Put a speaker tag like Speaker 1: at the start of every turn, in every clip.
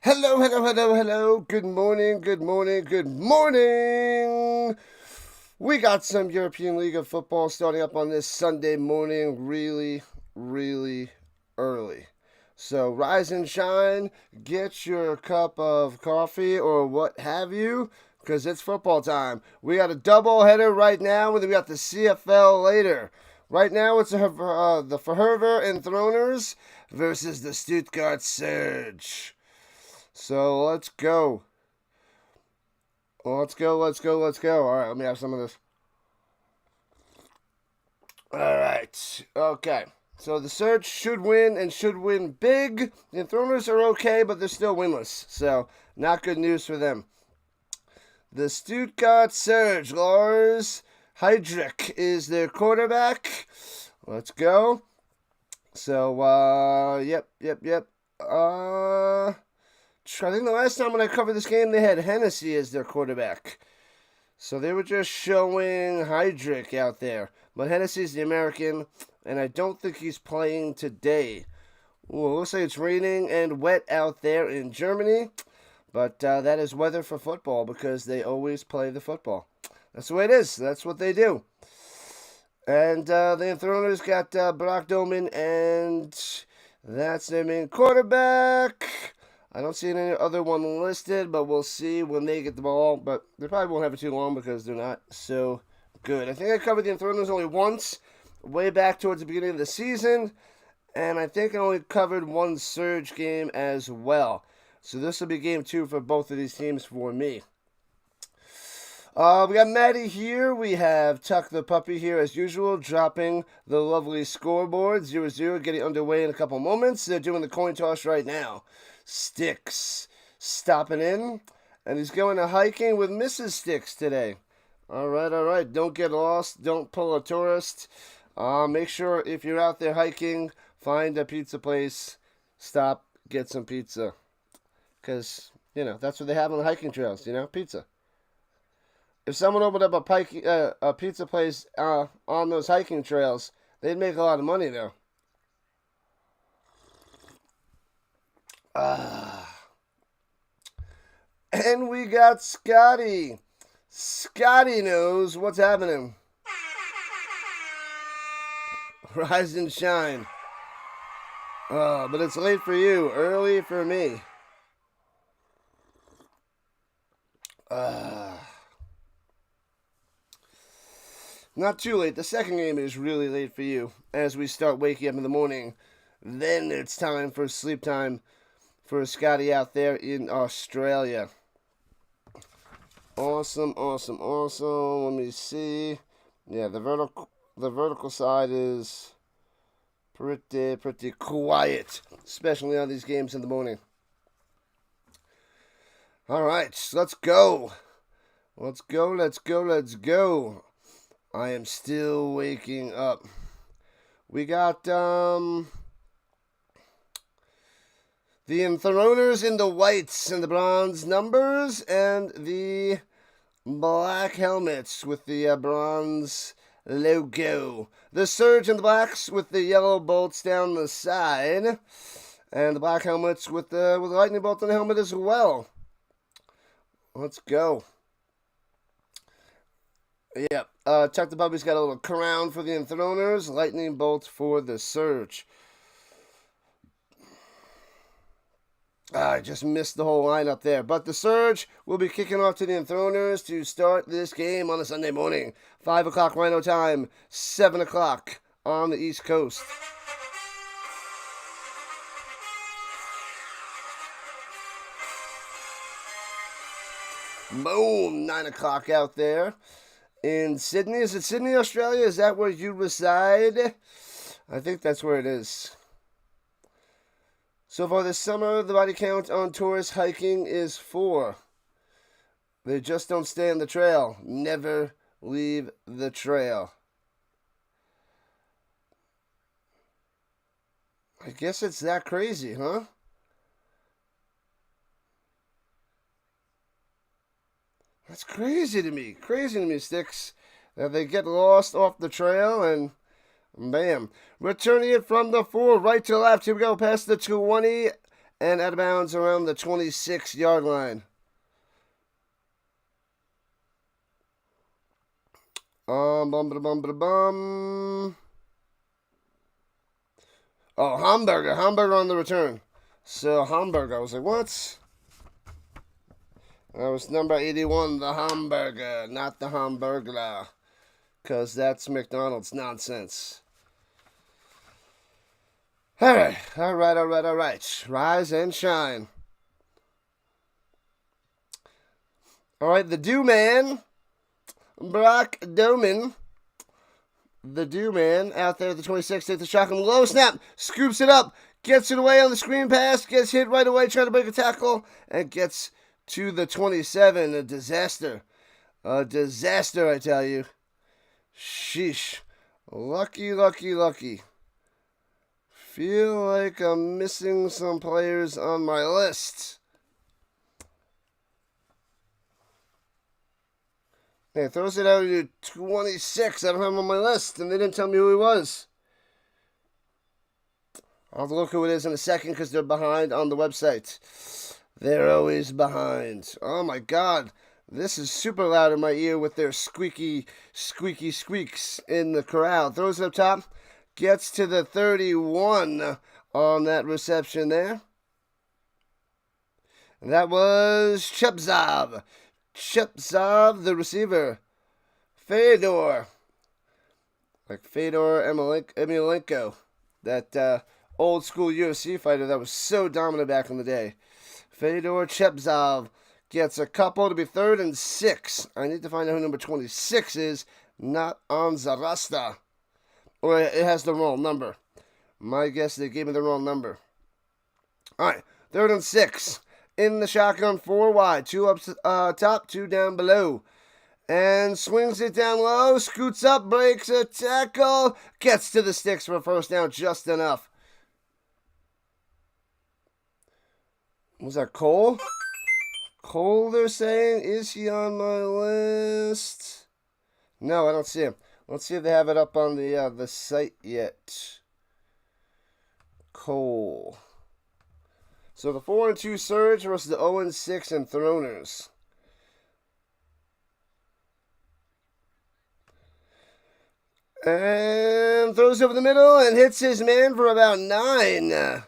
Speaker 1: Hello, hello, hello, hello. Good morning, good morning, good morning. We got some European League of Football starting up on this Sunday morning really, really early. So rise and shine, get your cup of coffee or what have you, because it's football time. We got a double header right now, and then we got the CFL later. Right now it's the Fehervar Enthroners versus the Stuttgart Surge. So let's go. Let's go. All right, let me have some of this. All right. Okay. So the Surge should win and should win big. The Enthroners are okay, but they're still winless. So not good news for them. The Stuttgart Surge, Lars Heydrich is their quarterback. Let's go. So, yep. I think the last time when I covered this game, they had Hennessy as their quarterback. So they were just showing Heydrich out there. But Hennessy's the American, and I don't think he's playing today. Ooh, looks like it's raining and wet out there in Germany. But that is weather for football because they always play the football. That's the way it is. That's what they do. And the Enthroners got Brock Doman, and that's their main quarterback. I don't see any other one listed, but we'll see when they get the ball. But they probably won't have it too long because they're not so good. I think I covered the Enthroners only once, way back towards the beginning of the season. And I think I only covered one Surge game as well. So this will be game 2 for both of these teams for me. We got Maddie here. We have Tuck the Puppy here as usual, dropping the lovely scoreboard. 0-0, getting underway in a couple moments. They're doing the coin toss right now. Sticks stopping in, and he's going to hiking with Mrs. Sticks today. All right. Don't get lost. Don't pull a tourist. Make sure if you're out there hiking, find a pizza place. Stop, get some pizza. Because, that's what they have on the hiking trails, pizza. If someone opened up a pizza place on those hiking trails, they'd make a lot of money there. And we got Scotty. Scotty knows what's happening. Rise and shine. But it's late for you, early for me. Not too late. The second game is really late for you as we start waking up in the morning. Then it's time for sleep time for Scotty out there in Australia. Awesome. Let me see. Yeah, the vertical side is pretty quiet, especially on these games in the morning. All right, let's go. Let's go. I am still waking up. We got the Enthroners in the whites and the bronze numbers, and the black helmets with the bronze logo. The Surge in the blacks with the yellow bolts down the side, and the black helmets with the lightning bolt on the helmet as well. Let's go. Yep. Chuck the Puppy's got a little crown for the Enthroners, lightning bolt for the Surge. I just missed the whole lineup there. But the Surge will be kicking off to the Enthroners to start this game on a Sunday morning. 5 o'clock Rhino time, 7 o'clock on the East Coast. Boom, 9 o'clock out there in Sydney. Is it Sydney, Australia? Is that where you reside? I think that's where it is. So far this summer, the body count on tourist hiking is 4. They just don't stay on the trail. Never leave the trail. I guess it's that crazy, huh? That's crazy to me. Sticks. That they get lost off the trail and bam. Returning it from the 4, right to left. Here we go, past the 20 and out of bounds around the 26-yard line. Oh, Hamburger on the return. So Hamburger, I was like, what? That was number 81, the Hamburger, not the Hamburglar, because that's McDonald's nonsense. All right. Rise and shine. All right, the Dew Man, Brock Doman. The Dew Man out there at the 26, takes the shotgun, low snap, scoops it up, gets it away on the screen pass, gets hit right away, trying to break a tackle, and gets to the 27. A disaster. A disaster, I tell you. Sheesh. Lucky. Feel like I'm missing some players on my list. Hey, throws it out to 26. I don't have him on my list, and they didn't tell me who he was. I'll have to look who it is in a second because they're behind on the website. They're always behind. Oh my God. This is super loud in my ear with their squeaky squeaks in the corral. Throws it up top. Gets to the 31 on that reception there. And that was Chepzov. Chepzov, the receiver. Fedor. Like Fedor Emelianenko. That old school UFC fighter that was so dominant back in the day. Fedor Chepzov gets a couple to be 3rd and 6. I need to find out who number 26 is. Not on Zarasta. Or it has the wrong number. My guess they gave me the wrong number. Alright, 3rd and 6. In the shotgun, 4 wide. 2 up top, 2 down below. And swings it down low, scoots up, breaks a tackle, gets to the sticks for a first down, just enough. Was that Cole? Cole, they're saying? Is he on my list? No, I don't see him. Let's see if they have it up on the site yet. Cole. So the 4-2 Surge versus the 0-6 Enthroners. And throws over the middle and hits his man for about 9.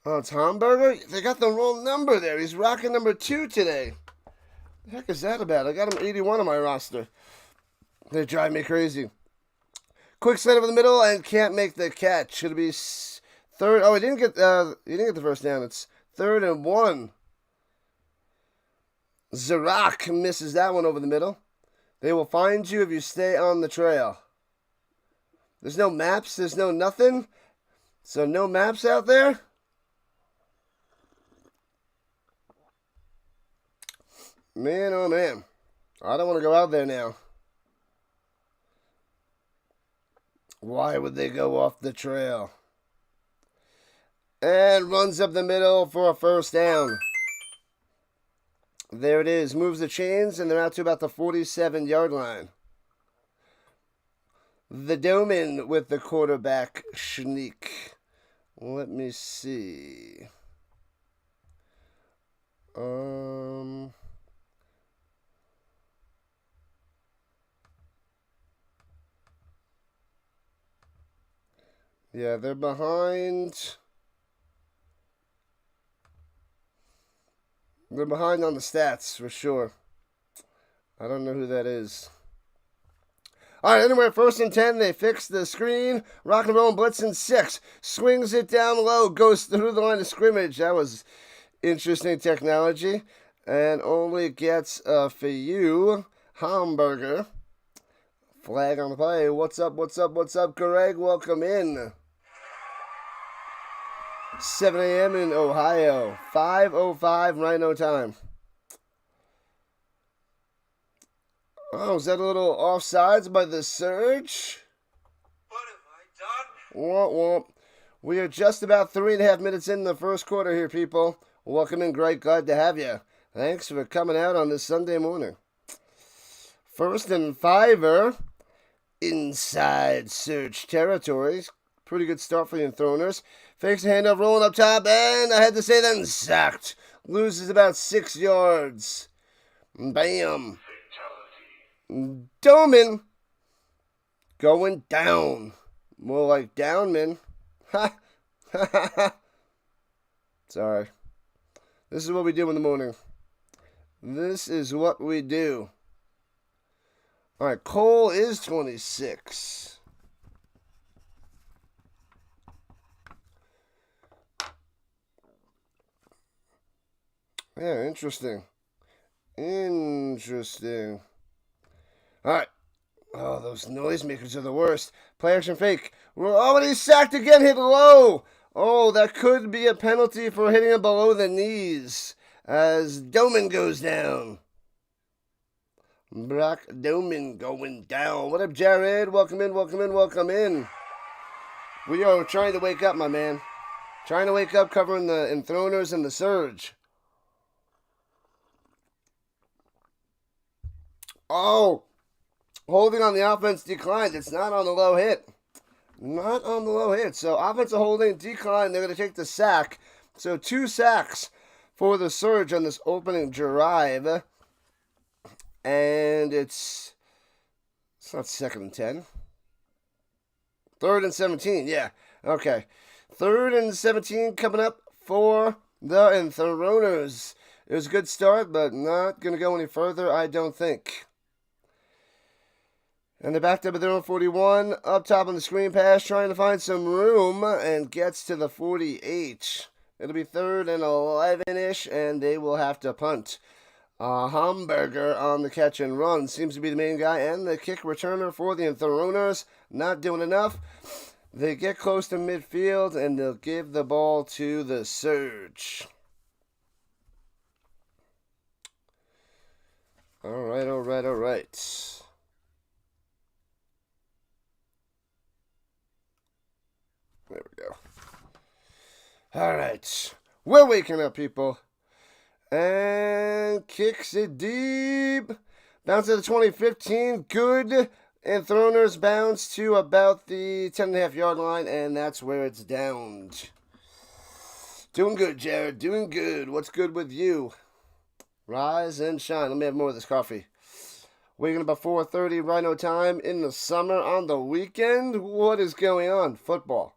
Speaker 1: Oh, it's Hamburger? They got the wrong number there. He's rocking number 2 today. The heck is that about? I got him 81 on my roster. They drive me crazy. Quick slide over the middle and can't make the catch. Should it be 3rd? Oh, he didn't get the first down. It's 3rd and 1. Zarak misses that one over the middle. They will find you if you stay on the trail. There's no maps. There's no nothing. So no maps out there. Man, oh man. I don't want to go out there now. Why would they go off the trail? And runs up the middle for a first down. There it is. Moves the chains, and they're out to about the 47-yard line. The Doman with the quarterback sneak. Let me see. Yeah, they're behind. They're behind on the stats, for sure. I don't know who that is. All right, anyway, 1st and 10. They fix the screen. Rock and roll and blitz in 6. Swings it down low. Goes through the line of scrimmage. That was interesting technology. And only gets for you, Hamburger. Flag on the play. What's up, Greg? Welcome in. 7 a.m. in Ohio. 5:05 Rhino time. Oh, is that a little offsides by the Surge?
Speaker 2: What have I done?
Speaker 1: Womp womp. We are just about 3.5 minutes in the first quarter here, people. Welcome in, Greg. Glad to have you. Thanks for coming out on this Sunday morning. 1st and 5. Inside Surge territories. Pretty good start for the Enthroners. Fakes a handoff, rolling up top, and I had to say then sacked. Loses about 6 yards. Bam. Doman going down. More like Downman. Ha. Sorry. This is what we do in the morning. This is what we do. All right, Cole is 26. Yeah, interesting. Interesting. All right. Oh, those noisemakers are the worst. Play action fake. We're already sacked again. Hit low. Oh, that could be a penalty for hitting him below the knees as Doman goes down. Brock Doman going down. What up, Jared? Welcome in, welcome in, welcome in. We are trying to wake up, my man. Trying to wake up, covering the Enthroners and the Surge. Oh, holding on the offense declined. It's not on the low hit. Not on the low hit. So offensive holding declined. They're going to take the sack. So 2 sacks for the Surge on this opening drive. And it's not 2nd and 10. 3rd and 17. Yeah. Okay. 3rd and 17 coming up for the Enthroners. It was a good start, but not going to go any further, I don't think. And they're backed up at their own 41. Up top on the screen pass, trying to find some room, and gets to the 48. It'll be 3rd and 11-ish, and they will have to punt. Hamburger on the catch and run seems to be the main guy, and the kick returner for the Enthroners. Not doing enough. They get close to midfield, and they'll give the ball to the Surge. All right. There we go. All right. We're waking up, people. And kicks it deep. Bounce to the 2015. Good. Enthroners bounce to about the 10.5-yard line, and that's where it's downed. Doing good, Jared. Doing good. What's good with you? Rise and shine. Let me have more of this coffee. Waking up at 4:30 Rhino time in the summer on the weekend. What is going on? Football.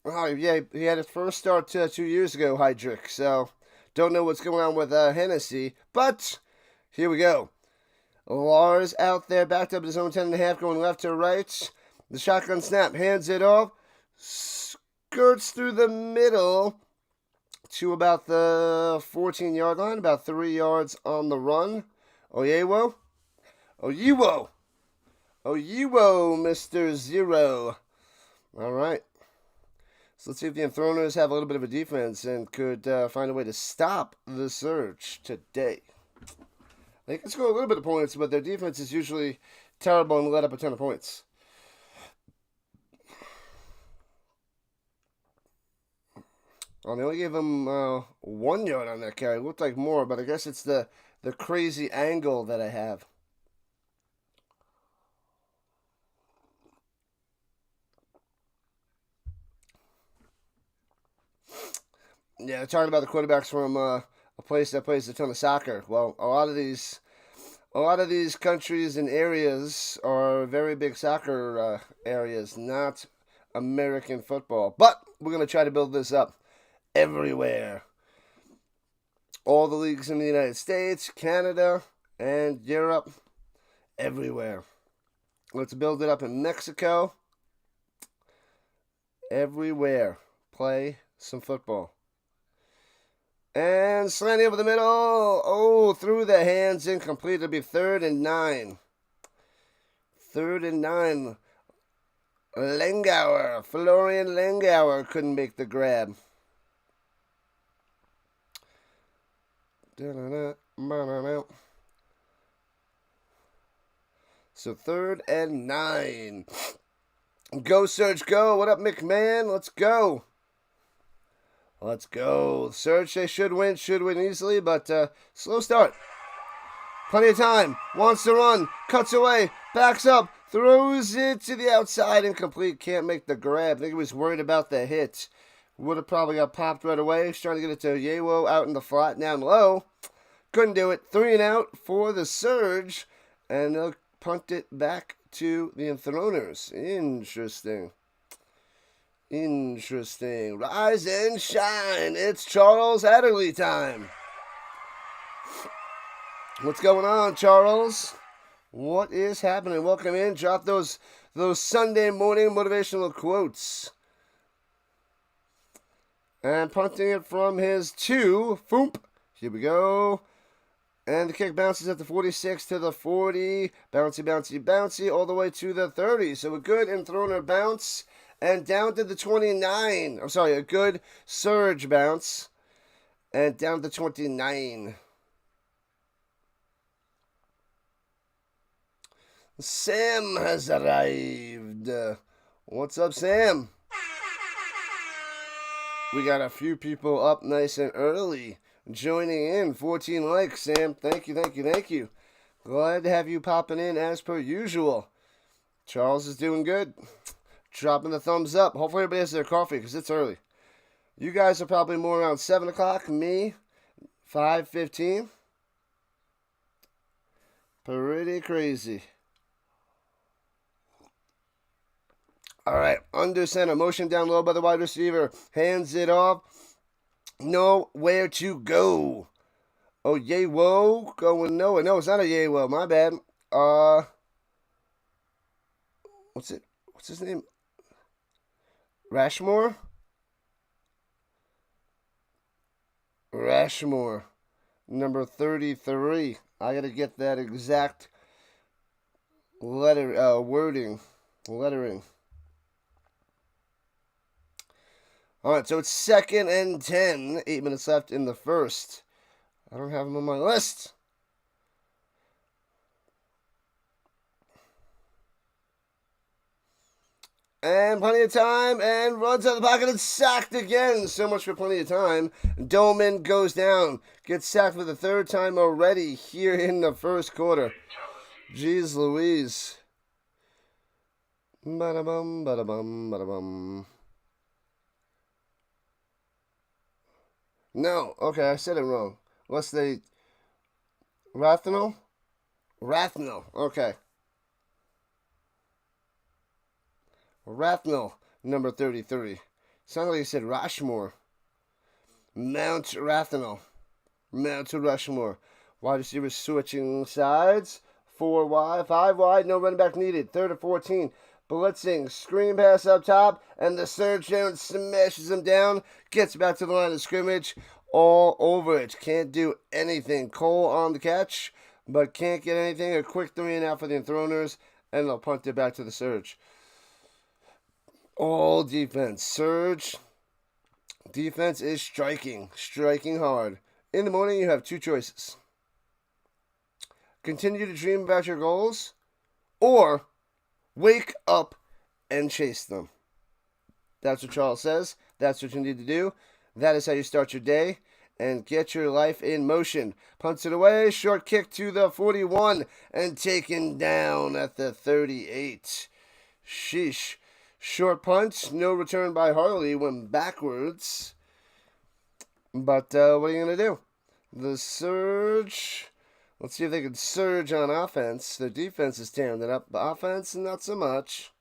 Speaker 1: Oh, yeah, he had his first start 2 years ago, Heydrich. So, don't know what's going on with Hennessy. But, here we go. Lars out there, backed up at his own 10.5, going left to right. The shotgun snap, hands it off. Skirts through the middle to about the 14-yard line, about 3 yards on the run. Oyewo, Mr. Zero. All right. So let's see if the Enthroners have a little bit of a defense and could find a way to stop the Surge today. They can score a little bit of points, but their defense is usually terrible and let up a ton of points. Well, they only gave him 1 yard on that carry. It looked like more, but I guess it's the crazy angle that I have. Yeah, talking about the quarterbacks from a place that plays a ton of soccer. Well, a lot of these countries and areas are very big soccer areas, not American football. But we're going to try to build this up everywhere. All the leagues in the United States, Canada, and Europe, everywhere. Let's build it up in Mexico. Everywhere. Play some football. And slanting over the middle. Oh, through the hands, incomplete. It'll be 3rd and 9. 3rd and 9. Florian Lengauer couldn't make the grab. So 3rd and 9. Go, Surge, go. What up, McMahon? Let's go. Let's go. Surge, they should win easily, but slow start. Plenty of time. Wants to run. Cuts away. Backs up. Throws it to the outside. Incomplete. Can't make the grab. I think he was worried about the hit. Would have probably got popped right away. He's trying to get it to Yewo out in the flat. Down low. Couldn't do it. 3 and out for the Surge. And they'll punt it back to the Enthroners. Interesting. Interesting. Rise and shine. It's Charles Adderley time. What's going on, Charles? What is happening? Welcome in. Drop those Sunday morning motivational quotes. And punting it from his 2. Foomp. Here we go. And the kick bounces at the 46 to the 40. Bouncy, bouncy, bouncy. All the way to the 30. So a good Enthroner bounce. And down to the 29. I'm sorry, a good Surge bounce. And down to 29. Sam has arrived. What's up, Sam? We got a few people up nice and early. Joining in. 14 likes, Sam. Thank you, thank you, thank you. Glad to have you popping in as per usual. Charles is doing good. Dropping the thumbs up. Hopefully everybody has their coffee because it's early. You guys are probably more around 7 o'clock. Me, 5:15. Pretty crazy. All right, under center. Motion down low by the wide receiver. Hands it off. Nowhere to go. Oh, Yewo going nowhere. No, it's not a Yewo. My bad. What's it? What's his name? Rashmore? Rashmore. Number 33. I got to get that exact lettering. All right, so it's 2nd and 10. 8 minutes left in the first. I don't have them on my list. And plenty of time, and runs out of the pocket and sacked again. So much for plenty of time. Doman goes down. Gets sacked for the 3rd time already here in the first quarter. Jeez Louise. Ba-da-bum, ba-da-bum, ba-da-bum. No, okay, I said it wrong. Unless they... Rathnell, okay. Rathnell, number 33. Sounded like you said Rushmore. Mount Rathnell. Mount Rushmore. Wide receiver switching sides. 4 wide, 5 wide, no running back needed. 3rd and 14. Blitzing, screen pass up top, and the Surge down smashes him down. Gets back to the line of scrimmage. All over it. Can't do anything. Cole on the catch, but can't get anything. A quick 3 and out for the Enthroners, and they'll punt it back to the Surge. All defense. Surge defense is striking hard. In the morning, you have 2 choices. Continue to dream about your goals, or wake up and chase them. That's what Charles says. That's what you need to do. That is how you start your day and get your life in motion. Punts it away. Short kick to the 41 and taken down at the 38. Sheesh. Short punch. No return by Harley. Went backwards. But what are you going to do? The Surge... Let's see if they can surge on offense. Their defense is tearing it up. But offense, not so much.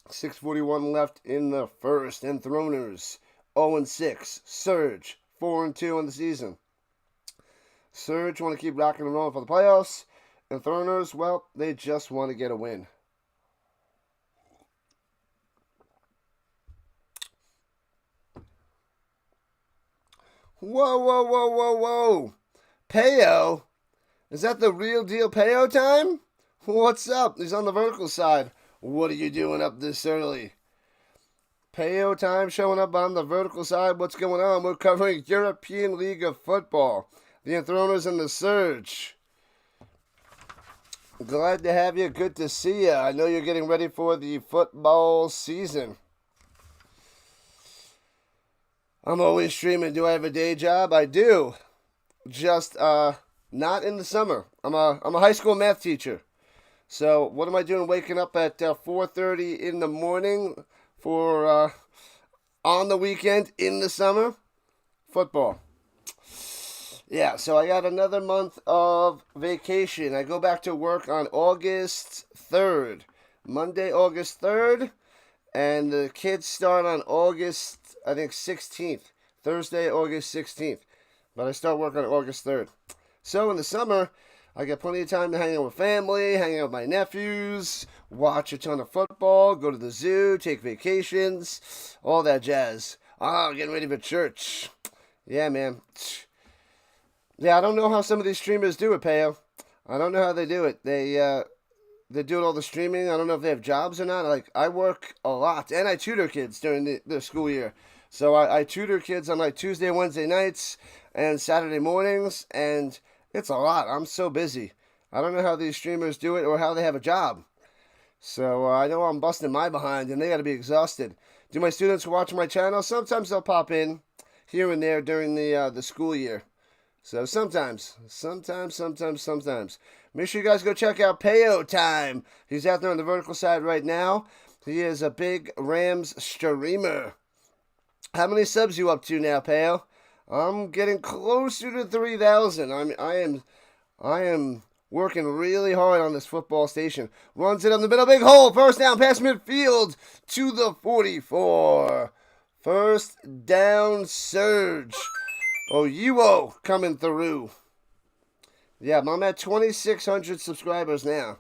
Speaker 1: .641 left in the first. Enthroners 0-6. Surge 4-2 in the season. Surge want to keep rocking and rolling for the playoffs. Enthroners, well, they just want to get a win. Whoa. Peo? Is that the real deal Peo time? What's up? He's on the vertical side. What are you doing up this early? Peo time showing up on the vertical side. What's going on? We're covering European League of Football. The Enthroners and the Surge. Glad to have you. Good to see you. I know you're getting ready for the football season. I'm always streaming. Do I have a day job? I do. Just not in the summer. I'm a high school math teacher. So what am I doing? Waking up at 4:30 in the morning for on the weekend in the summer? Football. Yeah, so I got another month of vacation. I go back to work on August 3rd. Monday, August 3rd. And the kids start on August, I think, 16th. Thursday, August 16th. But I start work on August 3rd. So in the summer, I get plenty of time to hang out with family, hang out with my nephews, watch a ton of football, go to the zoo, take vacations, all that jazz. Oh, getting ready for church. Yeah, man. Yeah, I don't know how some of these streamers do it, Peo. I don't know how they do it. They're doing all the streaming. I don't know if they have jobs or not. Like, I work a lot, and I tutor kids during the school year. So I tutor kids on like Tuesday, Wednesday nights, and Saturday mornings, and it's a lot. I'm so busy. I don't know how these streamers do it or how they have a job. So I know I'm busting my behind, and they got to be exhausted. Do my students watch my channel? Sometimes they'll pop in here and there during the school year. So sometimes. Make sure you guys go check out Peo Time. He's out there on the vertical side right now. He is a big Rams streamer. How many subs you up to now, Peo? I'm getting closer to 3,000. I am working really hard on this football station. Runs it up the middle, big hole. First down, past midfield to the 44. First down, Surge. Oh, you coming through. Yeah, I'm at 2,600 subscribers now.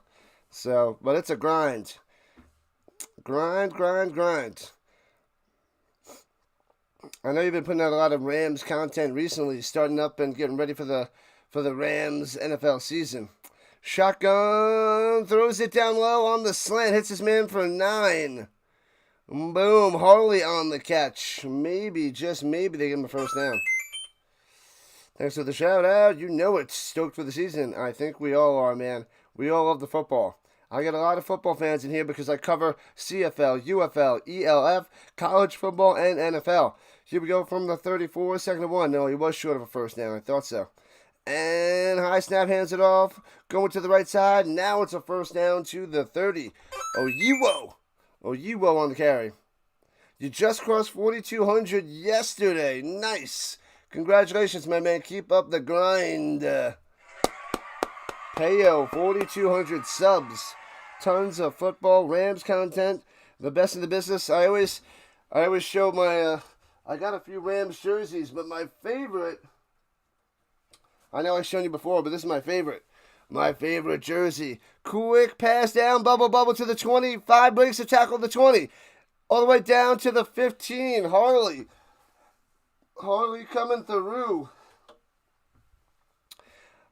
Speaker 1: So, but it's a grind. Grind. I know you've been putting out a lot of Rams content recently, starting up and getting ready for the Rams NFL season. Shotgun, throws it down low on the slant, hits his man for 9. Boom, Harley on the catch. Maybe, just maybe, they give him a first down. Thanks for the shout out. You know it. Stoked for the season. I think we all are, man. We all love the football. I got a lot of football fans in here because I cover CFL, UFL, ELF, college football, and NFL. Here we go from the 34, second and 1. No, he was short of a first down. I thought so. And high snap, hands it off. Going to the right side. Now it's a first down to the 30. Oh, you on the carry. You just crossed 4,200 yesterday. Nice. Congratulations, my man. Keep up the grind. Peo, 4,200 subs. Tons of football, Rams content. The best in the business. I always show my... I got a few Rams jerseys, but my favorite... I know I've shown you before, but this is my favorite. My favorite jersey. Quick pass down, bubble to the 25. Breaks the tackle the 20. All the way down to the 15. Harley coming through.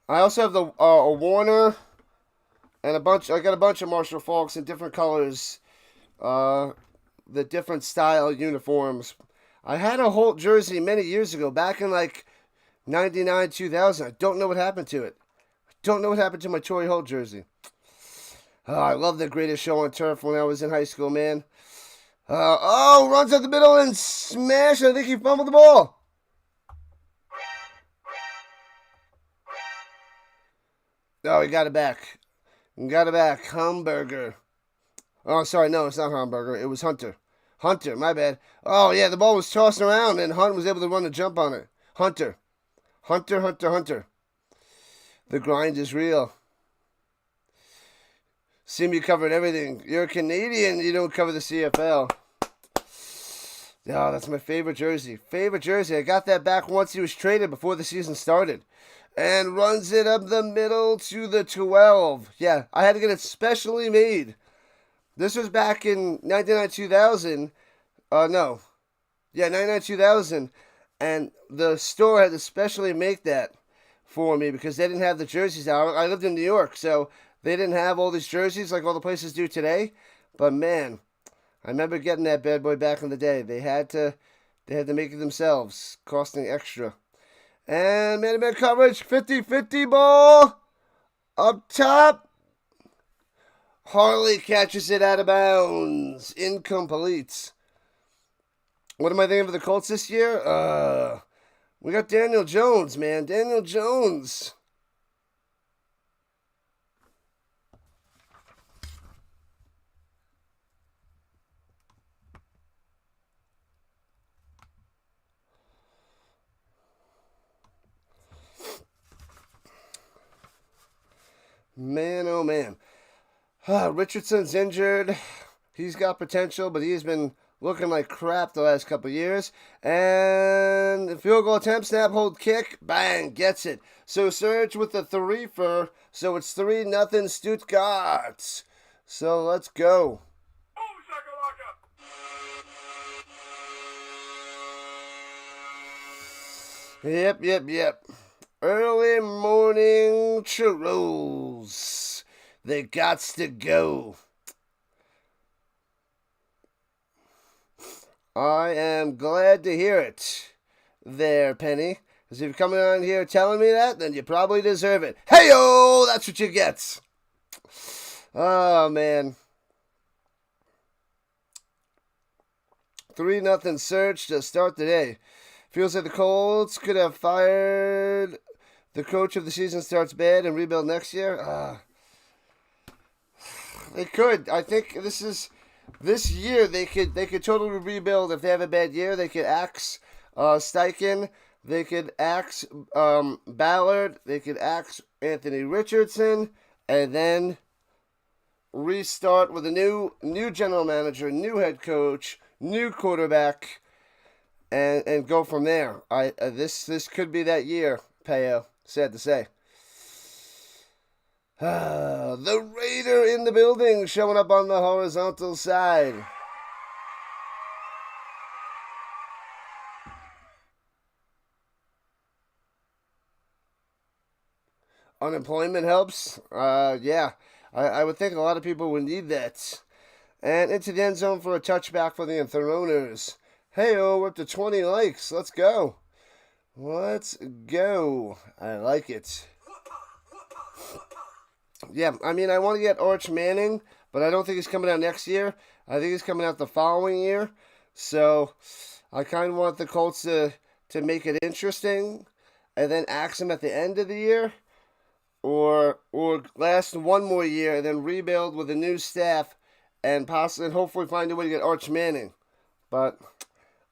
Speaker 1: I also have the a Warner and I got a bunch of Marshall Falks in different colors. The different style uniforms. I had a Holt jersey many years ago, back in like 99, 2000. I don't know what happened to it. I don't know what happened to my Torrey Holt jersey. I love the Greatest Show on Turf when I was in high school, man. Runs up the middle and smash. I think he fumbled the ball. Oh, he got it back. Hamburger. Oh, sorry. No, it's not Hamburger. It was Hunter. My bad. Oh, yeah, the ball was tossing around, and Hunt was able to run a jump on it. Hunter. The grind is real. Seem you covered everything. You're a Canadian. You don't cover the CFL. Oh, that's my favorite jersey. I got that back once he was traded before the season started. And runs it up the middle to the 12. Yeah, I had to get it specially made. This was back in 99-2000. 99-2000. And the store had to specially make that for me because they didn't have the jerseys out. I lived in New York, so they didn't have all these jerseys like all the places do today. But man, I remember getting that bad boy back in the day. They had to make it themselves, costing extra. And man-to-man coverage, 50-50 ball up top. Harley catches it out of bounds. Incomplete. What am I thinking for the Colts this year? We got Daniel Jones, man. Daniel Jones. Man, oh man. Richardson's injured. He's got potential, but he's been looking like crap the last couple of years. And field goal attempt, snap, hold, kick, bang, gets it. So Surge with the 3-fer. So it's 3-0 Stuttgart. So let's go. Yep. Early morning churros. They gots to go. I am glad to hear it there, Penny. Because if you're coming on here telling me that, then you probably deserve it. Hey-o! That's what you get. Oh, man. 3-0 Surge to start the day. Feels like the Colts could have fired the coach if the season starts bad and rebuild next year. They could. I think this year they could totally rebuild if they have a bad year. They could axe Steichen. They could axe Ballard. They could axe Anthony Richardson, and then restart with a new general manager, new head coach, new quarterback. And go from there. This could be that year, Peo. Sad to say. The Raider in the building, showing up on the horizontal side. Unemployment helps. Yeah. I would think a lot of people would need that. And into the end zone for a touchback for the Enthroners. Hey-oh, we're up to 20 likes. Let's go. Let's go. I like it. Yeah, I mean, I want to get Arch Manning, but I don't think he's coming out next year. I think he's coming out the following year. So I kind of want the Colts to make it interesting and then axe him at the end of the year. Or last one more year and then rebuild with a new staff and possibly hopefully find a way to get Arch Manning. But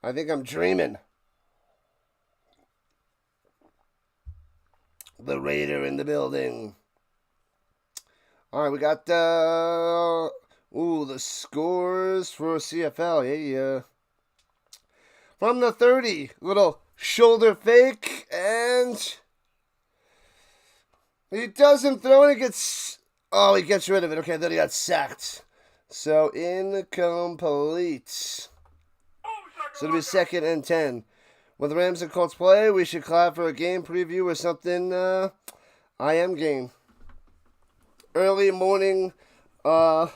Speaker 1: I think I'm dreaming. The Raider in the building. All right, we got the scores for CFL. Yeah. From the 30, little shoulder fake, and he doesn't throw it. He gets rid of it. Okay, then he got sacked. So incomplete. So it'll be 2nd and 10. With Rams and Colts play, we should clap for a game preview or something. I am game. Early morning pregame.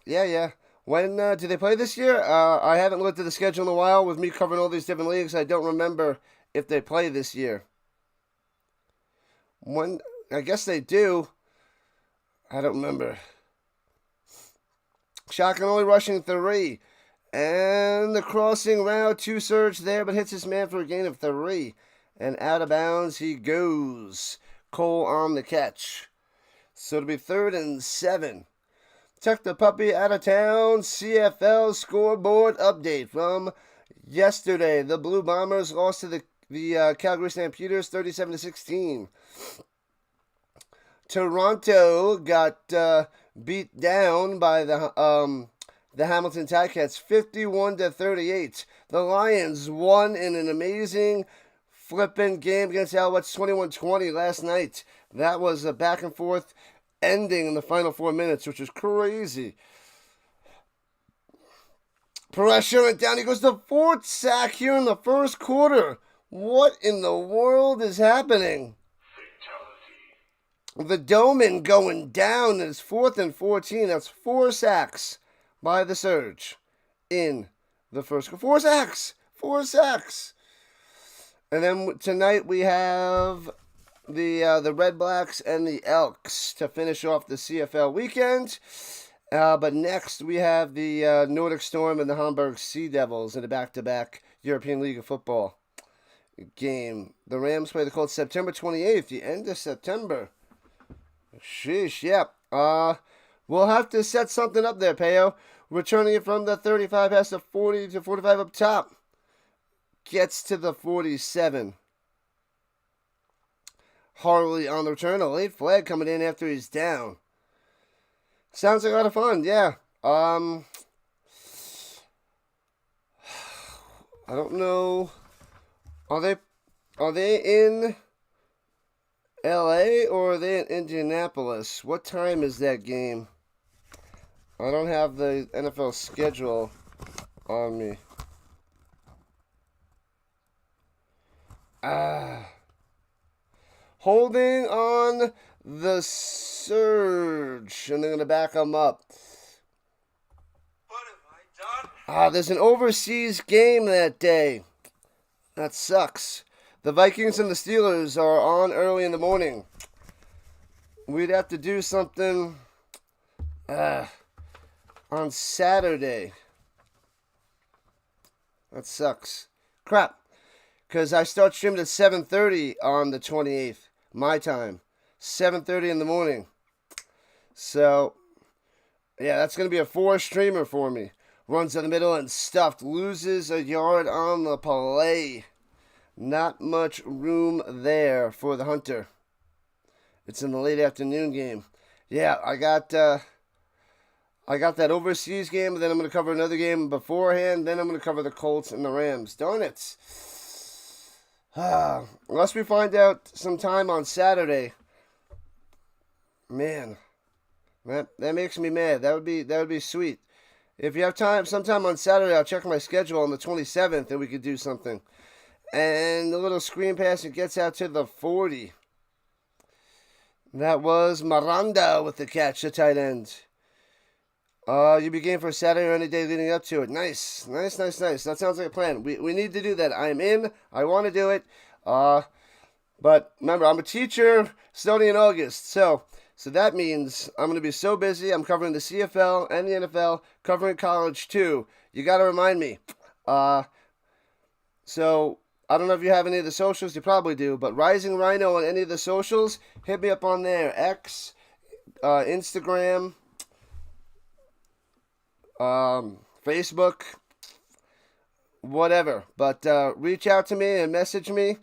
Speaker 1: Yeah. When do they play this year? I haven't looked at the schedule in a while. With me covering all these different leagues, I don't remember if they play this year. When? I guess they do. I don't remember. Shotgun only rushing 3. And the crossing route to Surge there, but hits his man for a gain of 3. And out of bounds he goes. Cole on the catch. So it'll be 3rd and 7. Tuck the puppy out of town. CFL scoreboard update from yesterday. The Blue Bombers lost to the Calgary Stampeders 37-16. Toronto got beat down by the Hamilton Ticats 51-38. The Lions won in an amazing flipping game against Alouettes 21-20 last night. That was a back and forth ending in the final 4 minutes, which is crazy. Pressure and down. He goes to 4th sack here in the first quarter. What in the world is happening? The Doman going down. It's 4th and 14. That's 4 sacks by the Surge in the first quarter. 4 sacks. 4 sacks. And then tonight we have the Red Blacks and the Elks to finish off the CFL weekend. But next we have the Nordic Storm and the Hamburg Sea Devils in a back-to-back European League of Football game. The Rams play the Colts September 28th, the end of September. Sheesh, yep. We'll have to set something up there, Peo. Returning it from the 35 past the 40 to 45 up top. Gets to the 47. Harley on the return. A late flag coming in after he's down. Sounds like a lot of fun, yeah. I don't know. Are they in LA or are they in Indianapolis? What time is that game? I don't have the NFL schedule on me. Holding on the Surge, and they're going to back them up.
Speaker 2: What have I done?
Speaker 1: There's an overseas game that day. That sucks. The Vikings and the Steelers are on early in the morning. We'd have to do something on Saturday. That sucks. Crap. Because I start streaming at 7:30 on the 28th, my time. 7:30 in the morning. So, yeah, that's going to be a 4-streamer for me. Runs in the middle and stuffed. Loses a yard on the play. Not much room there for the Hunter. It's in the late afternoon game. Yeah, I got that overseas game, but then I'm going to cover another game beforehand. Then I'm going to cover the Colts and the Rams. Darn it. Unless we find out some time on Saturday. Man, that makes me mad. That would be sweet. If you have time, sometime on Saturday, I'll check my schedule on the 27th, and we could do something. And the little screen pass, it gets out to the 40. That was Miranda with the catch, the tight end. You be game for Saturday or any day leading up to it. Nice. That sounds like a plan. We need to do that. I'm in. I want to do it. But remember, I'm a teacher starting in August. So that means I'm going to be so busy. I'm covering the CFL and the NFL, covering college too. You got to remind me. So I don't know if you have any of the socials. You probably do. But Rising Rhino on any of the socials, hit me up on there. X, Instagram, Facebook, whatever. But reach out to me and message me.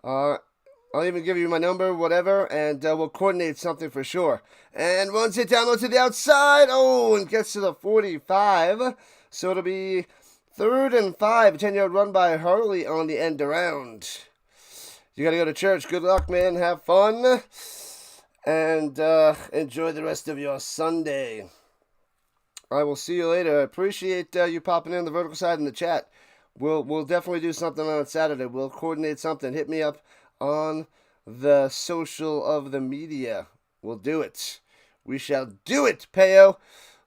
Speaker 1: I'll even give you my number, whatever, and we'll coordinate something for sure. And runs it down to the outside. And gets to the 45. So it'll be 3rd and 5. 10-yard run by Harley on the end around. You got to go to church. Good luck, man. Have fun. And enjoy the rest of your Sunday. I will see you later. I appreciate you popping in the vertical side in the chat. We'll definitely do something on Saturday. We'll coordinate something. Hit me up on the social of the media. We'll do it. We shall do it, Peo.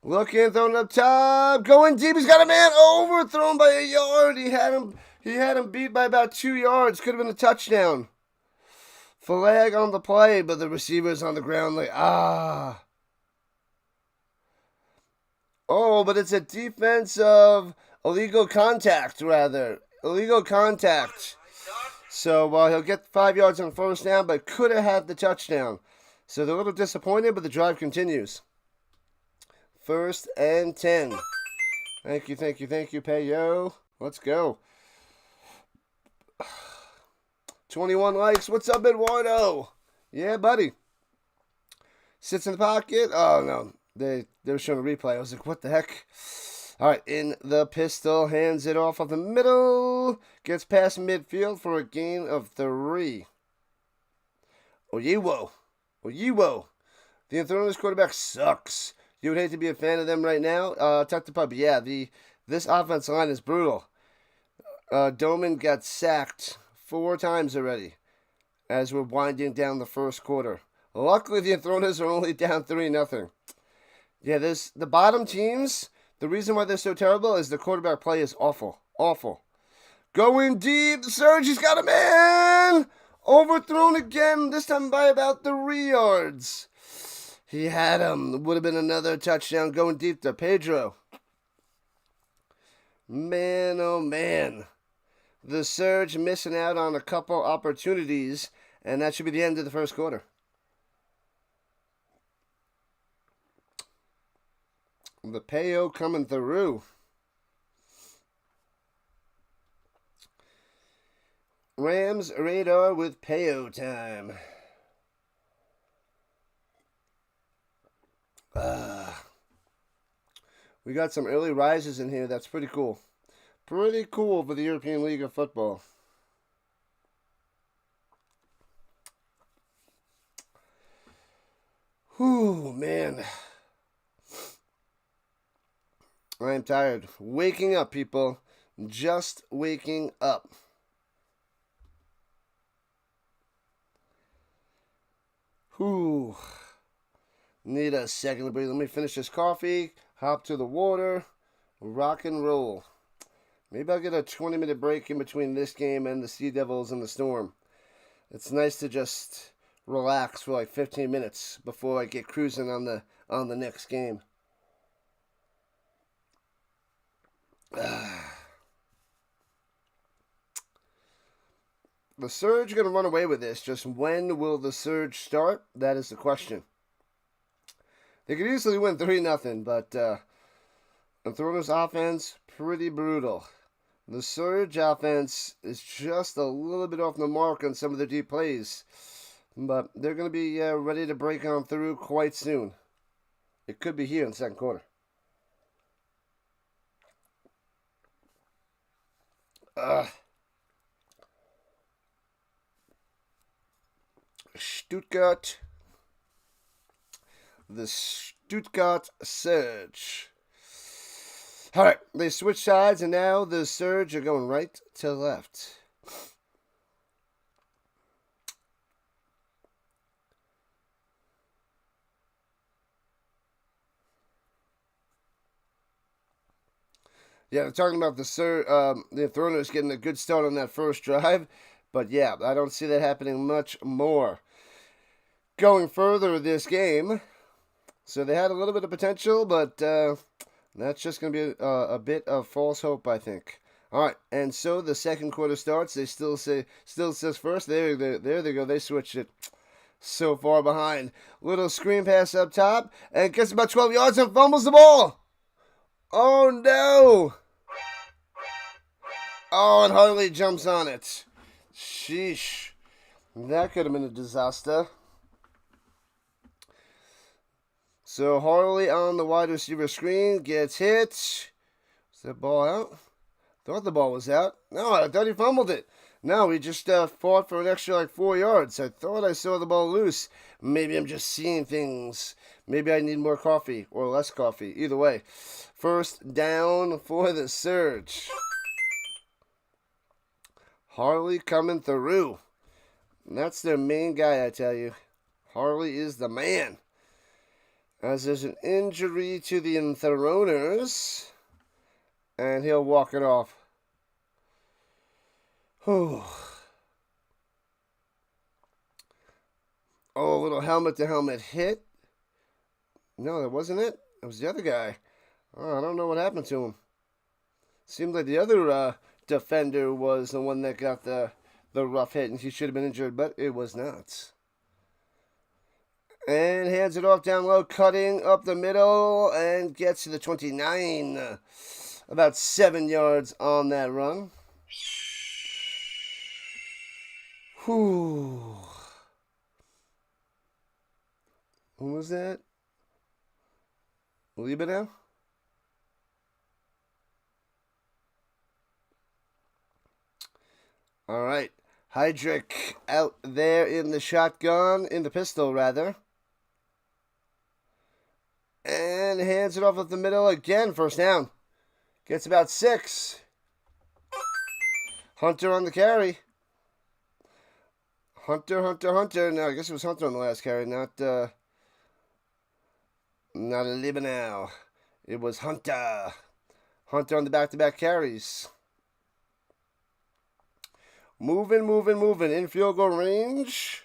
Speaker 1: Looking, throwing up top, going deep. He's got a man overthrown by a yard. He had him beat by about 2 yards. Could have been a touchdown. Flag on the play, but the receiver's on the ground like, but it's a defensive illegal contact, rather. Illegal contact. So he'll get 5 yards on first down, but could have had the touchdown. So they're a little disappointed, but the drive continues. 1st and 10. Thank you, Payo. Let's go. 21 likes. What's up, Eduardo? Yeah, buddy. Sits in the pocket. Oh, no. They were showing a replay. I was like, what the heck? All right, in the pistol, hands it off of the middle, gets past midfield for a gain of 3. Oyewo. The Enthroners quarterback sucks. You would hate to be a fan of them right now. Tuck the puppy. Yeah, this offensive line is brutal. Doman got sacked 4 times already as we're winding down the first quarter. Luckily, the Enthroners are only down 3-0. Yeah, the bottom teams. The reason why they're so terrible is the quarterback play is awful. Going deep. The Surge, he's got a man. Overthrown again, this time by about 3 yards. He had him. Would have been another touchdown going deep to Pedro. Man, oh man. The Surge missing out on a couple opportunities, and that should be the end of the first quarter. The Payo coming through. Rams radar with Payo time. We got some early rises in here. That's pretty cool. Pretty cool for the European League of Football. Whew, man. I'm tired. Waking up, people. Just waking up. Whew. Need a second to breathe. Let me finish this coffee. Hop to the water. Rock and roll. Maybe I'll get a 20-minute break in between this game and the Sea Devils and the Storm. It's nice to just relax for like 15 minutes before I get cruising on the next game. The Surge are going to run away with this. Just when will the Surge start? That is the question. They could easily win 3-0, but Enthroners offense, pretty brutal. The Surge offense is just a little bit off the mark on some of their deep plays. But they're going to be ready to break on through quite soon. It could be here in the second quarter. Stuttgart. The Stuttgart Surge. Alright, they switch sides, and now the Surge are going right to left. Yeah, they're talking about the Enthroners getting a good start on that first drive. But yeah, I don't see that happening much more. Going further with this game. So they had a little bit of potential, but that's just going to be a bit of false hope, I think. All right, and so the second quarter starts. They still says first. There they go. They switched it. So far behind. Little screen pass up top, and gets about 12 yards and fumbles the ball. Oh no! Oh, and Harley jumps on it. Sheesh. That could have been a disaster. So Harley on the wide receiver screen gets hit. Was that ball out? Thought the ball was out. No, I thought he fumbled it. No, he just fought for an extra 4 yards. I thought I saw the ball loose. Maybe I'm just seeing things. Maybe I need more coffee or less coffee. Either way. First down for the Surge. Harley coming through. That's their main guy, I tell you. Harley is the man. As there's an injury to the Enthroners. And he'll walk it off. Whew. Oh, a little helmet-to-helmet hit. No, that wasn't it. It was the other guy. Oh, I don't know what happened to him. Seemed like the other defender was the one that got the rough hit, and he should have been injured, but it was not. And hands it off down low, cutting up the middle, and gets to the 29. About 7 yards on that run. Whew. Who was that? Leave it now? All right. Hydrick out there in the shotgun, in the pistol, rather. And hands it off up the middle again. First down. Gets about 6. Hunter on the carry. Hunter. No, I guess it was Hunter on the last carry, not Libanau. It was Hunter. Hunter on the back-to-back carries. Moving, moving, moving. In field goal range.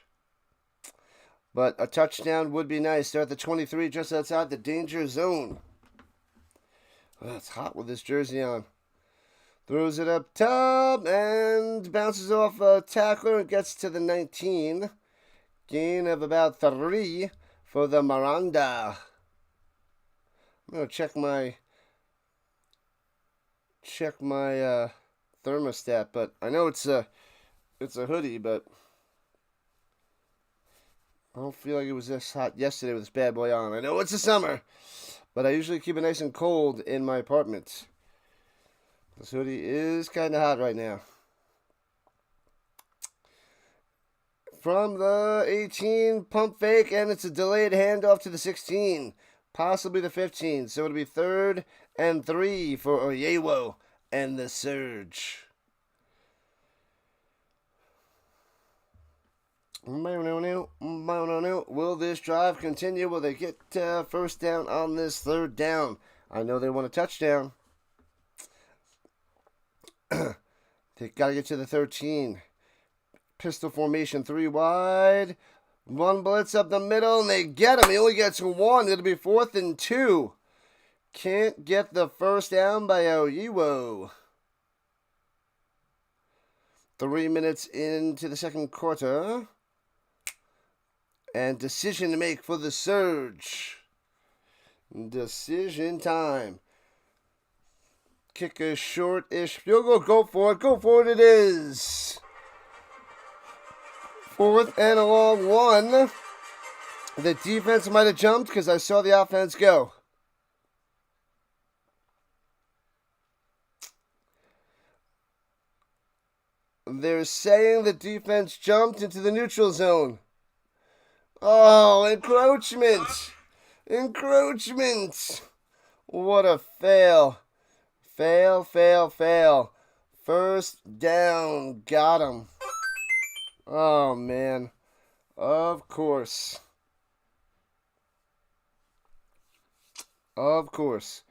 Speaker 1: But a touchdown would be nice. They're at the 23, just outside the danger zone. Oh, it's hot with this jersey on. Throws it up top and bounces off a tackler and gets to the 19. Gain of about 3 for the Miranda. I'm going to check my thermostat, but I know it's a hoodie, but I don't feel like it was this hot yesterday with this bad boy on. I know it's the summer, but I usually keep it nice and cold in my apartment. This hoodie is kind of hot right now. From the 18, pump fake, and it's a delayed handoff to the 16. Possibly the 15. So it'll be 3rd and 3 for Oyewo and the Surge. Will this drive continue? Will they get first down on this 3rd down? I know they want a touchdown. They got to get to the 13. Pistol formation, 3 wide. 1 blitz up the middle, and they get him. He only gets 1. It'll be 4th and 2. Can't get the first down by Oyewo. 3 minutes into the second quarter. And decision to make for the Surge. Decision time. Kick a short-ish field goal. Go for it. Go for it. It is. 4th and a long 1. The defense might have jumped because I saw the offense go. They're saying the defense jumped into the neutral zone. Oh, encroachment. Encroachment. What a fail. Fail, fail, fail. First down. Got him. Oh, man. Of course. Of course.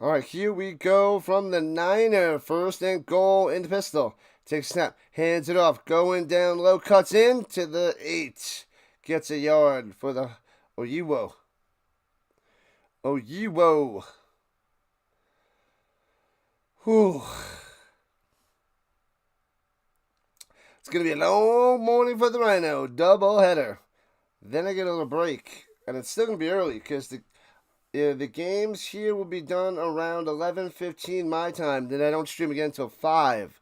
Speaker 1: All right, here we go from the Niner. 1st and goal in the pistol. Takes a snap. Hands it off. Going down low. Cuts in to the 8. Gets a yard for the Oyewo. Oyewo. Whew. It's going to be a long morning for the Rhino. Double header. Then I get a little break. And it's still going to be early because the games here will be done around 11:15 my time. Then I don't stream again until 5,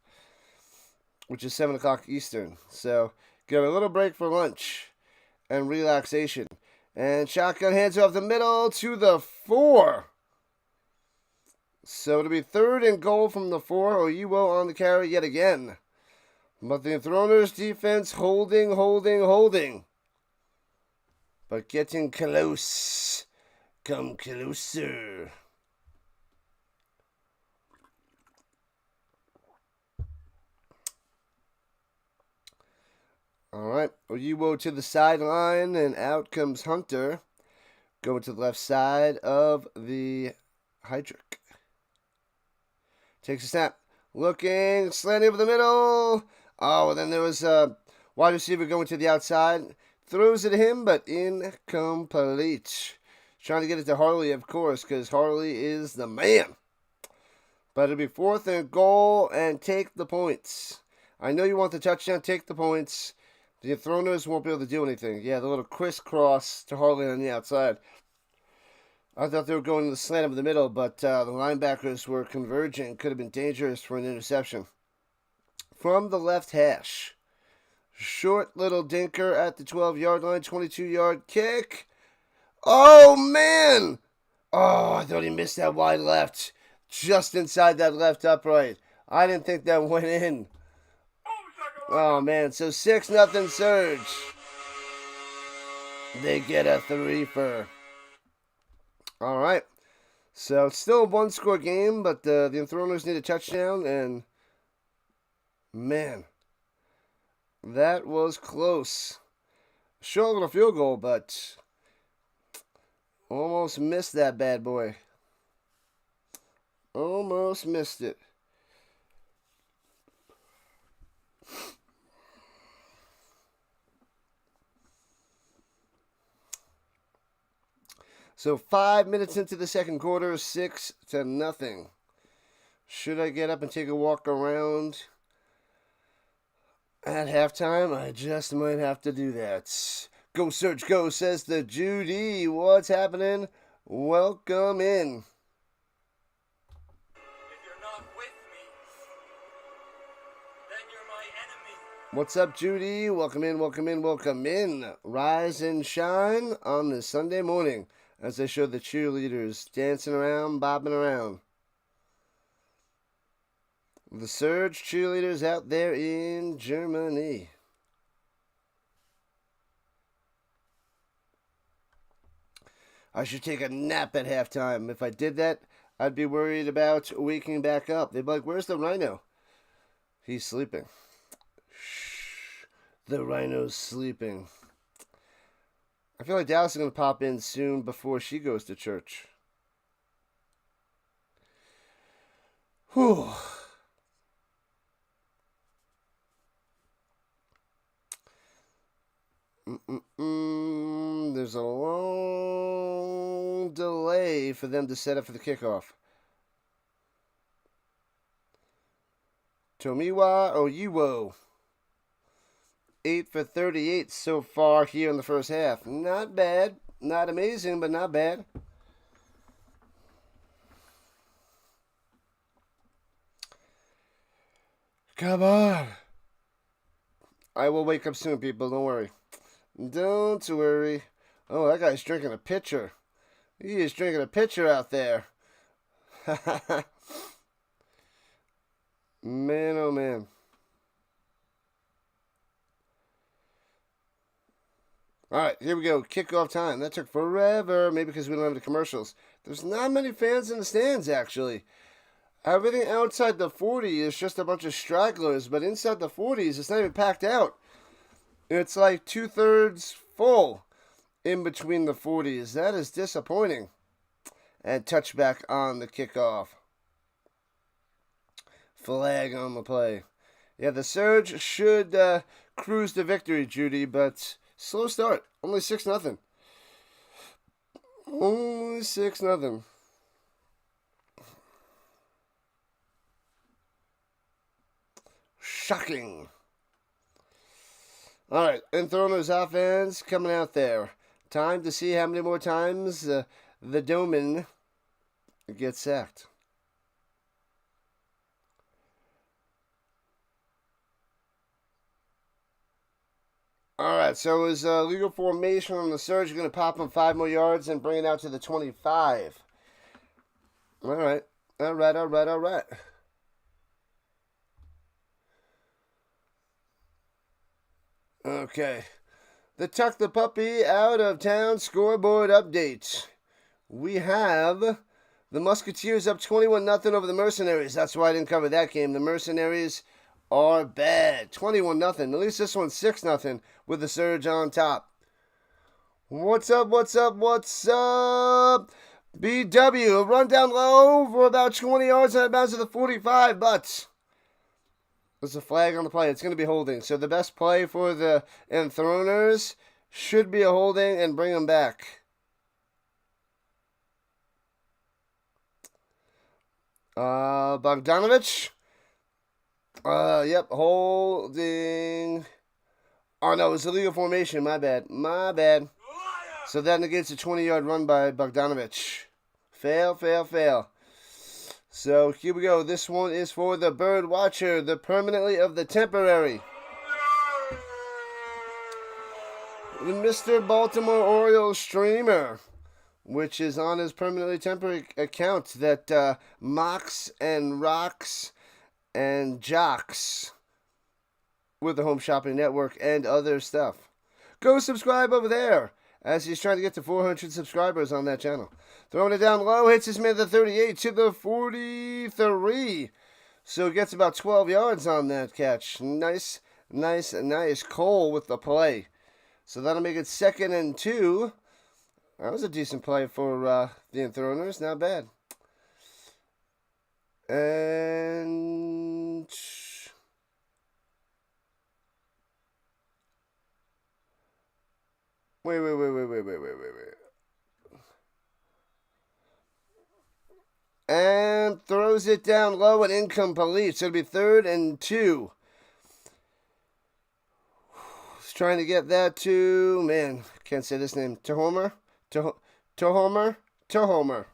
Speaker 1: which is 7 o'clock Eastern. So, get a little break for lunch and relaxation. And shotgun hands off the middle to the 4. So it'll be 3rd and goal from the 4. Oyewo on the carry yet again. But the Enthroners defense holding. But getting close. Come closer. All right, Oyewo to the sideline, and out comes Hunter. Going to the left side of the Hydric. Takes a snap. Looking, slanting over the middle. Oh, and then there was a wide receiver going to the outside. Throws it to him, but incomplete. Trying to get it to Harley, of course, because Harley is the man. But it'll be 4th and goal, and take the points. I know you want the touchdown, take the points. The Enthroners won't be able to do anything. Yeah, the little crisscross to Harley on the outside. I thought they were going to the slant over the middle, but the linebackers were converging. Could have been dangerous for an interception. From the left hash. Short little dinker at the 12-yard line. 22-yard kick. Oh, man! Oh, I thought he missed that wide left. Just inside that left upright. I didn't think that went in. Oh, man. So 6-0 Surge. They get a 3-fer. All right. So it's still a 1-score game, but the Enthroners need a touchdown, and man, that was close. Short little field goal, but almost missed that bad boy. Almost missed it. So 5 minutes into the second quarter, 6-0. Should I get up and take a walk around at halftime? I just might have to do that. Go Surge, go, says the Judy. What's happening? Welcome in.
Speaker 2: If you're not with me, then you're my enemy.
Speaker 1: What's up, Judy? Welcome in, welcome in, welcome in. Rise and shine on this Sunday morning as I show the cheerleaders dancing around, bobbing around. The Surge cheerleaders out there in Germany. I should take a nap at halftime. If I did that, I'd be worried about waking back up. They'd be like, where's the Rhino? He's sleeping. Shh. The Rhino's sleeping. I feel like Dallas is going to pop in soon before she goes to church. Whew. There's a long delay for them to set up for the kickoff. Tomiwa Oyiwo. 8 for 38 so far here in the first half. Not bad. Not amazing, but not bad. Come on. I will wake up soon, people. Don't worry. Don't worry. Oh, that guy's drinking a pitcher. He is drinking a pitcher out there. Man, oh man. All right, here we go. Kickoff time. That took forever. Maybe because we don't have the commercials. There's not many fans in the stands, actually. Everything outside the 40 is just a bunch of stragglers, but inside the 40s, it's not even packed out. It's like 2/3 full in between the 40s. That is disappointing. And touchback on the kickoff. Flag on the play. Yeah, the Surge should cruise to victory, Judy, but slow start. Only 6-0. Only 6-0. Shocking. All right, Enthroners offense coming out there. Time to see how many more times the Doman gets sacked. All right, so is legal formation on the Surge going to pop him 5 more yards and bring it out to the 25? All right. Okay. The Tuck the Puppy out of town scoreboard update. We have the Musketeers up 21-0 over the Mercenaries. That's why I didn't cover that game. The Mercenaries are bad. 21-0. At least this one's 6-0 with the Surge on top. What's up? BW, a run down low for about 20 yards out of bounds to the 45, but there's a flag on the play. It's going to be holding. So the best play for the Enthroners should be a holding and bring them back. Bogdanovich. Yep, holding. Oh, no, it was illegal formation. My bad. So that negates a 20-yard run by Bogdanovich. Fail. So here we go. This one is for the Bird Watcher, the permanently of the temporary. The Mr. Baltimore Orioles streamer, which is on his permanently temporary account that mocks and rocks and jocks with the Home Shopping Network and other stuff. Go subscribe over there as he's trying to get to 400 subscribers on that channel. Throwing it down low, hits his man at the 38 to the 43. So gets about 12 yards on that catch. Nice. Cole with the play. So that'll make it 2nd and 2. That was a decent play for the Enthroners. Not bad. And wait. throws it down low and incomplete. So it'll be 3rd and 2. He's trying to get that to, man, can't say this name. Tohomer? Tohomer? Tohomer.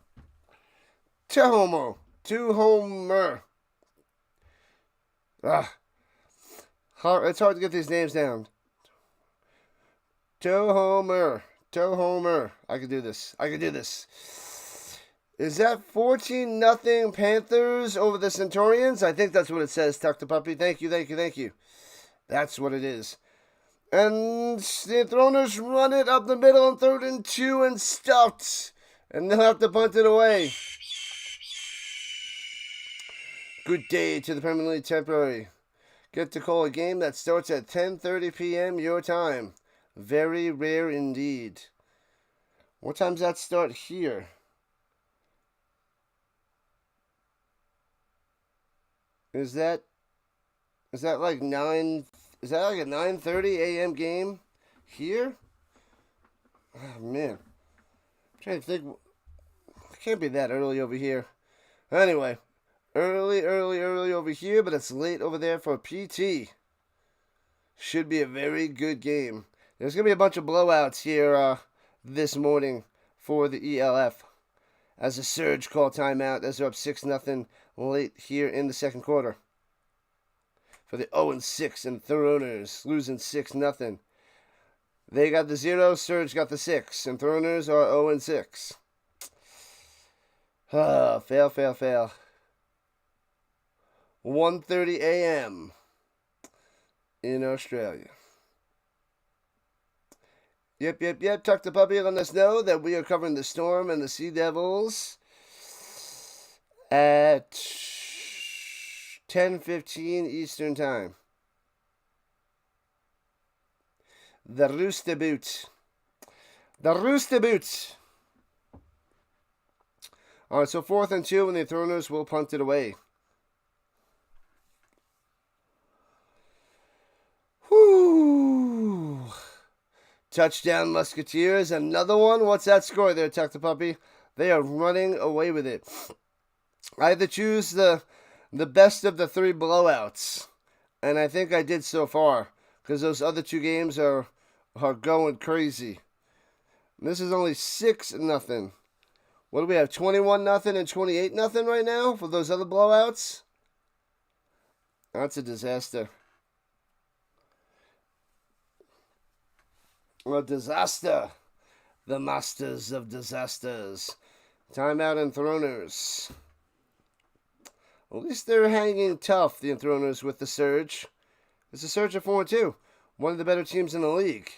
Speaker 1: Tohomo. Tohomer. It's hard to get these names down. Tohomer. Tohomer. I can do this. I can do this. Is that 14-0 Panthers over the Centurions? I think that's what it says, Tuck the Puppy. Thank you, thank you, thank you. That's what it is. And the Enthroners run it up the middle on 3rd and 2 and stuffed. And they'll have to punt it away. Good day to the permanently temporary. Get to call a game that starts at 10:30 p.m. your time. Very rare indeed. What time does that start here? Is that like 9? Is that like a 9:30 a.m. game here? Oh man, I'm trying to think. It can't be that early over here. Anyway, early over here, but it's late over there for PT. Should be a very good game. There's gonna be a bunch of blowouts here this morning for the ELF. As the Surge call timeout, as they're up 6-0 late here in the second quarter. For the 0-6 Enthroners, losing 6-0. They got the 0, Surge got the 6. Enthroners are 0-6. Fail. 1:30 a.m. in Australia. Yep. Tuck the Puppy letting us know that we are covering the Storm and the Sea Devils at 10:15 Eastern Time. The Rooster Boot. All right, so 4th and 2, and the Enthroners will punt it away. Whoo! Touchdown Musketeers, another one. What's that score there, Tuck the Puppy? They are running away with it. I had to choose the best of the 3 blowouts, and I think I did so far, because those other 2 games are going crazy. And this is only 6-0. What do we have, 21-0 and 28-0 right now for those other blowouts? That's a disaster. A disaster. The masters of disasters. Timeout Enthroners. At least they're hanging tough, the Enthroners, with the Surge. It's a Surge at 4-2. One of the better teams in the league.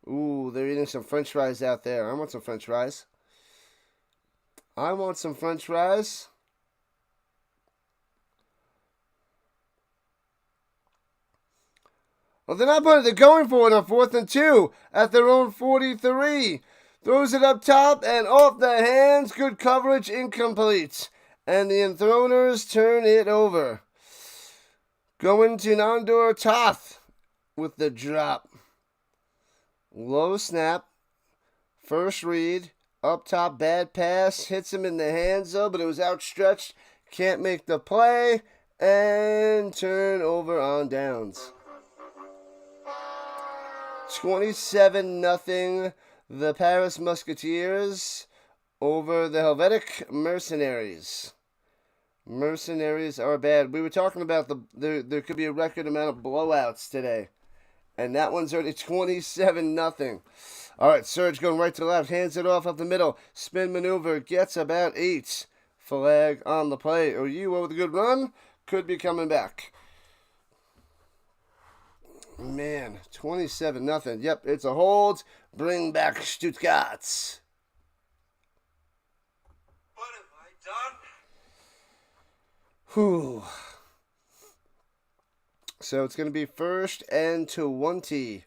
Speaker 1: Ooh, they're eating some french fries out there. I want some french fries. Well, they're going for it on 4th and 2 at their own 43. Throws it up top and off the hands. Good coverage, incomplete. And the Enthroners turn it over. Going to Nandor Toth with the drop. Low snap. First read. Up top, bad pass. Hits him in the hands, though, but it was outstretched. Can't make the play. And turn over on downs. 27-0, the Paris Musketeers over the Helvetic Mercenaries. Mercenaries are bad. We were talking about there could be a record amount of blowouts today. And that one's already 27-0. All right, Surge going right to the left. Hands it off up the middle. Spin maneuver. Gets about 8. Flag on the play. OU with a good run. Could be coming back. Man, 27-0. Yep, it's a hold. Bring back Stuttgart.
Speaker 2: What have I done?
Speaker 1: Whew. So it's going to be 1st and 20.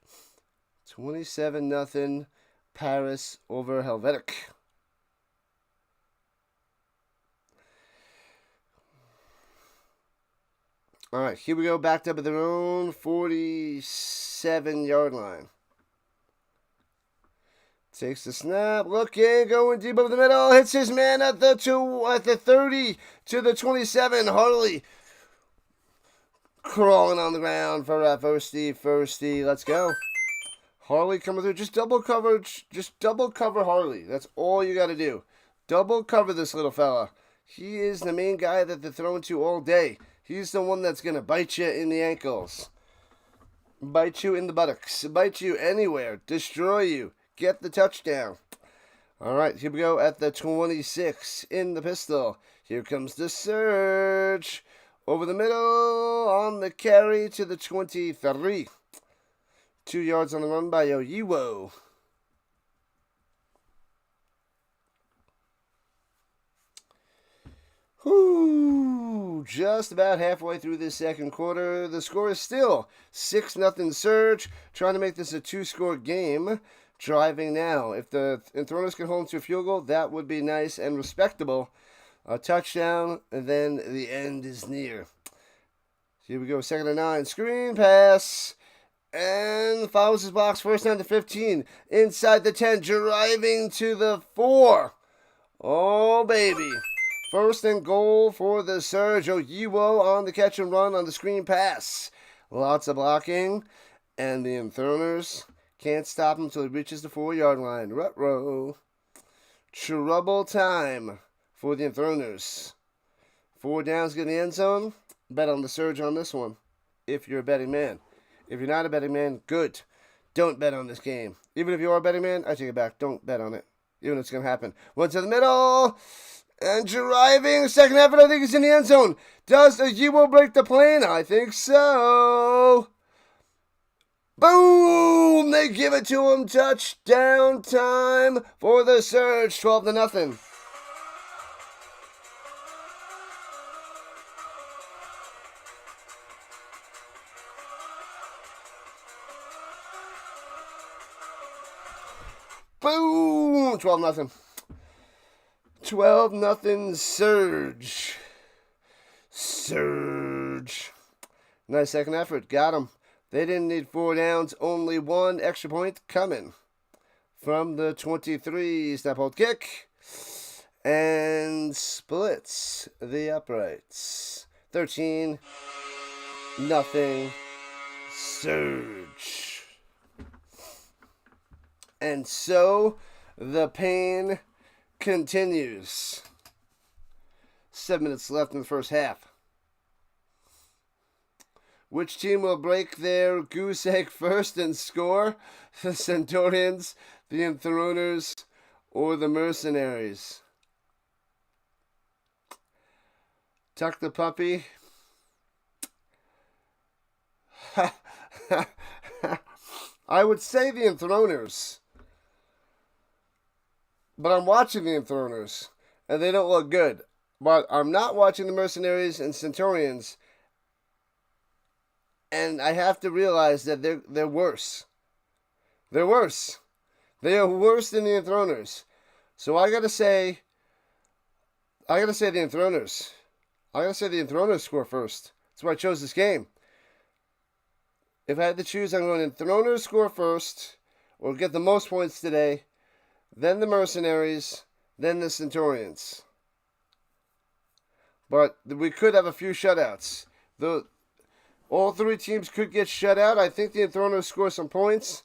Speaker 1: 27-0 Paris over Helvetic. All right, here we go, backed up at their own 47-yard line. Takes the snap, looking, going deep over the middle, hits his man at the 30 to the 27. Harley crawling on the ground for Firsty. Let's go. Harley coming through. Just double coverage. Just double cover Harley. That's all you got to do. Double cover this little fella. He is the main guy that they're throwing to all day. He's the one that's going to bite you in the ankles. Bite you in the buttocks. Bite you anywhere. Destroy you. Get the touchdown. All right, here we go at the 26 in the pistol. Here comes the surge. Over the middle on the carry to the 23. 2 yards on the run by Oyiwo. Whoo! Just about halfway through this second quarter. The score is still 6-0 Surge. Trying to make this a 2-score game. Driving now. If the Enthroners can hold to a field goal, that would be nice and respectable. A touchdown, and then the end is near. Here we go, 2nd and 9. Screen pass. And follows his box. First down to 15. Inside the 10. Driving to the 4. Oh, baby. 1st and goal for the Surge. Oyiwo on the catch and run on the screen pass. Lots of blocking. And the Enthroners can't stop him until he reaches the 4-yard line. Ruh-roh. Trouble time for the Enthroners. 4 downs, get in the end zone. Bet on the Surge on this one, if you're a betting man. If you're not a betting man, good. Don't bet on this game. Even if you are a betting man, I take it back. Don't bet on it. Even if it's going to happen. One to the middle. And driving. Second half, and I think he's in the end zone. Does Oyiwo break the plane? I think so. Boom! They give it to him. Touchdown time for the Surge. 12-0. Boom! 12-0. 12-0 Surge. Surge. Nice second effort. Got him. They didn't need 4 downs. Only 1 extra point coming from the 23. Snap, hold, kick. And splits the uprights. 13-0 Surge. And so the pain continues. 7 minutes left in the first half. Which team will break their goose egg first and score? The Centaurians, the Enthroners, or the Mercenaries? Tuck the puppy. I would say the Enthroners. But I'm watching the Enthroners, and they don't look good. But I'm not watching the Mercenaries and Centaurians, and I have to realize that they're worse. They're worse. They are worse than the Enthroners. So I gotta say the Enthroners. I gotta say the Enthroners score first. That's why I chose this game. If I had to choose, I'm going to Enthroners score first, or get the most points today, then the Mercenaries, then the Centaurians. But we could have a few shutouts. All 3 teams could get shut out. I think the Enthroners score some points.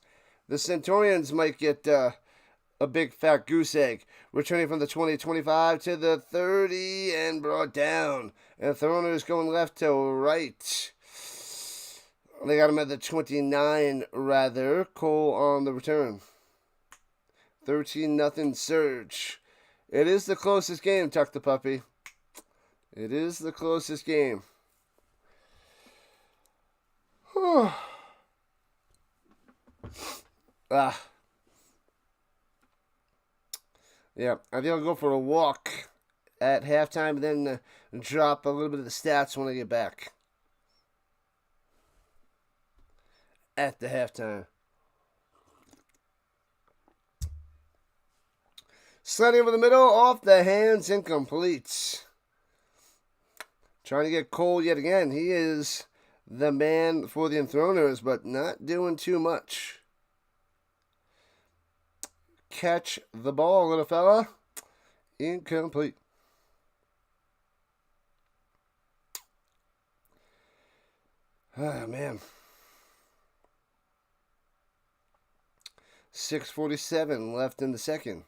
Speaker 1: The Centaurians might get a big fat goose egg. Returning from the 20-25 to the 30 and brought down. Enthroners going left to right. They got him at the 29 rather. Cole on the return. 13-0 Surge. It is the closest game, Tuck the Puppy. It is the closest game. Yeah, I think I'll go for a walk at halftime, then drop a little bit of the stats when I get back. At the halftime. Sliding over the middle, off the hands, incomplete. Trying to get Cole yet again. He is the man for the Enthroners, but not doing too much. catch the ball, little fella. Incomplete. Ah, man. 6:47 left in the second.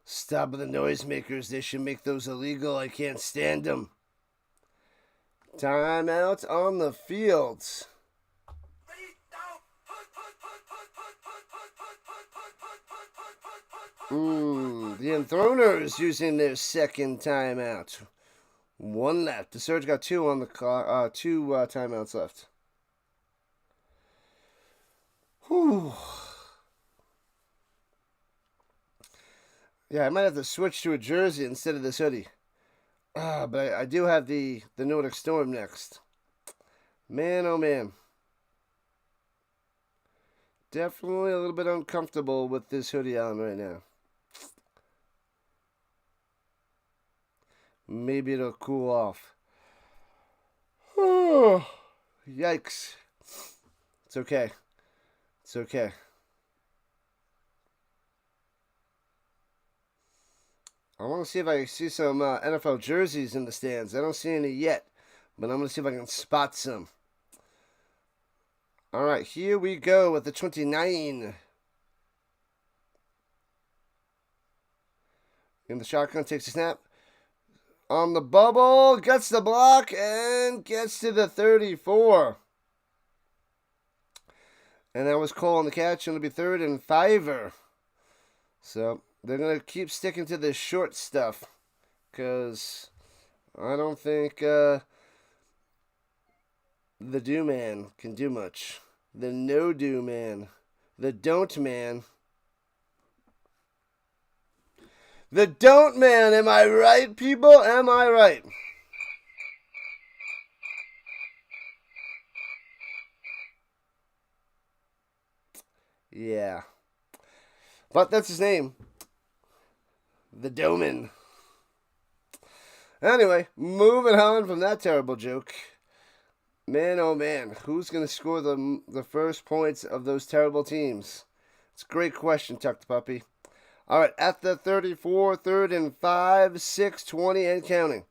Speaker 1: Stop the noisemakers. They should make those illegal. I can't stand them. Timeout on the fields. The Enthroners using their second timeout. One left. The Surge got two on the clock. Two timeouts left. Whew. Yeah, I might have to switch to a jersey instead of this hoodie. But I do have the Nordic Storm next. Man, oh man. Definitely a little bit uncomfortable with this hoodie on right now. Maybe it'll cool off. Oh, yikes. It's okay. It's okay. I want to see if I can see some NFL jerseys in the stands. I don't see any yet, but I'm going to see if I can spot some. All right, here we go with the 29. In the shotgun, takes a snap. On the bubble, gets the block, and gets to the 34. And that was Cole on the catch. It'll be 3rd and 5. So they're going to keep sticking to this short stuff. Because I don't think the do man can do much. The no-do man. The don't man. The don't man, am I right, people? Am I right? Yeah. But that's his name. The Doman. Anyway, moving on from that terrible joke. Man, oh man, who's going to score the first points of those terrible teams? It's a great question, Tuck the Puppy. All right, at the 34, 3rd and 5, 6:20 and counting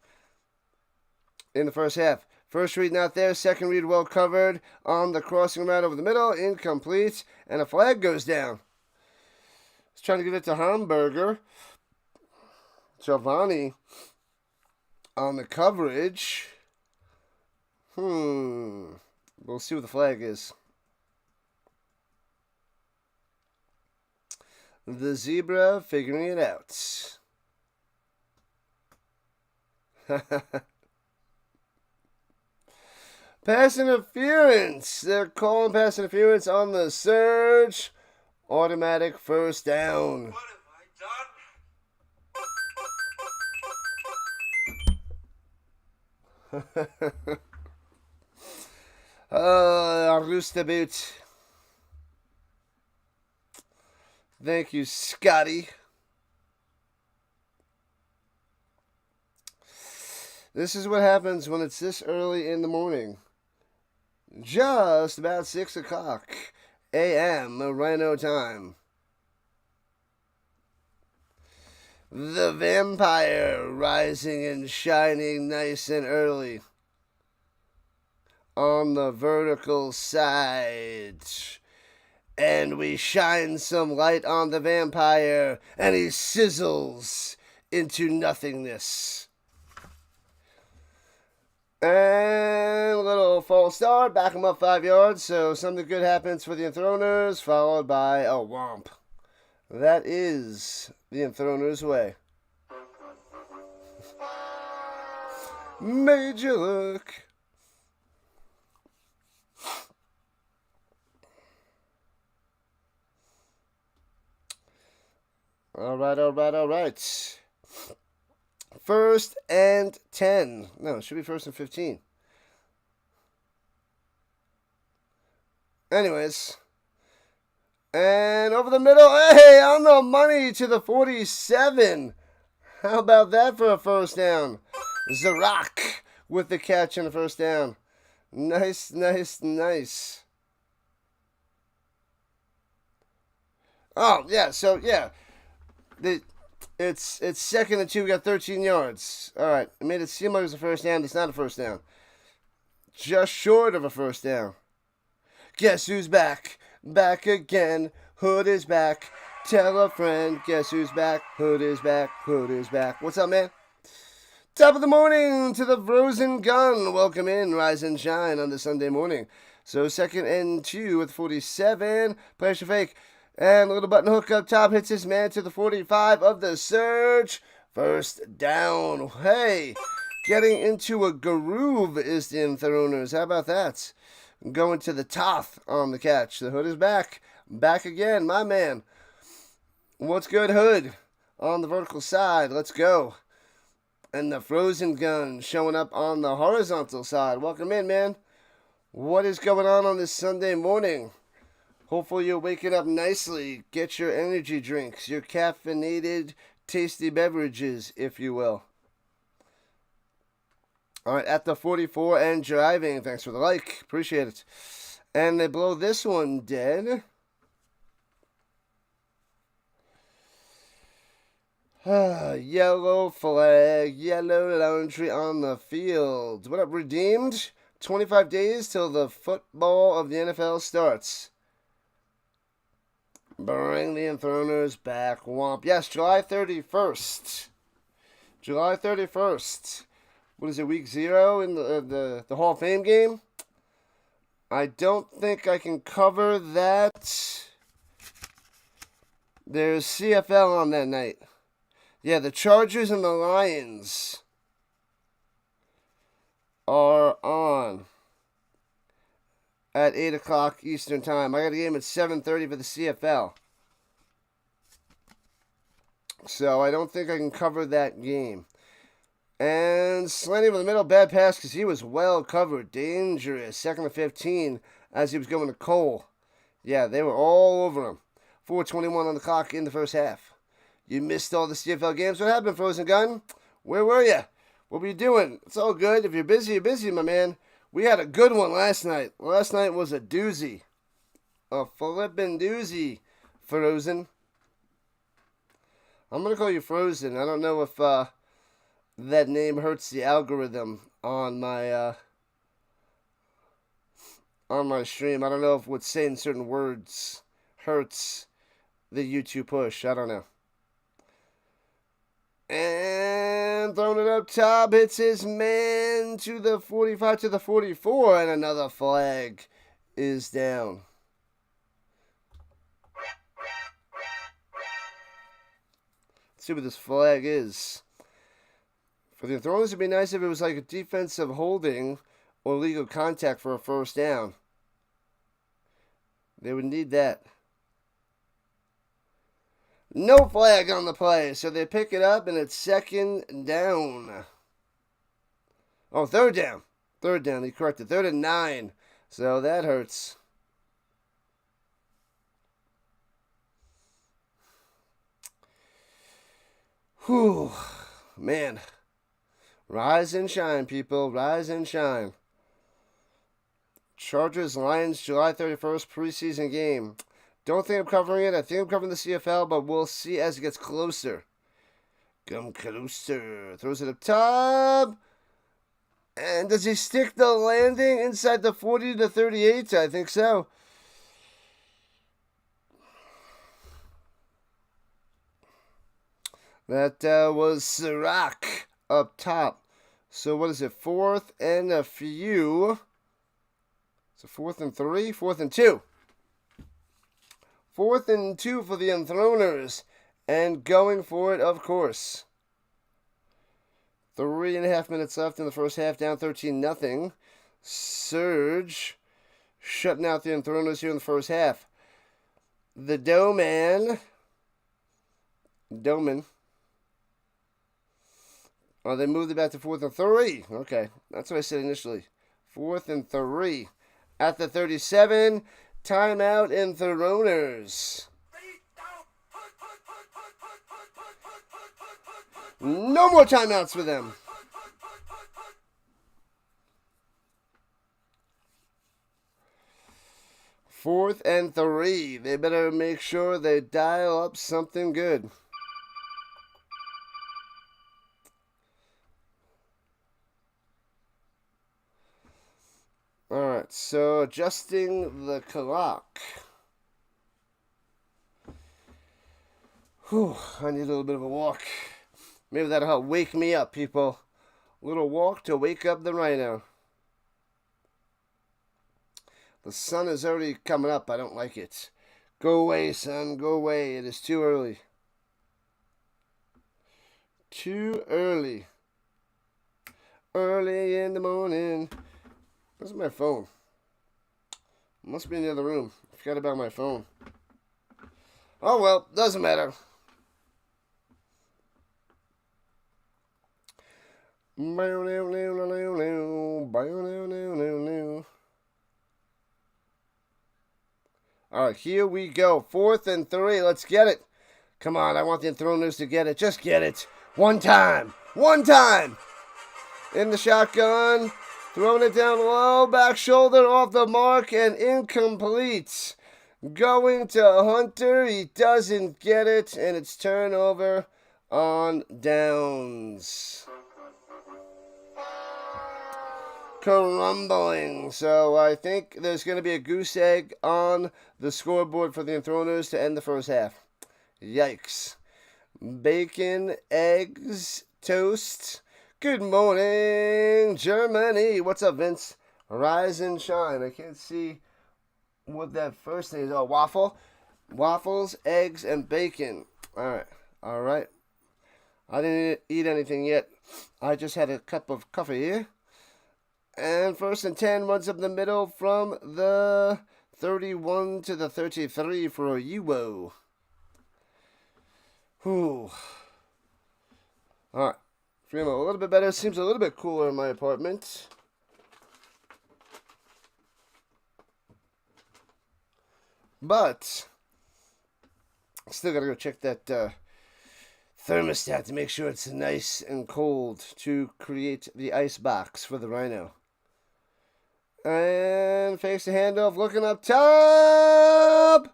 Speaker 1: in the first half. First read not there, second read well covered on the crossing route over the middle, incomplete, and a flag goes down. He's trying to give it to Hamburger. Giovanni on the coverage. We'll see what the flag is. The zebra figuring it out. Pass interference. They're calling pass interference on the Surge. Automatic first down.
Speaker 2: What have I done?
Speaker 1: Rustabut. Thank you, Scotty. This is what happens when it's this early in the morning. Just about 6 o'clock a.m. Rhino time. The vampire rising and shining nice and early. On the vertical side. And we shine some light on the vampire, and he sizzles into nothingness. And a little false start, back him up 5 yards, so something good happens for the Enthroners, followed by a womp. That is the Enthroners way. Major look. All right. 1st and 10. No, it should be 1st and 15. Anyways. And over the middle. Hey, on the money to the 47. How about that for a first down? Zarak with the catch and the first down. Nice. Oh, yeah, so, yeah. It's 2nd and 2, we got 13 yards. All right, it made it seem like it was a first down. It's not a first down. Just short of a first down. Guess who's back? Back again. Hood is back. Tell a friend. Guess who's back? Hood is back. Hood is back. What's up, man? Top of the morning to the Frozen Gun. Welcome in. Rise and shine on the Sunday morning. So 2nd and 2 with 47. Pressure fake. And a little button hook up top. Hits his man to the 45 of the Surge. First down. Hey, getting into a groove is the Enthroners. How about that? Going to the Toth on the catch. The Hood is back. Back again, my man. What's good, Hood? On the vertical side. Let's go. And the Frozen Gun showing up on the horizontal side. Welcome in, man. What is going on this Sunday morning? Hopefully you're waking up nicely. Get your energy drinks, your caffeinated, tasty beverages, if you will. All right, at the 44 and driving. Thanks for the like. Appreciate it. And they blow this one dead. Yellow flag, yellow laundry on the field. What up, redeemed? 25 days till the football of the NFL starts. Bring the Enthroners back. Womp. Yes, July 31st. July 31st. What is it, week 0 in the Hall of Fame game? I don't think I can cover that. There's CFL on that night. Yeah, the Chargers and the Lions are on at 8 o'clock Eastern Time. I got a game at 7:30 for the CFL. So I don't think I can cover that game. And slanting over the middle, bad pass because he was well covered. Dangerous. 2nd and 15 as he was going to Cole. Yeah, they were all over him. 4:21 on the clock in the first half. You missed all the CFL games. What happened, Frozen Gun? Where were you? What were you doing? It's all good. If you're busy, you're busy, my man. We had a good one last night. Last night was a doozy. A flippin' doozy, Frozen. I'm going to call you Frozen. I don't know if that name hurts the algorithm on my stream. I don't know if what's saying certain words hurts the YouTube push. I don't know. And throwing it up top, hits his man to the 45 to the 44, and another flag is down. Let's see what this flag is. For the Enthroners, it'd be nice if it was like a defensive holding or legal contact for a first down. They would need that. No flag on the play, so they pick it up, and it's 2nd down. Oh, 3rd down. 3rd down, he corrected. 3rd and 9, so that hurts. Whew, man. Rise and shine, people. Rise and shine. Chargers, Lions, July 31st, preseason game. Don't think I'm covering it. I think I'm covering the CFL, but we'll see as it gets closer. Come closer. Throws it up top. And does he stick the landing inside the 40 to 38? I think so. That was Sirac up top. So what is it? 4th and a few. So 4th and 3? 4th and 2. 4th and 2 for the Enthroners. And going for it, of course. 3.5 minutes left in the first half, down 13-0. Surge shutting out the Enthroners here in the first half. The Doman. Oh, they moved it back to 4th and 3. Okay, that's what I said initially. 4th and 3. At the 37, timeout Enthroners. No more timeouts for them. 4th and 3. They better make sure they dial up something good. Alright, so adjusting the clock. Whew, I need a little bit of a walk. Maybe that'll help wake me up, people. A little walk to wake up the rhino. The sun is already coming up. I don't like it. Go away, sun. Go away. It is too early. Too early. Early in the morning. Where's my phone? Must be in the other room. I forgot about my phone. Oh well, doesn't matter. Alright, here we go. 4th and 3. Let's get it. Come on, I want the Enthroners to get it. Just get it. One time. One time. In the shotgun. Throwing it down low. Back shoulder off the mark and incomplete. Going to Hunter. He doesn't get it. And it's turnover on downs. Crumbling. So I think there's going to be a goose egg on the scoreboard for the Enthroners to end the first half. Yikes. Bacon, eggs, toast. Good morning, Germany. What's up, Vince? Rise and shine. I can't see what that first thing is. Oh, waffle. Waffles, eggs, and bacon. All right. All right. I didn't eat anything yet. I just had a cup of coffee here. And 1st and 10 runs up the middle from the 31 to the 33 for Yuwo. Whew. Alright. Feeling a little bit better. Seems a little bit cooler in my apartment. But still gotta go check that thermostat to make sure it's nice and cold to create the ice box for the Rhino. And fakes the handoff, looking up top.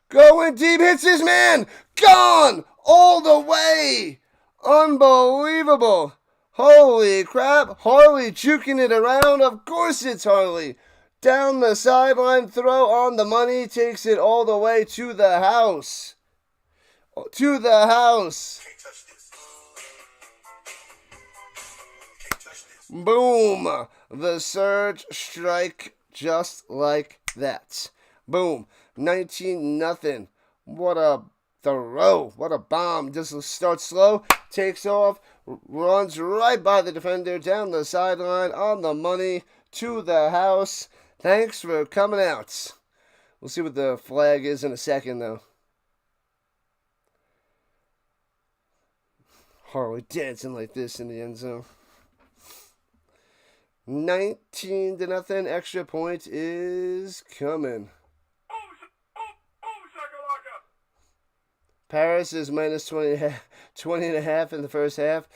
Speaker 1: Going deep, hits his man. Gone all the way. Unbelievable. Holy crap. Harley juking it around. Of course it's Harley. Down the sideline, throw on the money. Takes it all the way to the house. To the house.
Speaker 2: Can't touch this. Can't touch this.
Speaker 1: Boom. The Surge strike just like that. Boom. 19-0. What a throw. What a bomb. Just starts slow. Takes off. Runs right by the defender. Down the sideline. On the money. To the house. Thanks for coming out. We'll see what the flag is in a second, though. Harley dancing like this in the end zone. 19-0. Extra point is coming. Paris is minus 20 and a half in the first half.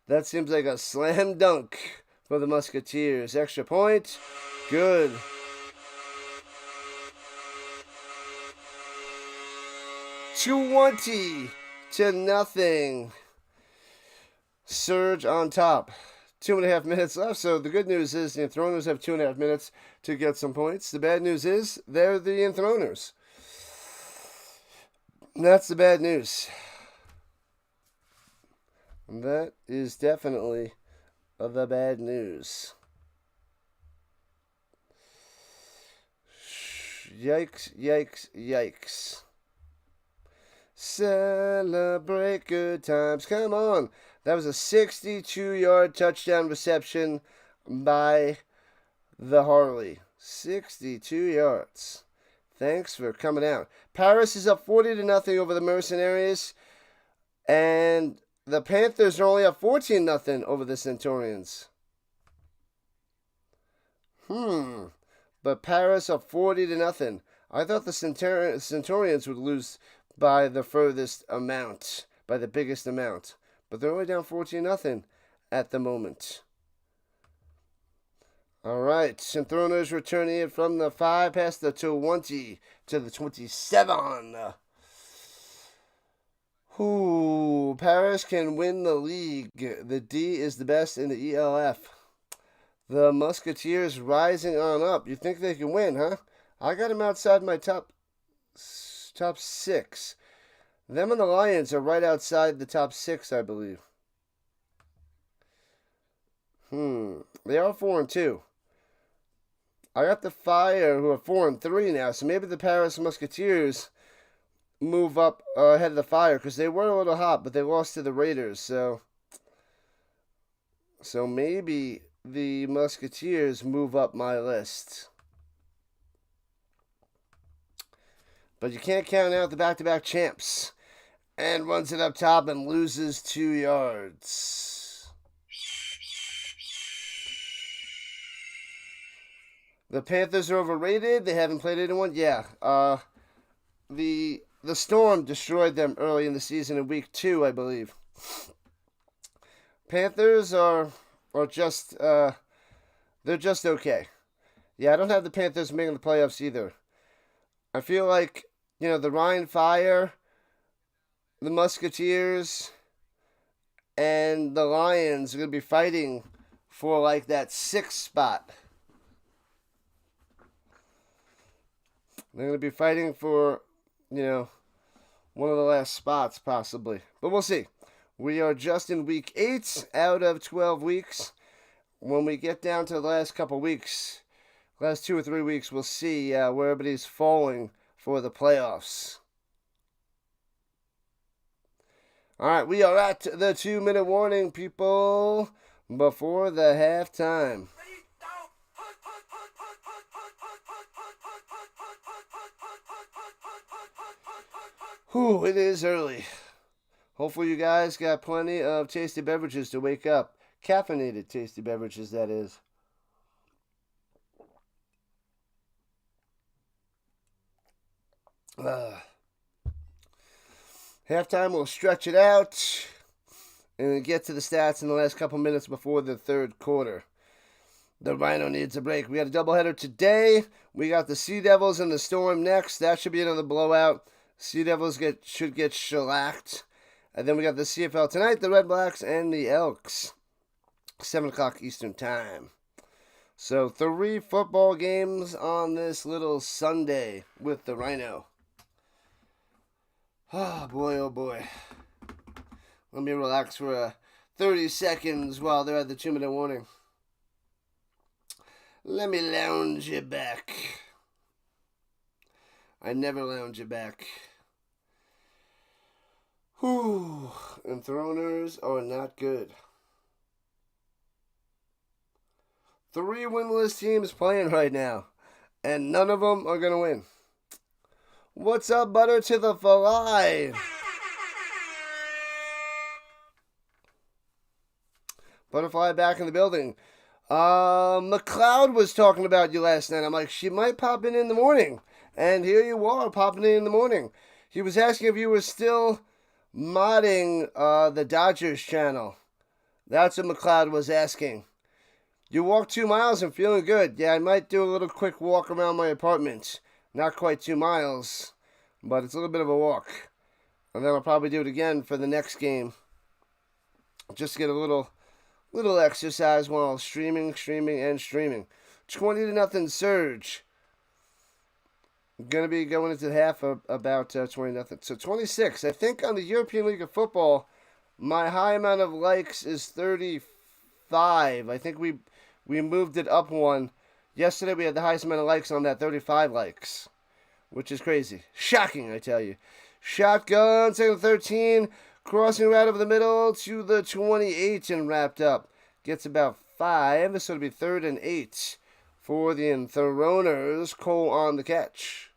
Speaker 1: That seems like a slam dunk for the Musketeers. Extra point. Good. $20-0. Surge on top. 2.5 minutes left. So the good news is the Enthroners have 2.5 minutes to get some points. The bad news is they're the Enthroners. That's the bad news. That is definitely the bad news. Yikes, yikes, yikes. Celebrate good times. Come on. That was a 62-yard touchdown reception by the Harley. 62 yards. Thanks for coming out. Paris is up 40-0 over the Mercenaries. And the Panthers are only up 14-0 over the Centurions. But Paris up 40-0. I thought the Centurions would lose by the furthest amount, by the biggest amount. But they're only down 14-0 at the moment. All right, Enthroners returning it from the 5 past the 20 to the 27. Ooh, Paris can win the league. The D is the best in the ELF. The Musketeers rising on up. You think they can win, huh? I got them outside my top 6. Them and the Lions are right outside the top 6, I believe. They are 4-2. I got the Fire, who are 4-3 now, so maybe the Paris Musketeers move up ahead of the Fire, because they were a little hot, but they lost to the Raiders, so maybe the Musketeers move up my list. But you can't count out the back-to-back champs. And runs it up top and loses 2 yards. The Panthers are overrated. They haven't played anyone. Yeah. The Storm destroyed them early in the season in week 2, I believe. Panthers are just they're just okay. Yeah, I don't have the Panthers making the playoffs either. I feel like, the Rhine Fire, the Musketeers, and the Lions are going to be fighting for like that 6th spot. They're going to be fighting for, one of the last spots possibly. But we'll see. We are just in week 8 out of 12 weeks. When we get down to the last couple weeks, last 2 or 3 weeks, we'll see where everybody's falling for the playoffs. All right, we are at the 2-minute warning, people, before the halftime. Whew, it is early. Hopefully you guys got plenty of tasty beverages to wake up. Caffeinated tasty beverages, that is. Halftime, we'll stretch it out and get to the stats in the last couple minutes before the third quarter. The Rhino needs a break. We got a doubleheader today. We got the Sea Devils and the Storm next. That should be another blowout. Sea Devils should get shellacked. And then we got the CFL tonight, the Red Blacks and the Elks. 7 o'clock Eastern Time. So 3 football games on this little Sunday with the Rhino. Oh boy, oh boy. Let me relax for 30 seconds while they're at the 2-minute warning. Let me lounge you back. I never lounge you back. Whew. Enthroners are not good. 3 winless teams playing right now, and none of them are going to win. What's up, butter to the fly? Butterfly back in the building. McLeod was talking about you last night. I'm like, she might pop in the morning. And here you are, popping in the morning. He was asking if you were still modding the Dodgers channel. That's what McLeod was asking. You walked 2 miles and feeling good. Yeah, I might do a little quick walk around my apartment. Not quite 2 miles, but it's a little bit of a walk. And then I'll probably do it again for the next game. Just get a little exercise while streaming. 20-0 Surge. Going to be going into the half about 20-0. So 26. I think on the European League of Football, my high amount of likes is 35. I think we moved it up one. Yesterday we had the highest amount of likes on that, 35 likes, which is crazy. Shocking, I tell you. Shotgun, second 13, crossing right over the middle to the 28 and wrapped up. Gets about 5, so it'll be 3rd and 8 for the Enthroners. Cole on the catch.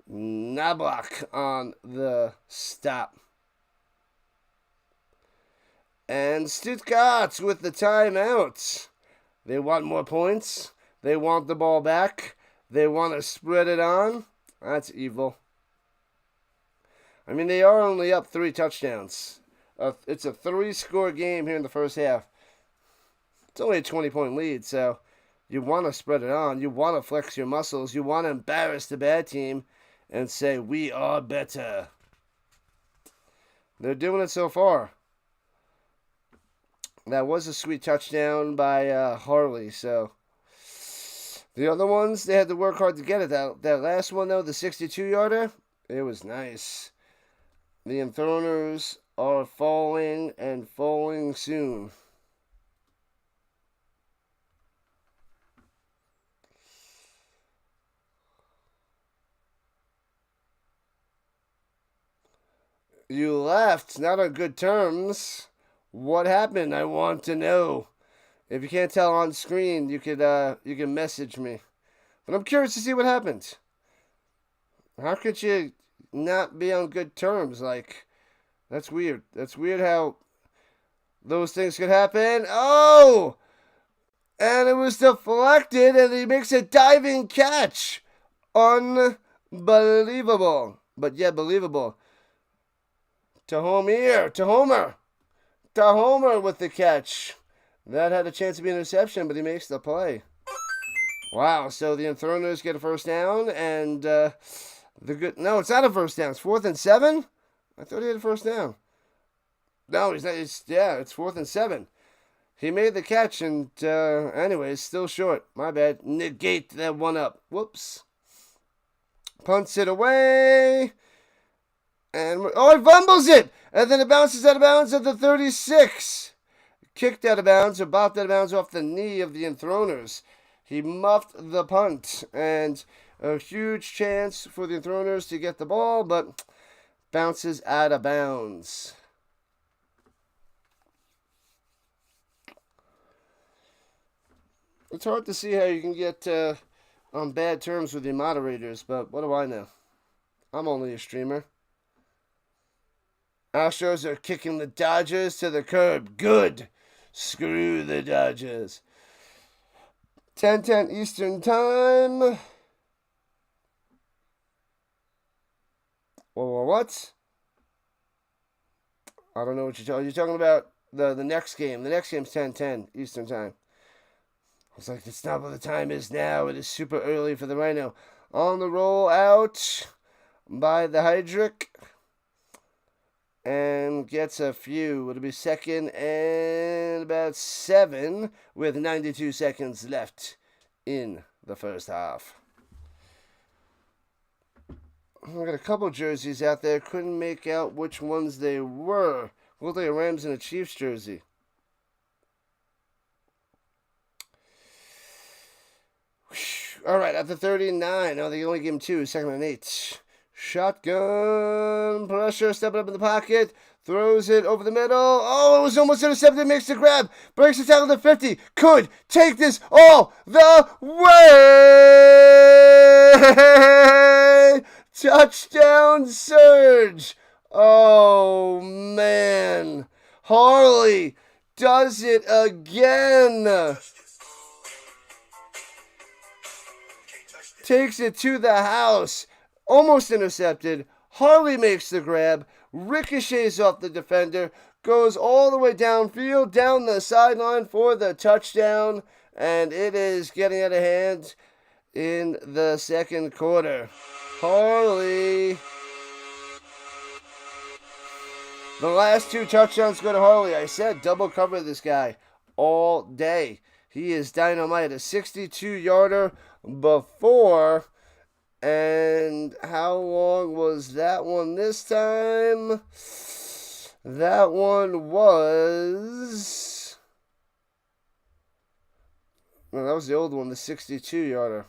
Speaker 1: Knobloch on the stop. And Stuttgart with the timeout. They want more points. They want the ball back. They want to spread it on. That's evil. I mean, they are only up 3 touchdowns. It's a 3-score game here in the first half. It's only a 20-point lead, so you want to spread it on. You want to flex your muscles. You want to embarrass the bad team and say, we are better. They're doing it so far. That was a sweet touchdown by Harley, so... The other ones, they had to work hard to get it. That last one, though, the 62-yarder, it was nice. The Enthroners are falling and falling soon. You left, not on good terms. What happened? I want to know. If you can't tell on screen, you can message me. But I'm curious to see what happened. How could you not be on good terms? Like, that's weird. That's weird how those things could happen. Oh! And it was deflected, and he makes a diving catch. Unbelievable. But yeah, believable. To Homer. To Homer with the catch. That had a chance to be an interception, but he makes the play. Wow, so the Enthroners get a first down, and no, it's not a first down. It's 4th and 7? I thought he had a first down. No, he's not. It's 4th and 7. He made the catch, and anyways, still short. My bad. Negate that one up. Whoops. Punts it away. And, he fumbles it! And then it bounces out of bounds at the 36. Kicked out of bounds, or bopped out of bounds off the knee of the Enthroners. He muffed the punt, and a huge chance for the Enthroners to get the ball, but bounces out of bounds. It's hard to see how you can get on bad terms with your moderators, but what do I know? I'm only a streamer. Astros are kicking the Dodgers to the curb. Good. Screw the Dodgers. 10:10 Eastern Time. What? I don't know what you're talking. You're talking about the next game. The next game's 10:10 Eastern Time. I was like, that's not what the time is now. It is super early for the Rhino. On the roll out by the Hydric. And gets a few. It'll be 2nd and about 7 with 92 seconds left in the first half. I got a couple jerseys out there. Couldn't make out which ones they were. Looked like a Rams and a Chiefs jersey. All right, at the 39. Oh, they only gave him 2. 2nd and 8. Shotgun pressure, stepping up in the pocket, throws it over the middle. Oh, it was almost intercepted, makes the grab, breaks the tackle to 50, could take this all the way! Touchdown Surge! Oh, man. Harley does it again. Takes it to the house. Almost intercepted. Harley makes the grab. Ricochets off the defender. Goes all the way downfield, down the sideline for the touchdown. And it is getting out of hand in the second quarter. Harley. The last 2 touchdowns go to Harley. I said double cover this guy all day. He is dynamite. A 62-yarder before. And how long was that one this time? That one was... No, that was the old one, the 62-yarder.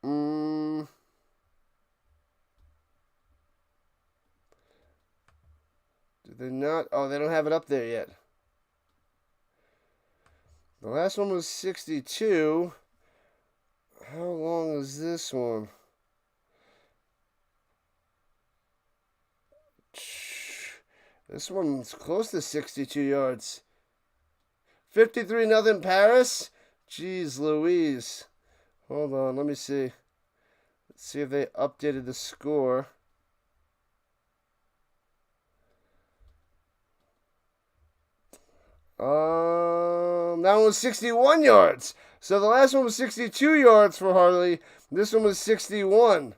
Speaker 1: Did they not? Oh, they don't have it up there yet. The last one was 62. How long is this one? This one's close to 62 yards. 53-0 Paris? Jeez Louise. Hold on, let me see. Let's see if they updated the score. That one was 61 yards. So the last one was 62 yards for Harley. This one was 61.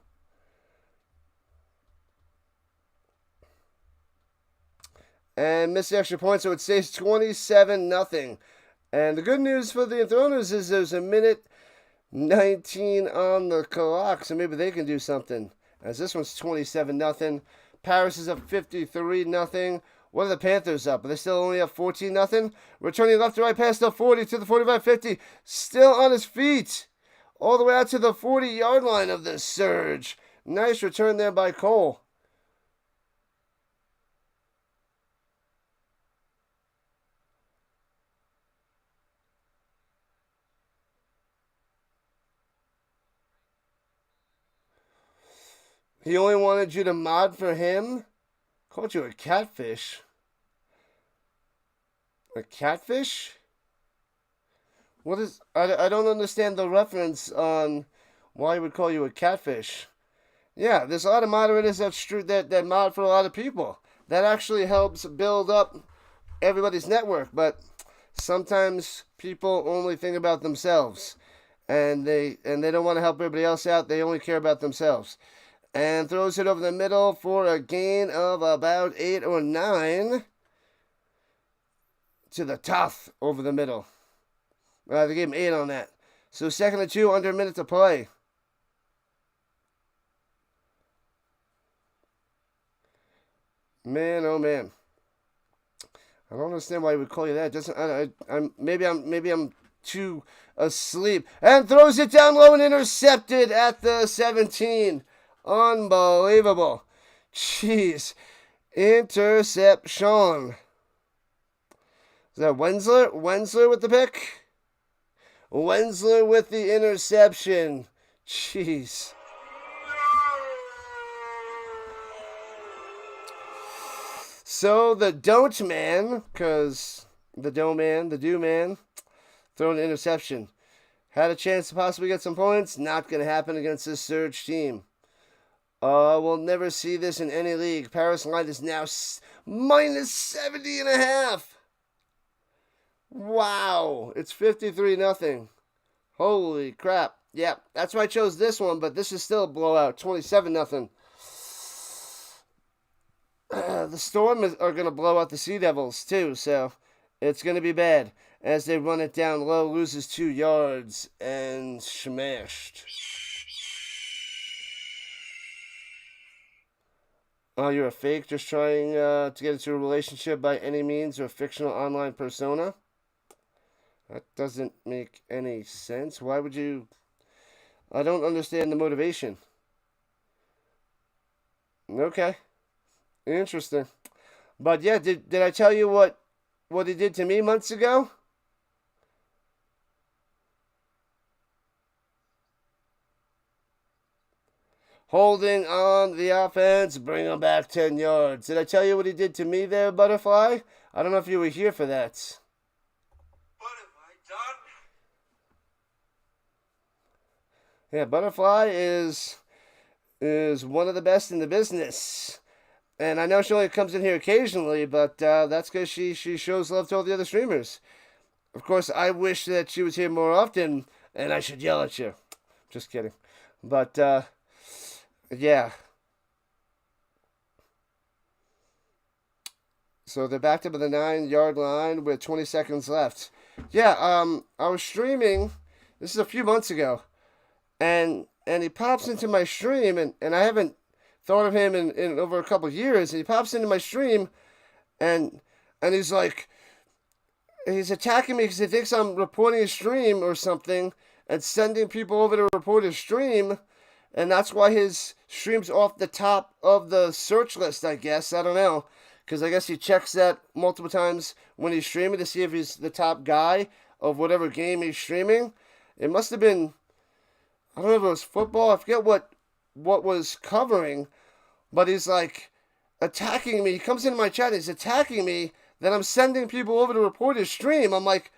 Speaker 1: And missed the extra point, so it stays 27-0. And the good news for the Enthroners is there's a minute 19 on the clock, so maybe they can do something. As this one's 27-0. Paris is up 53-0. What are the Panthers up? Are they still only up 14-0? Returning left to right past the 40 to the 45-50. Still on his feet. All the way out to the 40-yard line of the Surge. Nice return there by Cole. He only wanted you to mod for him? Called you a catfish. A catfish? What is... I don't understand the reference on why he would call you a catfish. Yeah, there's a lot of moderators that mod for a lot of people. That actually helps build up everybody's network, but sometimes people only think about themselves. And they don't want to help everybody else out. They only care about themselves. And throws it over the middle for a gain of about 8 or 9. To the top over the middle. They gave him 8 on that. So 2nd and 2, under a minute to play. Man, oh man. I don't understand why he would call you that. Maybe I'm too asleep. And throws it down low and intercepted at the 17. Unbelievable. Jeez. Interception. Is that Wensler? Wensler with the pick? Wensler with the interception. Jeez. So the don't man, because the do man, throwing an interception. Had a chance to possibly get some points. Not going to happen against this Surge team. We'll never see this in any league. Paris line is now minus 70.5. Wow. It's 53-0. Holy crap. Yeah, that's why I chose this one, but this is still a blowout. 27-0. The Storm are going to blow out the Sea Devils, too, so it's going to be bad. As they run it down low, loses 2 yards, and smashed. Oh, you're a fake, just trying to get into a relationship by any means or a fictional online persona? That doesn't make any sense. Why would you... I don't understand the motivation. Okay. Interesting. But yeah, did I tell you what he did to me months ago? Holding on the offense, bring him back 10 yards. Did I tell you what he did to me there, Butterfly? I don't know if you were here for that.
Speaker 2: What have I done?
Speaker 1: Yeah, Butterfly is one of the best in the business. And I know she only comes in here occasionally, but that's because she shows love to all the other streamers. Of course, I wish that she was here more often, and I should yell at you. Just kidding. But, yeah. So they're backed up at the 9-yard line with 20 seconds left. Yeah, I was streaming, this is a few months ago, and he pops into my stream, and I haven't thought of him in over a couple of years, and he pops into my stream, and he's like, he's attacking me because he thinks I'm reporting a stream or something, and sending people over to report his stream, and that's why his stream's off the top of the search list, I guess. I don't know. Because I guess he checks that multiple times when he's streaming to see if he's the top guy of whatever game he's streaming. It must have been, I don't know if it was football. I forget what was covering. But he's like attacking me. He comes into my chat and he's attacking me. Then I'm sending people over to report his stream. I'm like,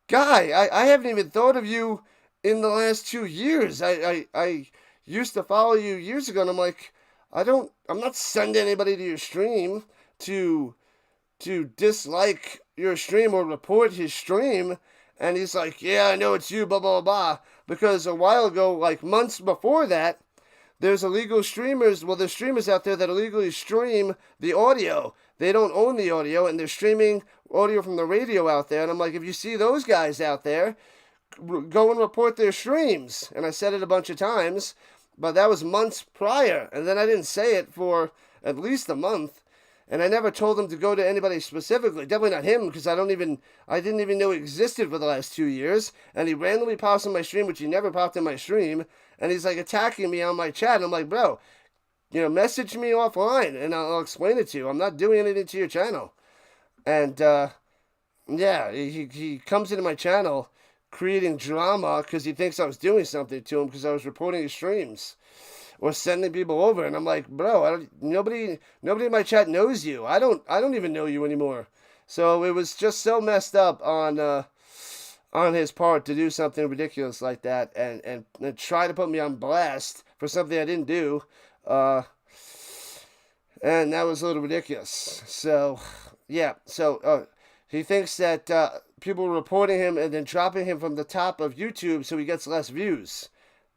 Speaker 1: guy, I haven't even thought of you in the last 2 years. I used to follow you years ago, and I'm like, I'm not sending anybody to your stream to to dislike your stream or report his stream. And he's like, yeah, I know it's you, blah, blah, blah. Because a while ago, like months before that, there's illegal streamers. Well, there's streamers out there that illegally stream the audio. They don't own the audio, and they're streaming audio from the radio out there. And I'm like, if you see those guys out there, go and report their streams. And I said it a bunch of times, but that was months prior. And then I didn't say it for at least a month. And I never told him to go to anybody specifically. Definitely not him, because I didn't even know he existed for the last 2 years. And he randomly pops in my stream, which he never popped in my stream. And he's like attacking me on my chat. And I'm like, bro, message me offline and I'll explain it to you. I'm not doing anything to your channel. And yeah, he comes into my channel creating drama because he thinks I was doing something to him because I was reporting his streams or sending people over. And I'm like, bro, nobody in my chat knows you. I don't even know you anymore. So it was just so messed up on his part to do something ridiculous like that and try to put me on blast for something I didn't do. And that was a little ridiculous. So, yeah. So, he thinks that people are reporting him and then dropping him from the top of YouTube so he gets less views.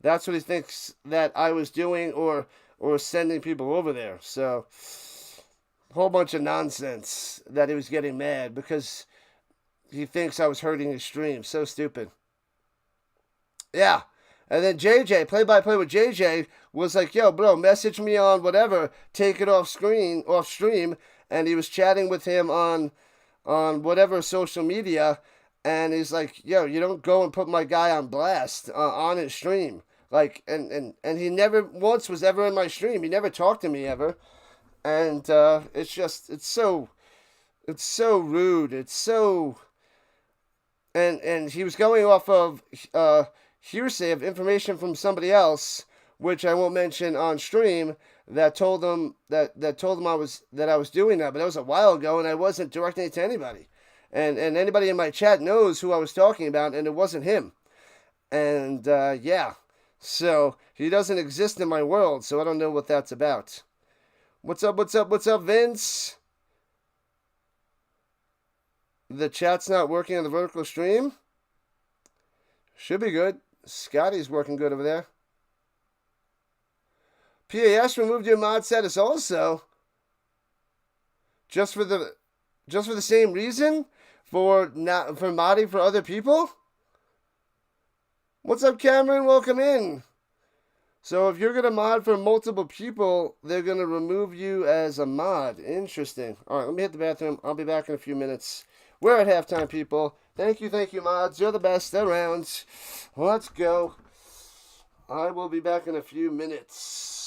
Speaker 1: That's what he thinks that I was doing or sending people over there. So, a whole bunch of nonsense that he was getting mad because he thinks I was hurting his stream. So stupid. Yeah. And then JJ, play-by-play with JJ, was like, yo, bro, message me on whatever, take it off stream, and he was chatting with him on whatever social media, and he's like, yo, you don't go and put my guy on blast on his stream. Like, and he never once was ever in my stream. He never talked to me ever. And it's so rude. It's so, and he was going off of hearsay of information from somebody else, which I won't mention on stream, that told him that told him I was doing that, but that was a while ago, and I wasn't directing it to anybody, and anybody in my chat knows who I was talking about, and it wasn't him, and yeah, so he doesn't exist in my world, so I don't know what that's about. What's up, Vince? The chat's not working on the vertical stream. Should be good. Scotty's working good over there. PAS removed your mod status also. Just for the same reason? For modding for other people? What's up, Cameron? Welcome in. So if you're gonna mod for multiple people, they're gonna remove you as a mod. Interesting. Alright, let me hit the bathroom. I'll be back in a few minutes. We're at halftime, people. Thank you, mods. You're the best around. Let's go. I will be back in a few minutes.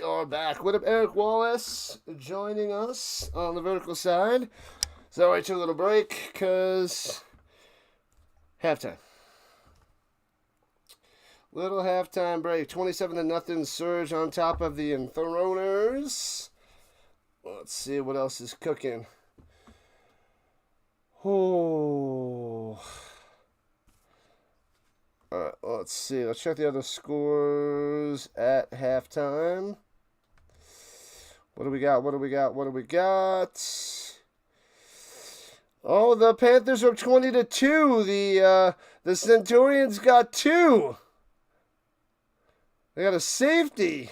Speaker 1: are back. What up, Eric Wallace joining us on the vertical side. So I took a little break because halftime. Little halftime break. 27-0 Surge on top of the Enthroners. Let's see what else is cooking. Oh. Alright, let's see. Let's check the other scores at halftime. What do we got? What do we got? What do we got? Oh, the Panthers are up 20-2. The Centurions got 2. They got a safety.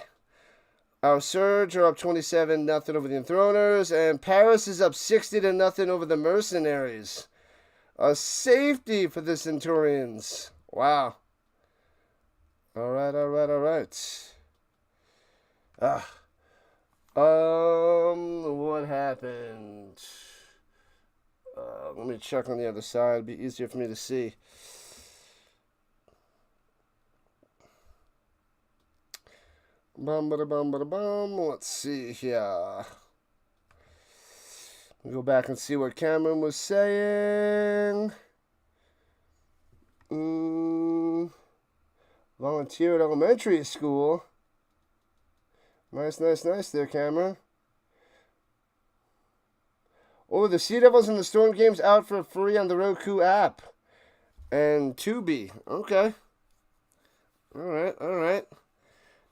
Speaker 1: Our Surge are up 27-0 over the Enthroners, and Paris is up 60-0 over the Mercenaries. A safety for the Centurions. Wow. All right. What happened? Let me check on the other side. It'd be easier for me to see. Let's see here. We'll go back and see what Cameron was saying. Volunteer at elementary school. Nice there, Cameron. Oh, the Sea Devils and the Storm games out for free on the Roku app. And Tubi. Okay. Alright.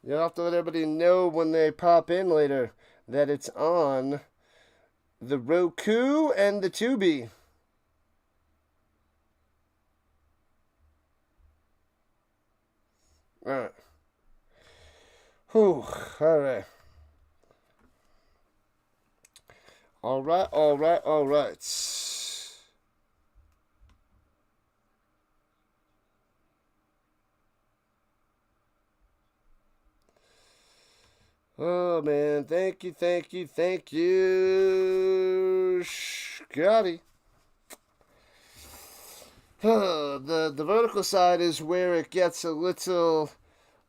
Speaker 1: You'll have to let everybody know when they pop in later that it's on the Roku and the Tubi. Alright. Whew. Alright. Oh, man. Thank you. Scotty. The vertical side is where it gets a little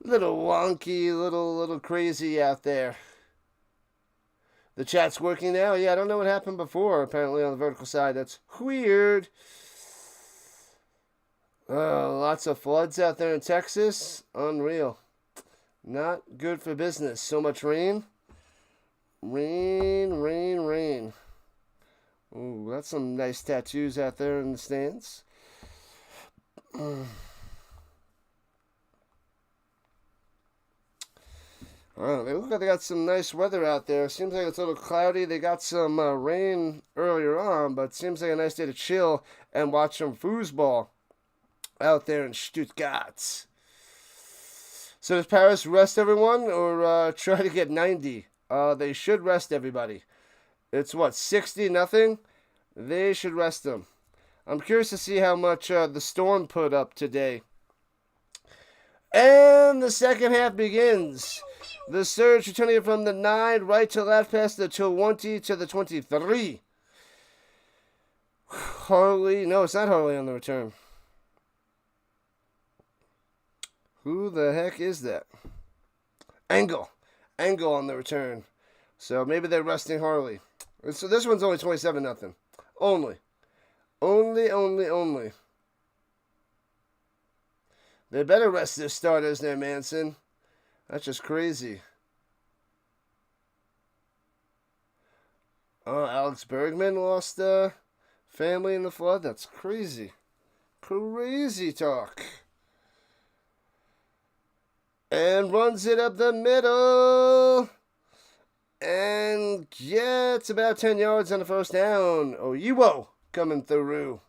Speaker 1: wonky, little crazy out there. The chat's working now? Yeah, I don't know what happened before, apparently, on the vertical side. That's weird. Lots of floods out there in Texas. Unreal. Not good for business. So much rain. Rain. Ooh, that's some nice tattoos out there in the stands. They look like they got some nice weather out there. Seems like it's a little cloudy. They got some rain earlier on, but seems like a nice day to chill and watch some foosball out there in Stuttgart. So does Paris rest everyone or try to get 90? They should rest everybody. It's what, 60-0? They should rest them. I'm curious to see how much the Storm put up today. And the second half begins. The Surge returning from the 9 right to left past the 20 to the 23. Harley. No, it's not Harley on the return. Who the heck is that? Angle on the return. So maybe they're resting Harley. So this one's only 27-0. Only. They better rest their starters there, Manson. That's just crazy. Oh, Alex Bergman lost family in the flood? That's crazy. Crazy talk. And runs it up the middle. And gets about 10 yards on the first down. Oyiwo coming through.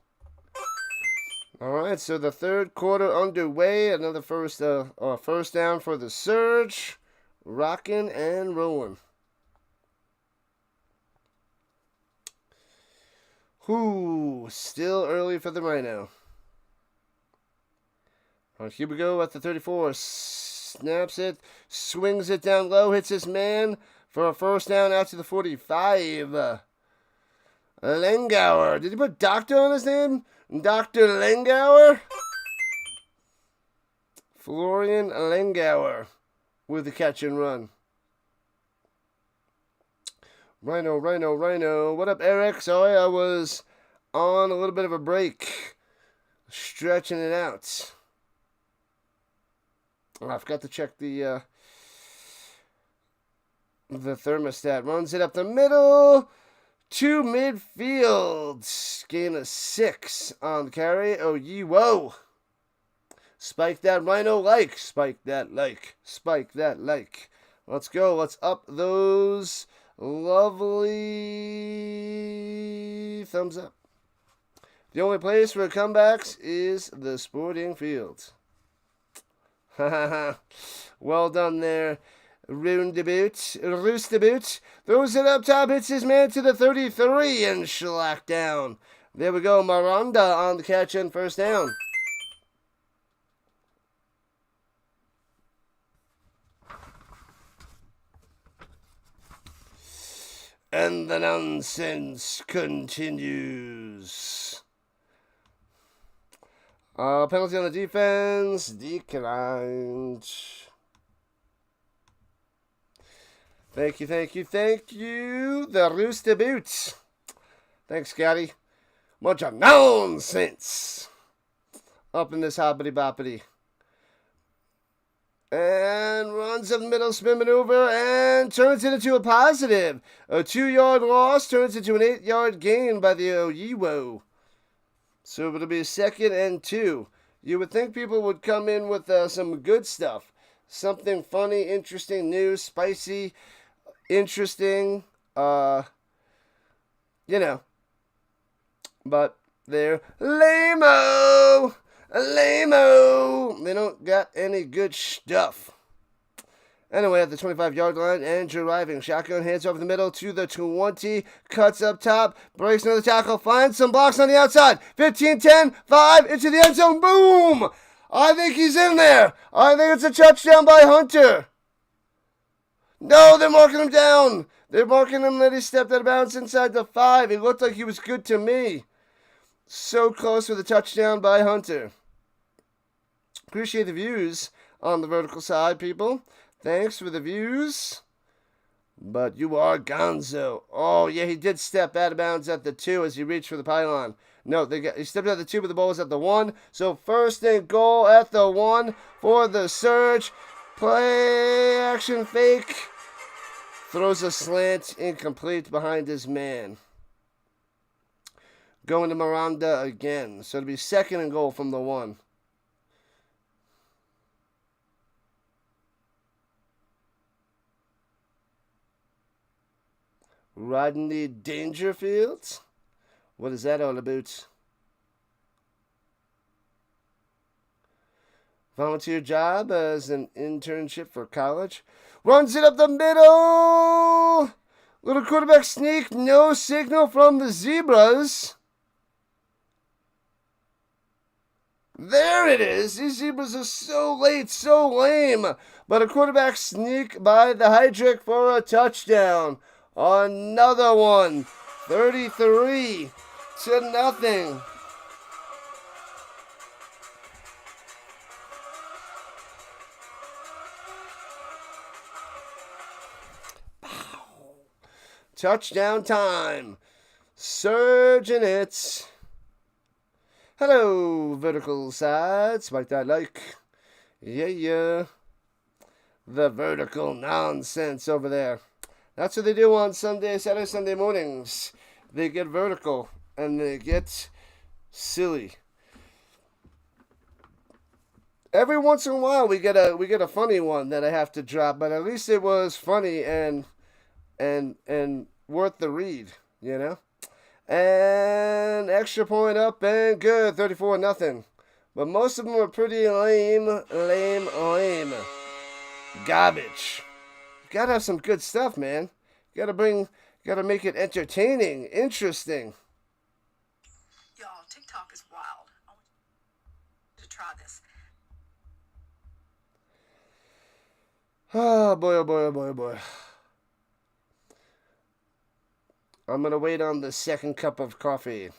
Speaker 1: All right, so the third quarter underway. Another first down for the Surge. Rocking and rolling. Still early for the Rhino. All right, here we go at the 34. Snaps it, swings it down low, hits his man for a first down out to the 45. Lengauer. Did he put doctor on his name? Dr. Lengauer? Florian Lengauer with the catch and run. Rhino. What up, Eric? Sorry, I was on a little bit of a break. Stretching it out. Oh, I forgot to check the thermostat. Runs it up the middle to midfield. Gain of 6 on the carry. Oh, ye whoa. Spike that Rhino like. Spike that like. Let's go. Let's up those lovely thumbs up. The only place for comebacks is the sporting field. Well done there. Roosteboot. Throws it up top, hits his man to the 33 and shellac down. There we go. Miranda on the catch and first down. And the nonsense continues. Penalty on the defense. Declined. Thank you. The Rooster Boots. Thanks, Scotty. Bunch of nonsense. Up in this hoppity boppity. And runs up the middle, spin maneuver, and turns it into a positive. A 2-yard loss turns into an 8-yard gain by the Oyiwo. So it'll be a 2nd and 2. You would think people would come in with some good stuff. Something funny, interesting, new, spicy, interesting, But they're lame-o. They don't got any good stuff. Anyway, at the 25-yard line, and driving. Shotgun hands over the middle to the 20. Cuts up top. Breaks another tackle. Finds some blocks on the outside. 15, 10, 5. Into the end zone. Boom! I think he's in there. I think it's a touchdown by Hunter. No, they're marking him down. They're marking him that he stepped out of bounds inside the 5. He looked like he was good to me. So close with a touchdown by Hunter. Appreciate the views on the vertical side, people. Thanks for the views. But you are gonzo. Oh, yeah, he did step out of bounds at the 2 as he reached for the pylon. No, he stepped out at the 2, but the ball was at the 1. So 1st and goal at the 1 for the Surge. Play action fake. Throws a slant incomplete behind his man. Going to Miranda again. So it'll be 2nd and goal from the 1. Rodney Dangerfield? What is that all about? Volunteer job as an internship for college. Runs it up the middle! Little quarterback sneak. No signal from the Zebras. There it is. These Zebras are so late, so lame. But a quarterback sneak by the Hydrick for a touchdown. Another one. 33-0. Touchdown time. Surge in it. Hello, vertical side. Spike that like. Yeah. The vertical nonsense over there. That's what they do on Saturday, Sunday mornings. They get vertical and they get silly. Every once in a while we get a funny one that I have to drop, but at least it was funny and worth the read, you know? And extra point up and good, 34-0. But most of them are pretty lame. Garbage. Gotta have some good stuff, man. Gotta make it entertaining, interesting.
Speaker 3: Y'all, TikTok is wild. I want you to try this.
Speaker 1: Oh boy. I'm gonna wait on the second cup of coffee.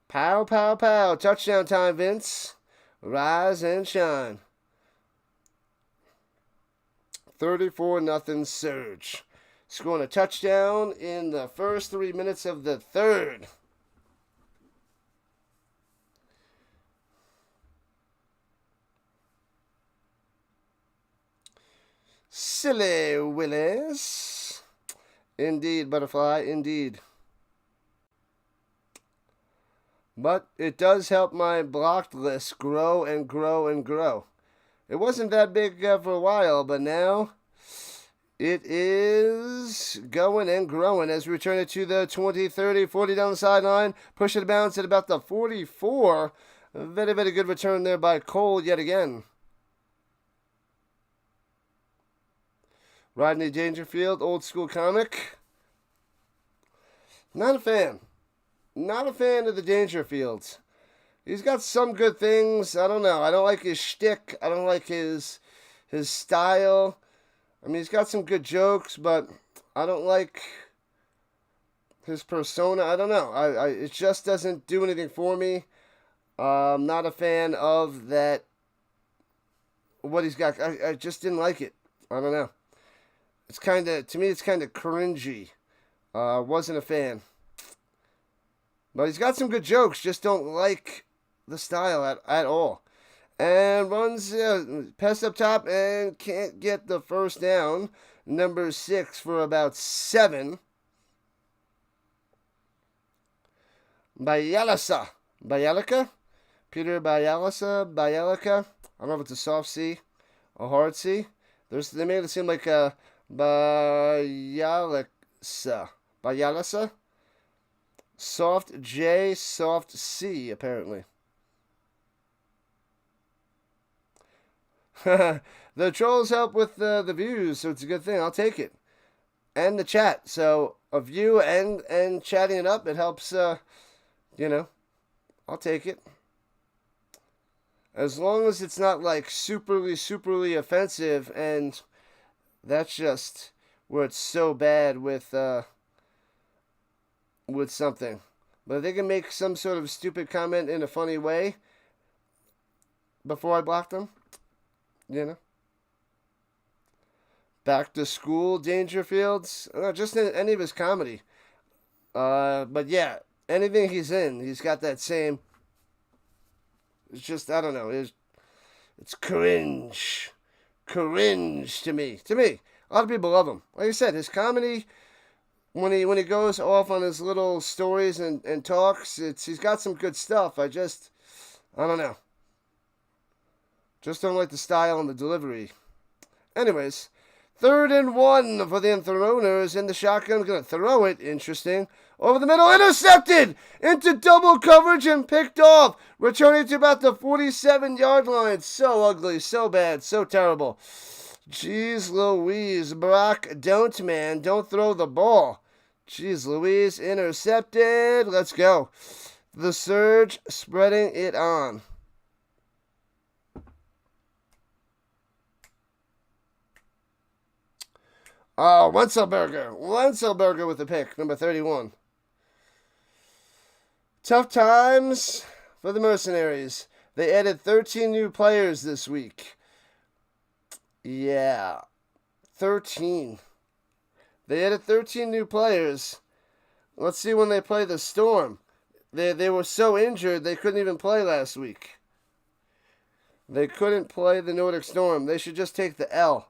Speaker 1: Pow. Touchdown time, Vince. Rise and shine. 34-0 Surge. scoring a touchdown in the first 3 minutes of the third. Silly Willis. Indeed, Butterfly, indeed. But it does help my blocked list grow and grow and grow. It wasn't that big for a while, but now it is going and growing as we return it to the 20, 30, 40 down the sideline. Push it bounce at about the 44. A very, very good return there by Cole yet again. Rodney Dangerfield, old school comic. Not a fan. Not a fan of the Dangerfields. He's got some good things. I don't know. I don't like his shtick. I don't like his style. I mean, he's got some good jokes, but I don't like his persona. I don't know. It just doesn't do anything for me. I'm not a fan of that. What he's got. I just didn't like it. I don't know. It's kind of, to me, it's kind of cringy. Wasn't a fan. But he's got some good jokes, just don't like the style at all. And runs, pass up top and can't get the first down. Number 6 for about 7. Bayalasa. Bayalika? Peter Bayalasa? Bayalika? I don't know if it's a soft C, a hard C. They made it seem like a Bayalasa. Bayalasa? Soft J, soft C, apparently. The trolls help with the views, so it's a good thing. I'll take it. And the chat. So a view and chatting it up, it helps, I'll take it. As long as it's not like superly offensive, and that's just where it's so bad with something. But if they can make some sort of stupid comment in a funny way before I block them, Back to school, Dangerfields. Just in any of his comedy. But yeah, anything he's in, he's got that same. It's just, I don't know. It's cringe. Cringe to me. A lot of people love him. Like I said, his comedy, when he goes off on his little stories and talks, he's got some good stuff. I don't know. Just don't like the style and the delivery. Anyways, 3rd and 1 for the Enthroners, and the shotgun going to throw it. Interesting. Over the middle, intercepted into double coverage and picked off. Returning to about the 47-yard line. So ugly, so bad, so terrible. Jeez Louise. Brock, don't throw the ball. Jeez Louise, intercepted. Let's go. The Surge spreading it on. Oh, Wenzelberger with the pick, number 31. Tough times for the Mercenaries. They added 13 new players this week. Yeah, 13. They added 13 new players. Let's see when they play the Storm. They were so injured they couldn't even play last week. They couldn't play the Nordic Storm. They should just take the L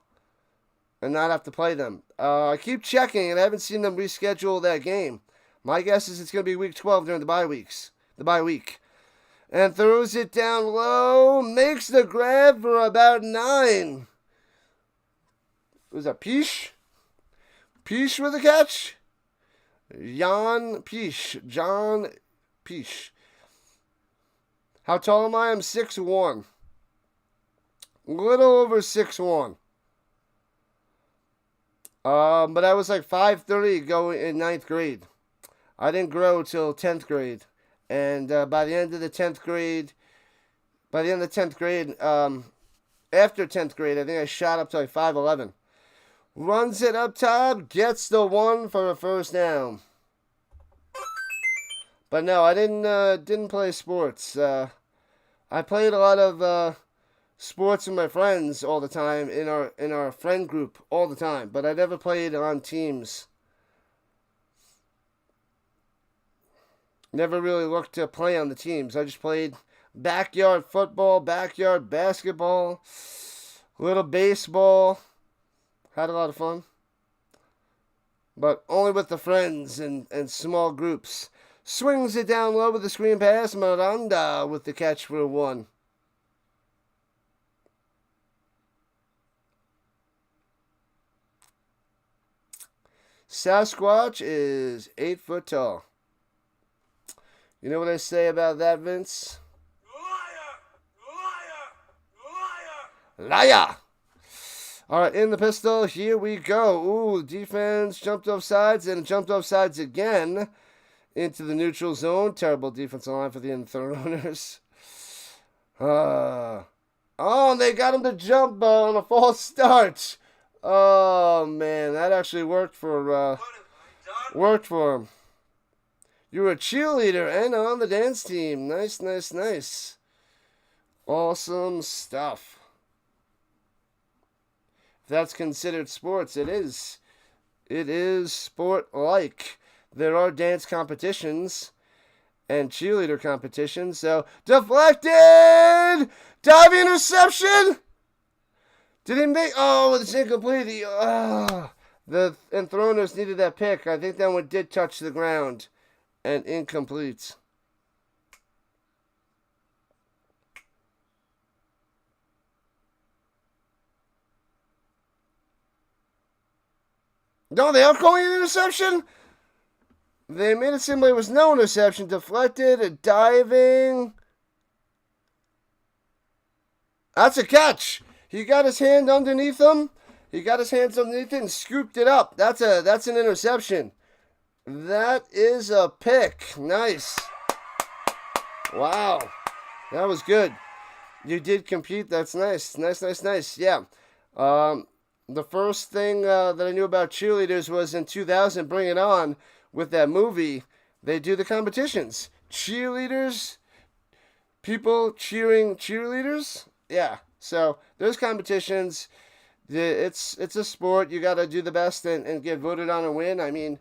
Speaker 1: and not have to play them. I keep checking, and I haven't seen them reschedule that game. My guess is it's going to be week 12 during the bye week. And throws it down low, makes the grab for about 9. Was that Pish? Pish with the catch? John Pish. How tall am I? I'm 6'1". A little over 6'1". But I was like 5'3" going in 9th grade. I didn't grow till 10th grade. And by the end of 10th grade, after 10th grade, I think I shot up to like 5'11". Runs it up top, gets the 1 for a first down. But no, I didn't play sports. I played a lot of sports with my friends all the time in our friend group all the time, but I never played on teams. Never really looked to play on the teams. I just played backyard football, backyard basketball, little baseball. Had a lot of fun. But only with the friends and small groups. Swings it down low with the screen pass. Miranda with the catch for 1. Sasquatch is 8 foot tall. You know what I say about that, Vince?
Speaker 2: Liar! Liar!
Speaker 1: Liar! Liar! All right, in the pistol, here we go. Ooh, defense jumped off sides and jumped off sides again into the neutral zone. Terrible defensive line for the Enthroners. Oh, they got him to jump on a false start. Oh, man, that actually worked for
Speaker 2: What have I done?
Speaker 1: him. You were a cheerleader and on the dance team. Nice, nice, nice. Awesome stuff. If that's considered sports, it is. It is sport-like. There are dance competitions and cheerleader competitions. So, deflected! Diving interception! Did he make... Oh, it's incomplete. The Enthroners needed that pick. I think that one did touch the ground. And incomplete. No, they are calling an interception? They made it seem like it was no interception. Deflected, a diving. That's a catch. He got his hand underneath him. He got his hands underneath it and scooped it up. That's an interception. That is a pick. Nice. Wow. That was good. You did compete. That's nice. Nice, nice, nice. Yeah. The first thing that I knew about cheerleaders was in 2000, Bring It On, with that movie, they do the competitions. Cheerleaders, people cheering cheerleaders. Yeah. So there's competitions. It's a sport. You got to do the best and get voted on and win. I mean,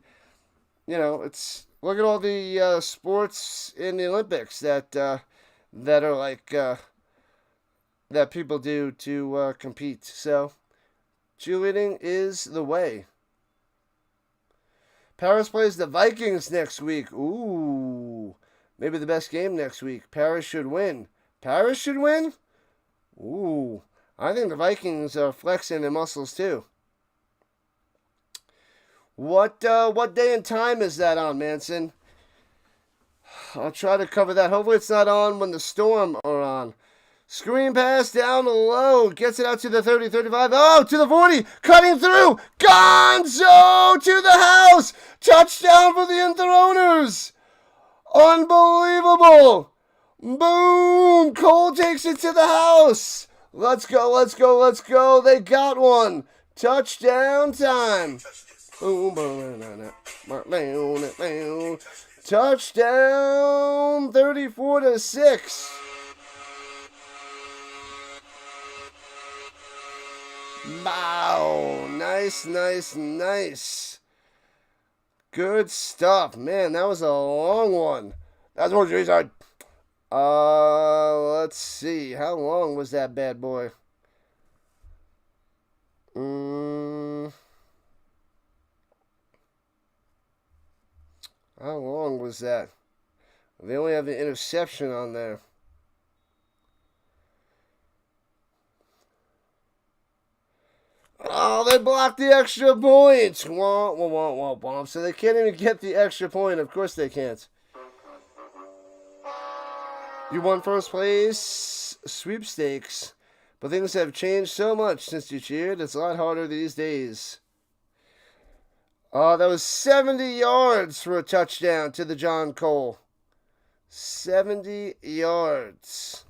Speaker 1: you know, it's look at all the sports in the Olympics that are like that people do to compete. So cheerleading is the way. Paris plays the Vikings next week. Ooh, maybe the best game next week. Paris should win. Paris should win? Ooh, I think the Vikings are flexing their muscles too. What day and time is that on, Manson? I'll try to cover that. Hopefully it's not on when the Storm are on. Screen pass down low. Gets it out to the 30, 35. Oh, to the 40. Cutting through. Gonzo to the house. Touchdown for the Enthroners. Unbelievable. Boom. Cole takes it to the house. Let's go, let's go, let's go. They got one. Touchdown time. Touchdown 34-6. Wow. Nice, nice, nice. Good stuff. Man, that was a long one. That's more Jason. Let's see. How long was that bad boy? How long was that? They only have the interception on there. Oh, they blocked the extra point. Womp, womp, womp, womp. So they can't even get the extra point. Of course they can't. You won first place sweepstakes. But things have changed so much since you cheered. It's a lot harder these days. Oh, that was 70 yards for a touchdown to the John Cole. 70 yards.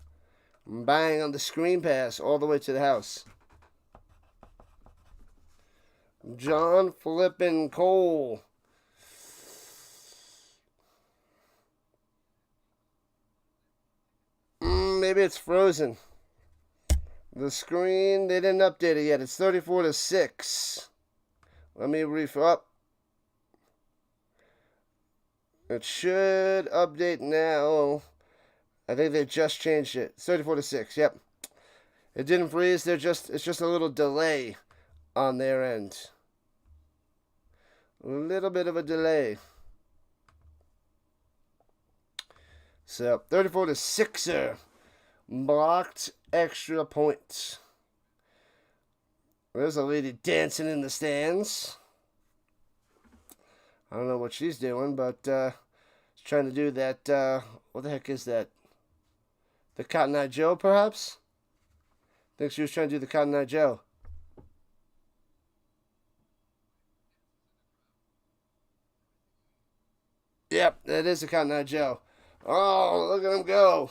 Speaker 1: Bang on the screen pass all the way to the house. John flippin' Cole. Maybe it's frozen. The screen, they didn't update it yet. It's 34-6. Let me up. It should update now. I think they just changed it. It's 34-6. Yep. It didn't freeze. It's just a little delay on their end. A little bit of a delay. So 34-6er. Blocked extra point. There's a lady dancing in the stands. I don't know what she's doing, but she's trying to do that. What the heck is that? The Cotton Eye Joe, perhaps? I think she was trying to do the Cotton Eye Joe. Yep, that is the Cotton Eye Joe. Oh, look at him go.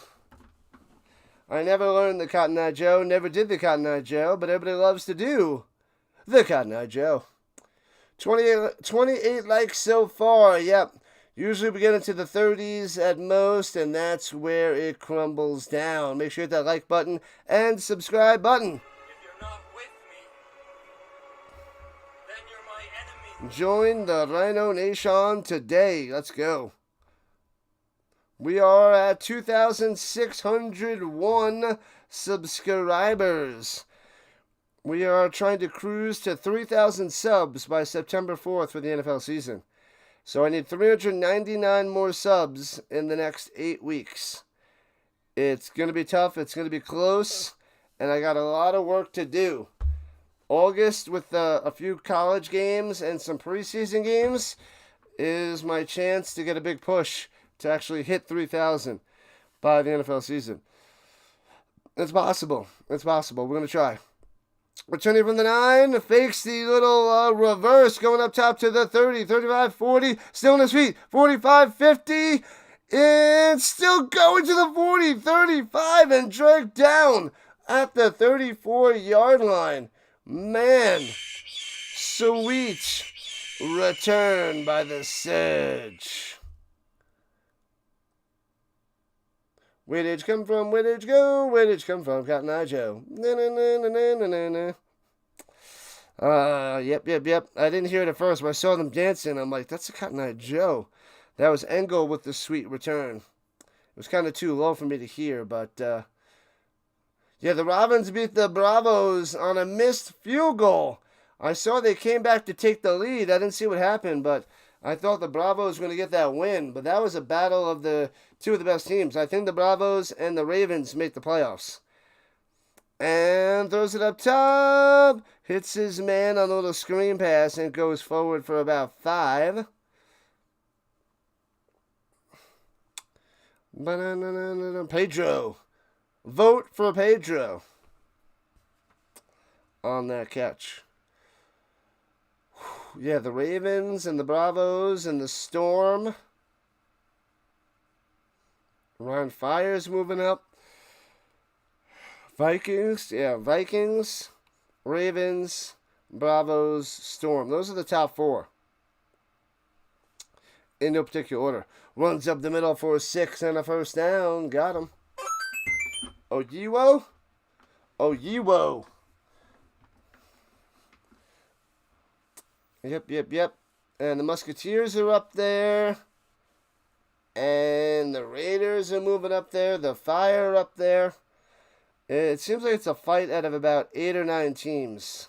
Speaker 1: I never learned the Cotton Eye Joe, never did the Cotton Eye Joe, but everybody loves to do the Cotton Eye Joe. 28 likes so far, yep. Usually we get into the 30s at most, and that's where it crumbles down. Make sure you hit that like button and subscribe button.
Speaker 2: If you're not with me, then you're my enemy.
Speaker 1: Join the Rhino Nation today. Let's go. We are at 2,601 subscribers. We are trying to cruise to 3,000 subs by September 4th for the NFL season. So I need 399 more subs in the next 8 weeks. It's going to be tough. It's going to be close. And I got a lot of work to do. August, with a few college games and some preseason games, is my chance to get a big push to actually hit 3,000 by the NFL season. It's possible. It's possible. We're going to try. Returning from the 9, fakes the little reverse, going up top to the 30, 35, 40, still on his feet, 45, 50, and still going to the 40, 35, and dragged down at the 34-yard line. Man, sweet return by the Surge. Where'd it come from? Where'd it go? Where'd it come from? Cotton Eye Joe. Yep. I didn't hear it at first, but I saw them dancing. I'm like, that's a Cotton Eye Joe. That was Engel with the sweet return. It was kind of too low for me to hear, but yeah, the Robins beat the Bravos on a missed field goal. I saw they came back to take the lead. I didn't see what happened, but I thought the Bravos were going to get that win. But that was a battle of the two of the best teams. I think the Bravos and the Ravens make the playoffs. And throws it up top. Hits his man on a little screen pass and goes forward for about 5. Pedro. Vote for Pedro on that catch. Yeah, the Ravens and the Bravos and the Storm. Ron Fire's moving up. Vikings, Ravens, Bravos, Storm. Those are the top 4. In no particular order. Runs up the middle for a 6 and a first down. Got him. Oyiwo. Yep. And the Musketeers are up there. And the Raiders are moving up there. The Fire are up there. It seems like it's a fight out of about 8 or 9 teams.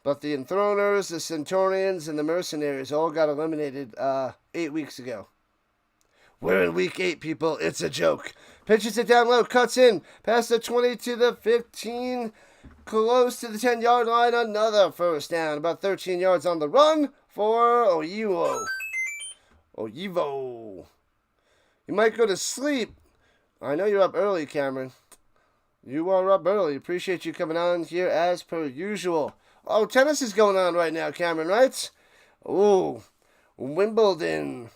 Speaker 1: But the Enthroners, the Centurions, and the Mercenaries all got eliminated 8 weeks ago. We're in week 8, people. It's a joke. Pitches it down low, cuts in, past the 20 to the 15, close to the 10-yard line. Another first down, about 13 yards on the run for Oyiwo. You might go to sleep. I know you're up early, Cameron. You are up early. Appreciate you coming on here as per usual. Oh, tennis is going on right now, Cameron, right? Ooh, Wimbledon.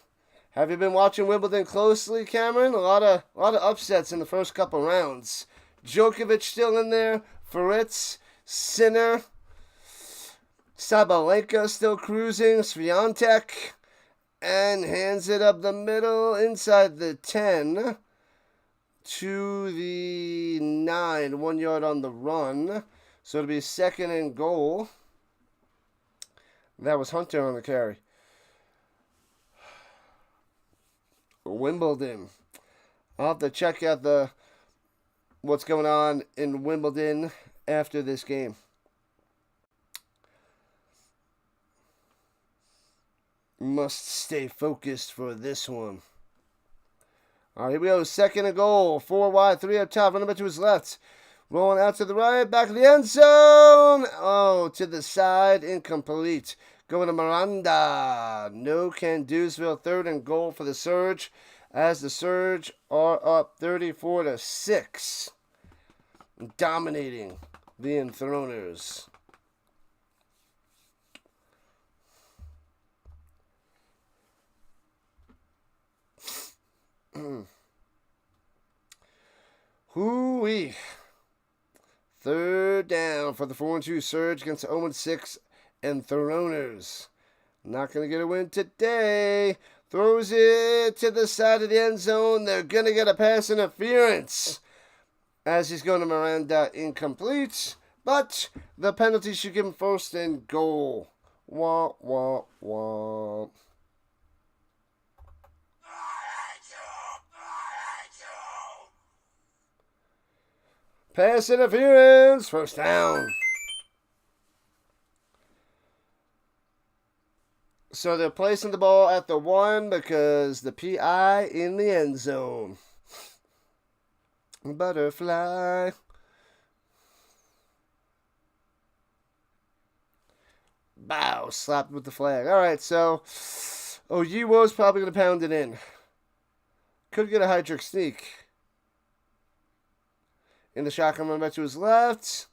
Speaker 1: Have you been watching Wimbledon closely, Cameron? A lot of upsets in the first couple rounds. Djokovic still in there. Fritz, Sinner, Sabalenka still cruising. Swiatek, and hands it up the middle inside the 10 to the 9. 1 yard on the run. So it'll be 2nd and goal. That was Hunter on the carry. Wimbledon. I'll have to check out what's going on in Wimbledon after this game. Must stay focused for this one. All right, here we go. 2nd and goal. 4 wide, 3 up top. Running back to his left. Rolling out to the right. Back of the end zone. Oh, to the side. Incomplete. Going to Miranda. No can-do'sville. 3rd and goal for the Surge. As the Surge are up 34-6. Dominating the Enthroners. Hoo-wee. 3rd down for the 4-2 Surge against the 0-6 Enthroners. Not going to get a win today. Throws it to the side of the end zone. They're going to get a pass interference. As he's going to Miranda, incomplete. But the penalty should give him 1st and goal. Wah, wah, wah. Pass interference, 1st down. So they're placing the ball at the 1 because the PI in the end zone. Butterfly. Bow, slapped with the flag. All right, so Oyiwo's probably going to pound it in. Could get a high-trick sneak. In the shotgun, run back to his left.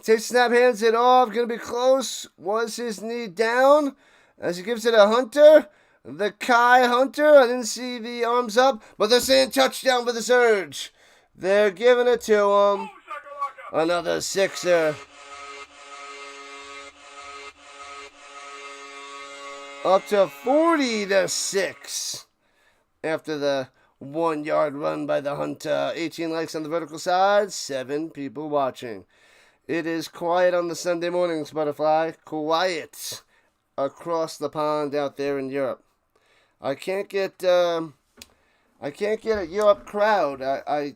Speaker 1: Takes snap, hands it off. Going to be close. Was his knee down? As he gives it a Hunter. The Kai Hunter. I didn't see the arms up. But they're saying touchdown for the Surge. They're giving it to him. Another 6er. Up to 40-6. After the 1 yard run by the Hunter. 18 likes on the vertical side. 7 people watching. It is quiet on the Sunday mornings, Butterfly. Quiet across the pond out there in Europe. I can't get a Europe crowd. I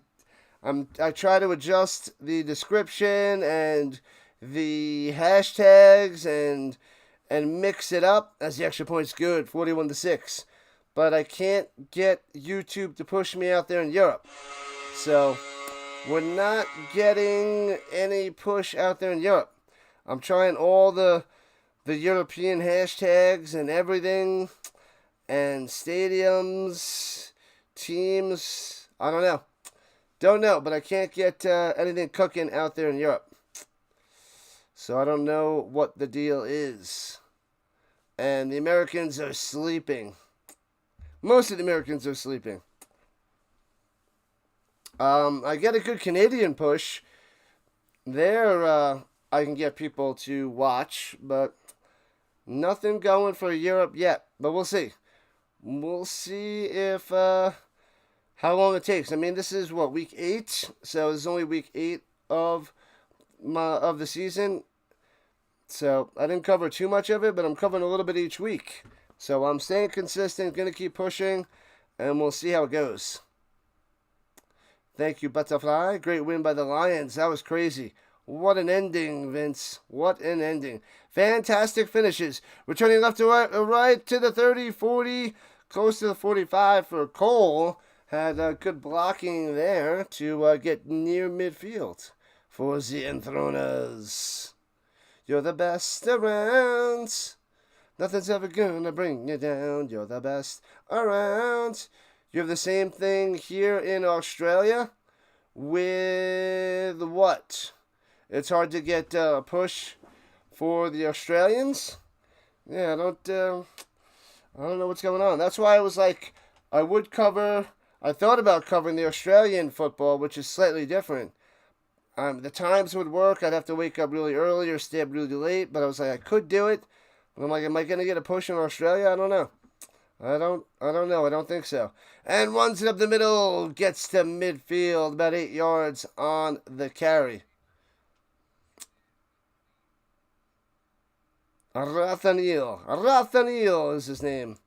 Speaker 1: try to adjust the description and the hashtags and mix it up. As the extra point's good, 41-6. But I can't get YouTube to push me out there in Europe. So we're not getting any push out there in Europe. I'm trying all the European hashtags and everything, and stadiums, teams. I don't know, but I can't get anything cooking out there in Europe. So I don't know what the deal is. And the Americans are sleeping. Most of the Americans are sleeping. I get a good Canadian push. There, I can get people to watch, but nothing going for Europe yet. But we'll see. We'll see if how long it takes. I mean, this is what, week 8, so it's only week 8 of the season. So I didn't cover too much of it, but I'm covering a little bit each week. So I'm staying consistent, going to keep pushing, and we'll see how it goes. Thank you, Butterfly. Great win by the Lions. That was crazy. What an ending, Vince. What an ending. Fantastic finishes. Returning left to right to the 30, 40, close to the 45 for Cole. Had good blocking there to get near midfield for the Enthroners. You're the best around. Nothing's ever gonna bring you down. You're the best around. You have the same thing here in Australia with what? It's hard to get a push for the Australians. Yeah, I don't know what's going on. That's why I was like, I thought about covering the Australian football, which is slightly different. The times would work. I'd have to wake up really early or stay up really late, but I was like, I could do it. I'm like, am I going to get a push in Australia? I don't know. I don't know. I don't think so. And runs it up the middle. Gets to midfield. About 8 yards on the carry. Rathaniel is his name.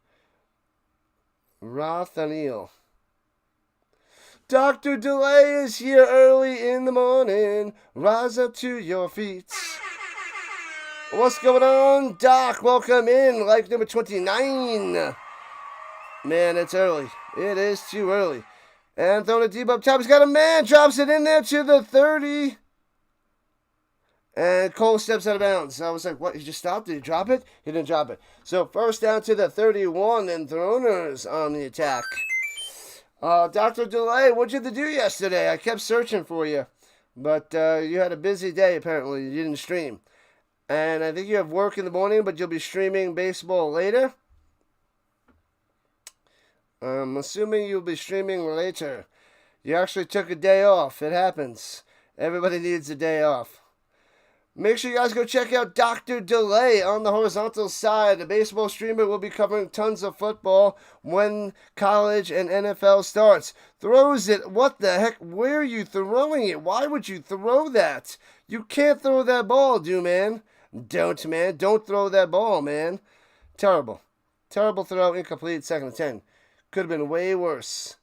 Speaker 1: Rathaniel. Dr. Delay is here early in the morning. Rise up to your feet. What's going on, Doc? Welcome in. Like number 29. Man, it's early. It is too early. And throwing a deep up top. He's got a man. Drops it in there to the 30. And Cole steps out of bounds. I was like, what? He just stopped? Did he drop it? He didn't drop it. So first down to the 31. Enthroners on the attack. Dr. Delay, what'd you have to do yesterday? I kept searching for you. But you had a busy day, apparently. You didn't stream. And I think you have work in the morning, but you'll be streaming baseball later. I'm assuming you'll be streaming later. You actually took a day off. It happens. Everybody needs a day off. Make sure you guys go check out Dr. Delay on the horizontal side. The baseball streamer will be covering tons of football when college and NFL starts. Throws it. What the heck? Where are you throwing it? Why would you throw that? You can't throw that ball, man. Don't, man. Don't throw that ball, man. Terrible. Terrible throw. Incomplete. 2nd and 10. Could have been way worse.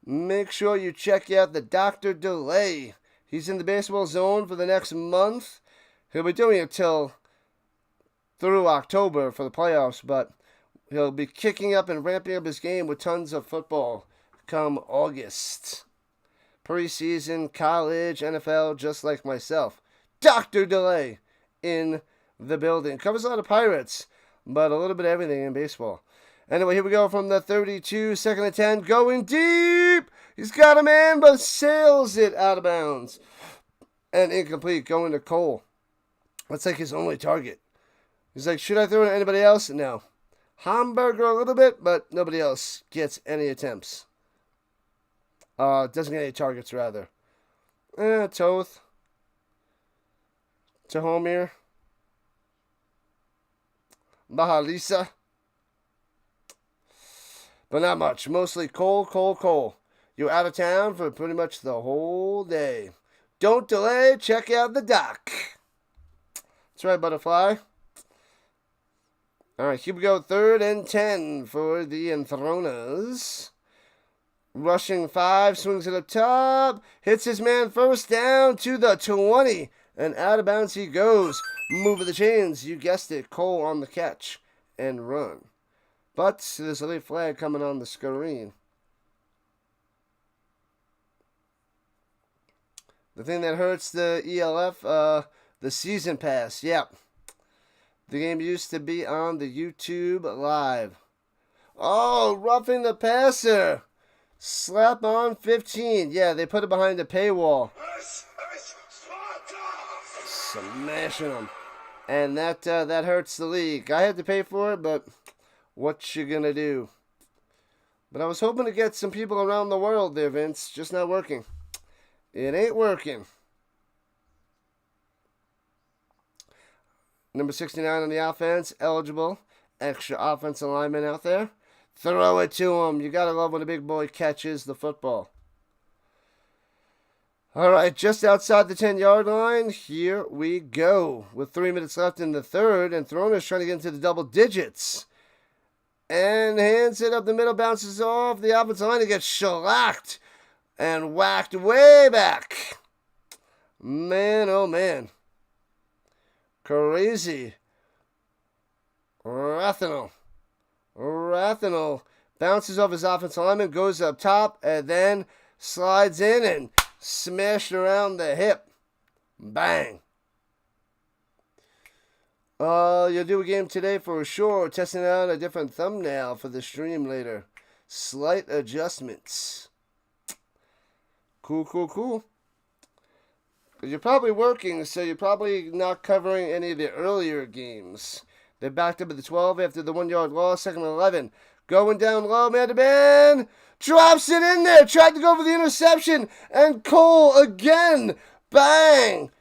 Speaker 1: Make sure you check out the Dr. Delay. He's in the baseball zone for the next month. He'll be doing it through October for the playoffs, but he'll be kicking up and ramping up his game with tons of football come August. Preseason, college, NFL, just like myself. Dr. Delay in the building. Covers a lot of Pirates, but a little bit of everything in baseball. Anyway, here we go from the 32, 2nd and 10, going deep. He's got a man, but sails it out of bounds. And incomplete, going to Cole. That's like his only target. He's like, should I throw it at anybody else? No. Hamburger a little bit, but nobody else gets any attempts. Doesn't get any targets, rather. Toth. Tahomir. Mahalisa. But not much. Mostly Cole. You're out of town for pretty much the whole day. Don't delay. Check out the doc. That's right, Butterfly. All right, here we go. 3rd and 10 for the Enthroners. Rushing 5. Swings it up top. Hits his man first down to the 20. And out of bounds he goes. Move of the chains. You guessed it. Cole on the catch. And run. But there's a late flag coming on the screen. The thing that hurts the ELF, the season pass. Yep. The game used to be on the YouTube Live. Oh, roughing the passer. Slap on 15. Yeah, they put it behind a paywall. Smashing them. And that hurts the league. I had to pay for it, but what you gonna do? But I was hoping to get some people around the world there, Vince. Just not working. It ain't working. Number 69 on the offense. Eligible. Extra offensive lineman out there. Throw it to him. You gotta love when a big boy catches the football. All right, just outside the 10-yard line. Here we go. With 3 minutes left in the third. And Enthroners trying to get into the double digits. And hands it up the middle. Bounces off. The offensive line gets shellacked. And whacked way back. Man, oh man. Crazy. Rathaniel bounces off his offensive lineman, goes up top, and then slides in and smashed around the hip. Bang. You'll do a game today for sure. Testing out a different thumbnail for the stream later. Slight adjustments. Cool. But you're probably working, so you're probably not covering any of the earlier games. They're backed up at the 12 after the 1-yard loss, 2nd and 11. Going down low, man-to-man. Drops it in there. Tried to go for the interception. And Cole again. Bang.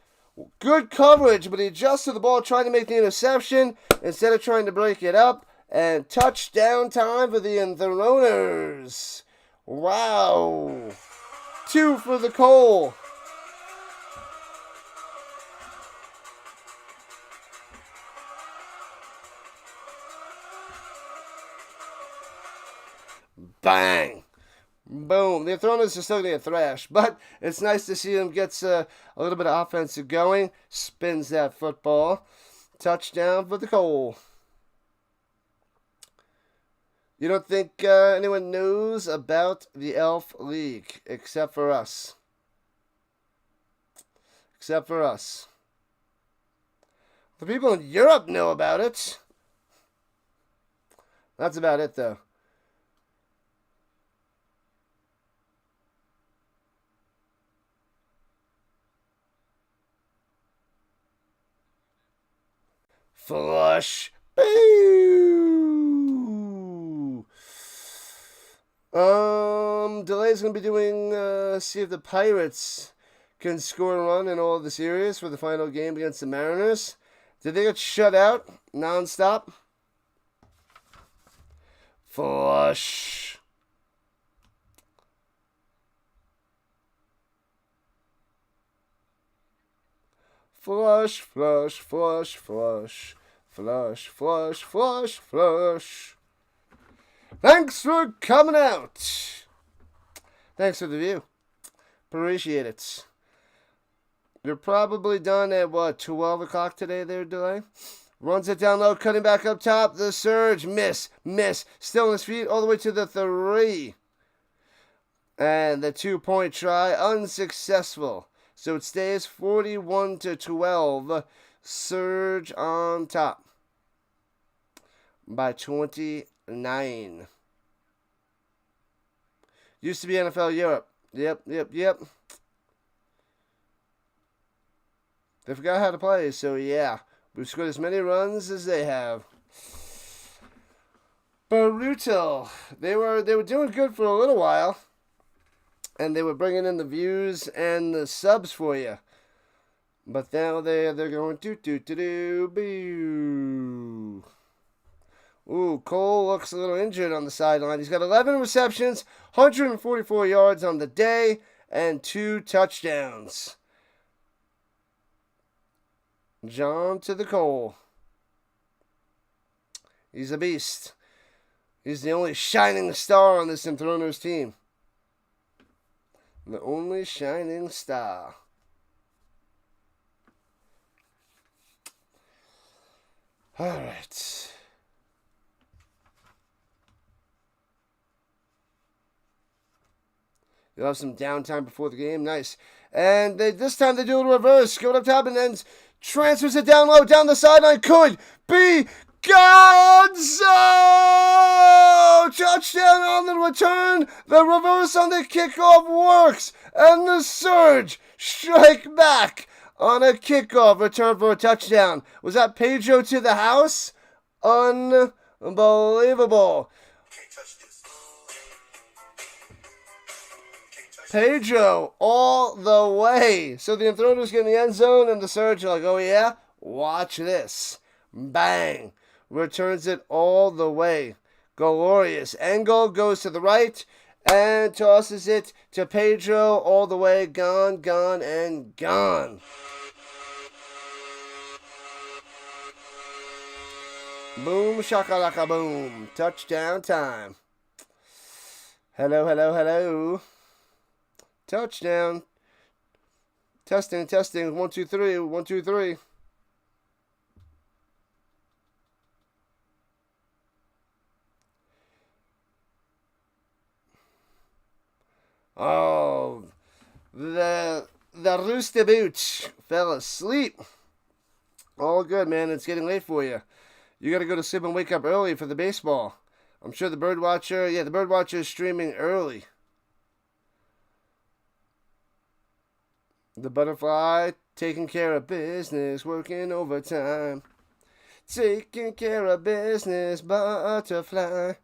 Speaker 1: Good coverage, but he adjusted the ball, trying to make the interception instead of trying to break it up. And touchdown time for the Enthroners. Wow. 2 for the Cole. Bang. Boom. The Enthroners are still going to get thrashed, but it's nice to see him get a little bit of offense going. Spins that football. Touchdown for the Cole. You don't think anyone knows about the Elf League except for us? Except for us. The people in Europe know about it. That's about it, though. Flush. Boo! Delay's going to be doing, see if the Pirates can score a run in all of the series for the final game against the Mariners. Did they get shut out nonstop? Flush. Flush, flush, flush, flush. Flush, flush, flush, flush. Thanks for coming out. Thanks for the view. Appreciate it. You're probably done at, 12 o'clock today there, Delay? Runs it down low, cutting back up top. The Surge, miss. Still on his feet all the way to the 3. And the 2-point try, unsuccessful. So it stays 41-12. Surge on top by 29. Used to be NFL Europe. Yep. They forgot how to play, so yeah. We've scored as many runs as they have. Brutal. They were doing good for a little while. And they were bringing in the views and the subs for you. But now they're going boo. Ooh, Cole looks a little injured on the sideline. He's got 11 receptions, 144 yards on the day, and 2 touchdowns. John to the Cole. He's a beast. He's the only shining star on this Enthroners team. The only shining star. All right. You'll have some downtime before the game. Nice. And this time they do a reverse. Go up top and then transfers it down low, down the sideline. Could be Gonzo! Touchdown on the return. The reverse on the kickoff works. And the Surge strike back on a kickoff return for a touchdown. Was that Pedro to the house? Unbelievable. Pedro all the way. So the Enthroners get in the end zone and the Surge are like, oh yeah? Watch this. Bang. Returns it all the way. Glorious. Engel goes to the right and tosses it to Pedro all the way. Gone, and gone. Boom, shakalaka boom. Touchdown time. Hello. Touchdown. Testing. 1, 2, 3. 1, 2, 3. Oh, the Rooster Booch fell asleep. All good, man. It's getting late for you. You got to go to sleep and wake up early for the baseball. I'm sure the Birdwatcher is streaming early. The Butterfly, taking care of business, working overtime. Taking care of business, Butterfly.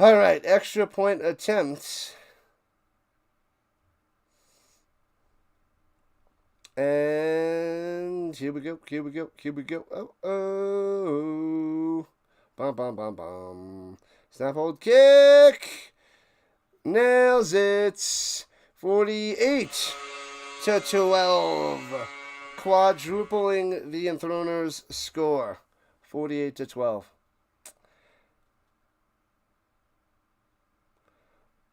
Speaker 1: All right, extra point attempt. And here we go. Oh. Bum. Snap, hold, kick. Nails it. 48-12. Quadrupling the Enthroners score. 48-12.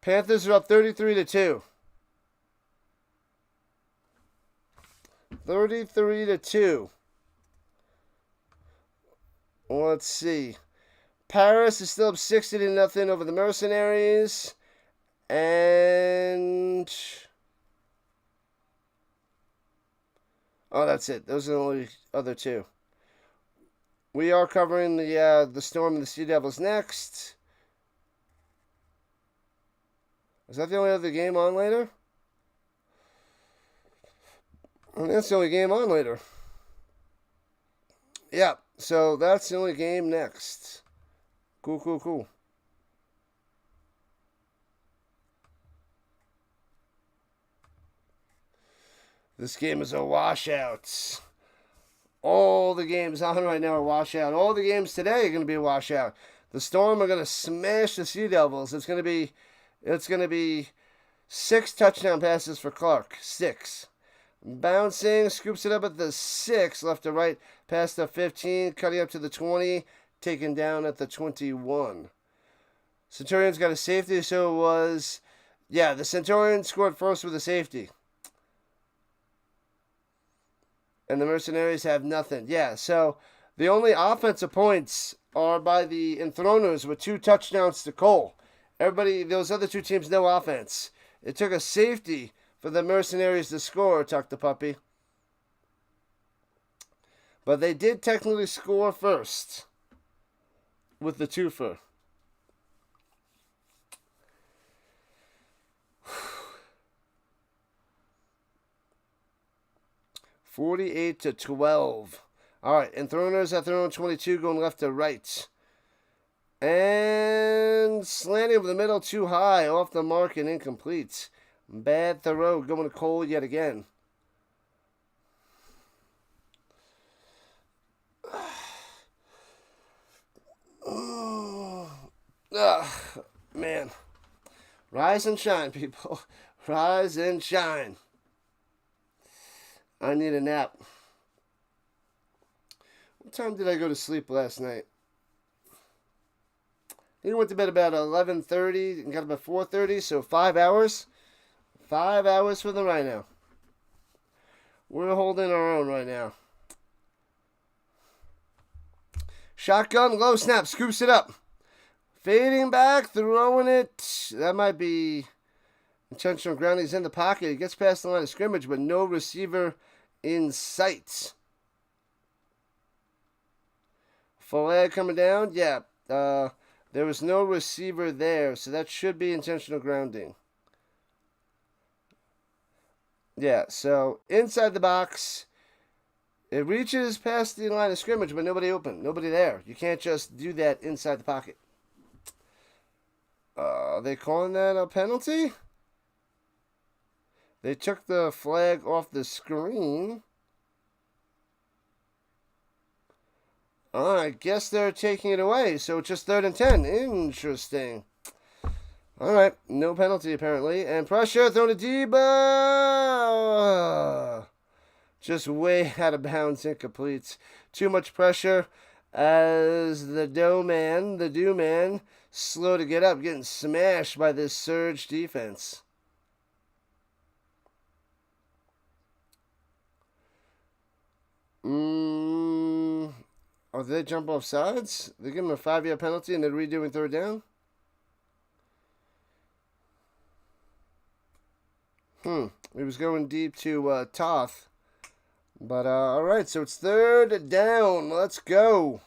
Speaker 1: Panthers are up 33-2. 33-2. Let's see. Paris is still up 60-0 over the Mercenaries. And oh, that's it. Those are the only other two. We are covering the Storm and the Sea Devils next. Is that the only other game on later? And that's the only game on later. Yeah, so that's the only game next. Cool. This game is a washout. All the games on right now are washout. All the games today are going to be a washout. The Storm are going to smash the Sea Devils. It's going to be 6 touchdown passes for Clark. 6. Bouncing, scoops it up at the 6, left to right, past the 15, cutting up to the 20, taken down at the 21. Centurions got a safety, so it was, the Centurions scored first with a safety. And the Mercenaries have nothing. Yeah, so the only offensive points are by the Enthroners with 2 touchdowns to Cole. Everybody, those other 2 teams, no offense. It took a safety for the Mercenaries to score, Tuck the Puppy. But they did technically score first with the twofer. 48-12. All right, Enthroners at their own 22, going left to right. And slanting over the middle, too high, off the mark and incomplete. Bad throw going to Cole yet again. Man. Rise and shine, people. Rise and shine. I need a nap. What time did I go to sleep last night? I think I went to bed about 11:30 and got up at 4:30, so 5 hours. 5 hours for the Rhino. We're holding our own right now. Shotgun, low snap, scoops it up. Fading back, throwing it. That might be intentional ground. He's in the pocket. He gets past the line of scrimmage, but no receiver in sight. Flag coming down. Yeah, there was no receiver there, so that should be intentional grounding. Yeah, so inside the box, it reaches past the line of scrimmage, but nobody open, nobody there. You can't just do that inside the pocket. Are they calling that a penalty? They took the flag off the screen. I guess they're taking it away, so it's just 3rd and 10. Interesting. All right, no penalty apparently. And pressure thrown to Deba. Just way out of bounds, incomplete. Too much pressure as the do man, slow to get up, getting smashed by this Surge defense. Are they jump off sides? They give him a 5-yard penalty and they're redoing 3rd down? He was going deep to Toth. But, alright, so it's 3rd down. Let's go.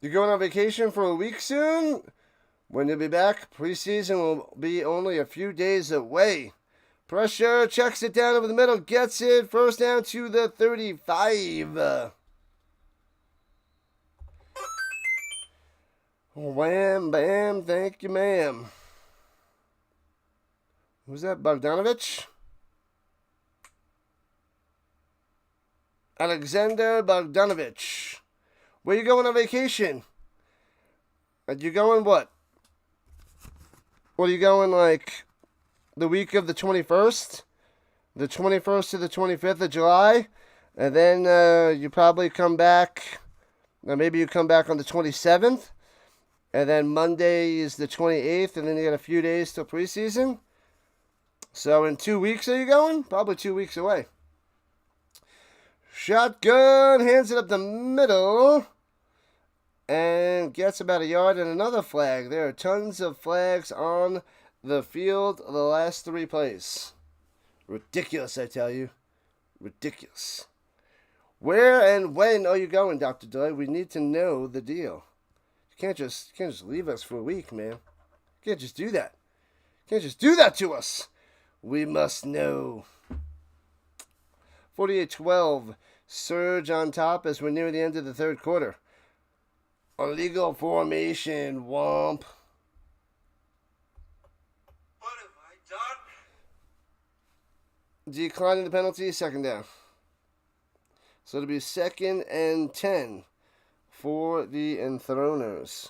Speaker 1: You're going on vacation for a week soon? When you'll be back, preseason will be only a few days away. Pressure, checks it down over the middle, gets it. 1st down to the 35. Wham, bam, thank you, ma'am. Who's that? Bogdanovich? Alexander Bogdanovich. Where you going on vacation? Are you going what? What are you going like the week of the 21st? The 21st to the 25th of July? And then you probably come back, or maybe you come back on the 27th. And then Monday is the 28th, and then you got a few days till preseason. So in 2 weeks are you going? Probably 2 weeks away. Shotgun, hands it up the middle, and gets about a yard and another flag. There are tons of flags on the field the last 3 plays. Ridiculous, I tell you. Ridiculous. Where and when are you going, Dr. Doyle? We need to know the deal. You can't just leave us for a week, man. You can't just do that. You can't just do that to us. We must know. 48-12. Surge on top as we're near the end of the third quarter. Illegal formation, womp.
Speaker 2: What have I done?
Speaker 1: Declining the penalty, second down. So it'll be 2nd and 10 for the Enthroners.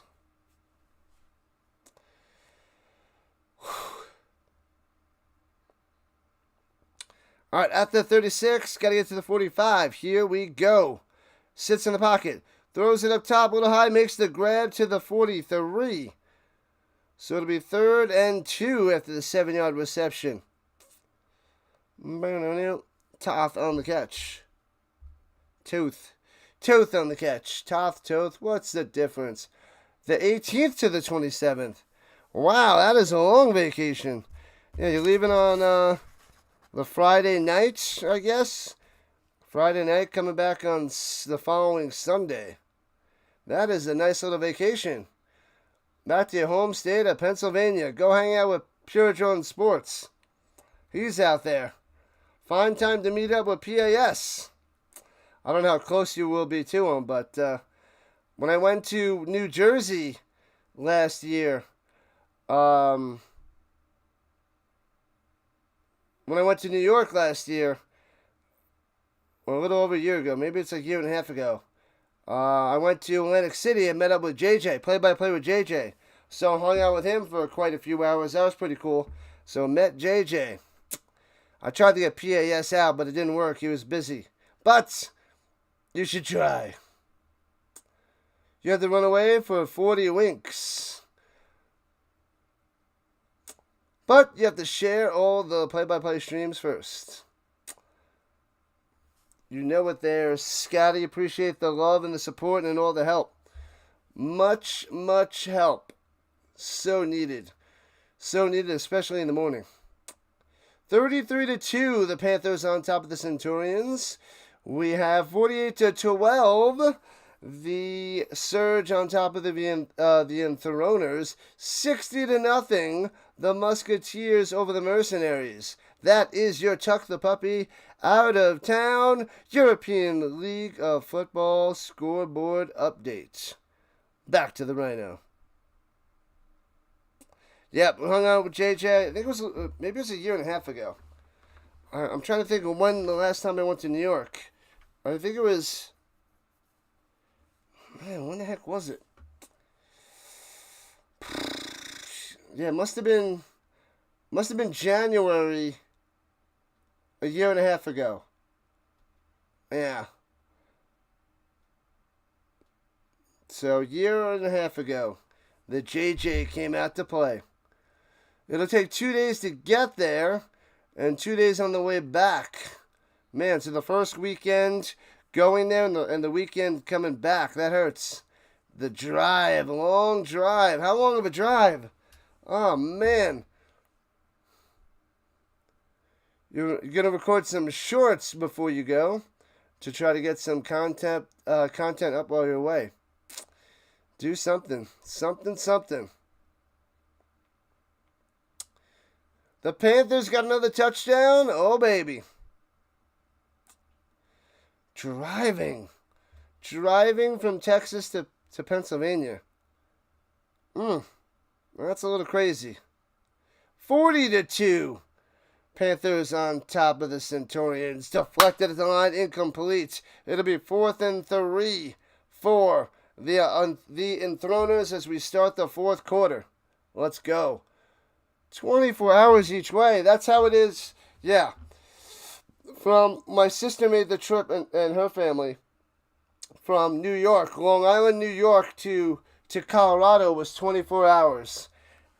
Speaker 1: All right, at the 36, got to get to the 45. Here we go. Sits in the pocket. Throws it up top, a little high, makes the grab to the 43. So it'll be 3rd and 2 after the 7-yard reception. Toth on the catch. Toth on the catch. Toth. What's the difference? The 18th to the 27th. Wow, that is a long vacation. Yeah, you're leaving on the Friday night, I guess. Friday night, coming back on the following Sunday. That is a nice little vacation. Back to your home state of Pennsylvania. Go hang out with Pure Jordan Sports. He's out there. Find time to meet up with PAS. I don't know how close you will be to him, but when I went to New Jersey last year, when I went to New York last year, or a little over a year ago, maybe it's like a year and a half ago, I went to Atlantic City and met up with JJ, play-by-play with JJ. So I hung out with him for quite a few hours. That was pretty cool. So met JJ. I tried to get PAS out, but it didn't work. He was busy. But you should try. You have to run away for 40 winks. But you have to share all the play-by-play streams first. You know it there. Scotty, appreciate the love and the support and all the help. Much, much help. So needed. So needed, especially in the morning. 33-2, the Panthers on top of the Centurions. We have 48-12, the Surge on top of the Enthroners. 60-0, the Musketeers over the Mercenaries. That is your Tuck the Puppy out of town European League of Football scoreboard update. Back to the Rhino. Yep, we hung out with JJ. I think it was maybe it was a year and a half ago. I'm trying to think of when the last time I went to New York. I think it was. Man, when the heck was it? Yeah, it must have been January. A year and a half ago. Yeah. So, a year and a half ago, the JJ came out to play. It'll take 2 days to get there, and 2 days on the way back. Man, so the first weekend going there and the weekend coming back, that hurts. The drive, long drive. How long of a drive? Oh, man. You're going to record some shorts before you go to try to get some content up while you're away. Do something. Something. The Panthers got another touchdown. Oh, baby. Driving from Texas to Pennsylvania. That's a little crazy. 40-2. Panthers on top of the Centurions. Deflected at the line, incomplete. It'll be 4th and 3 for the Enthroners as we start the fourth quarter. Let's go. 24 hours each way. That's how it is. Yeah. From my sister made the trip and her family from New York, Long Island, New York to Colorado was 24 hours.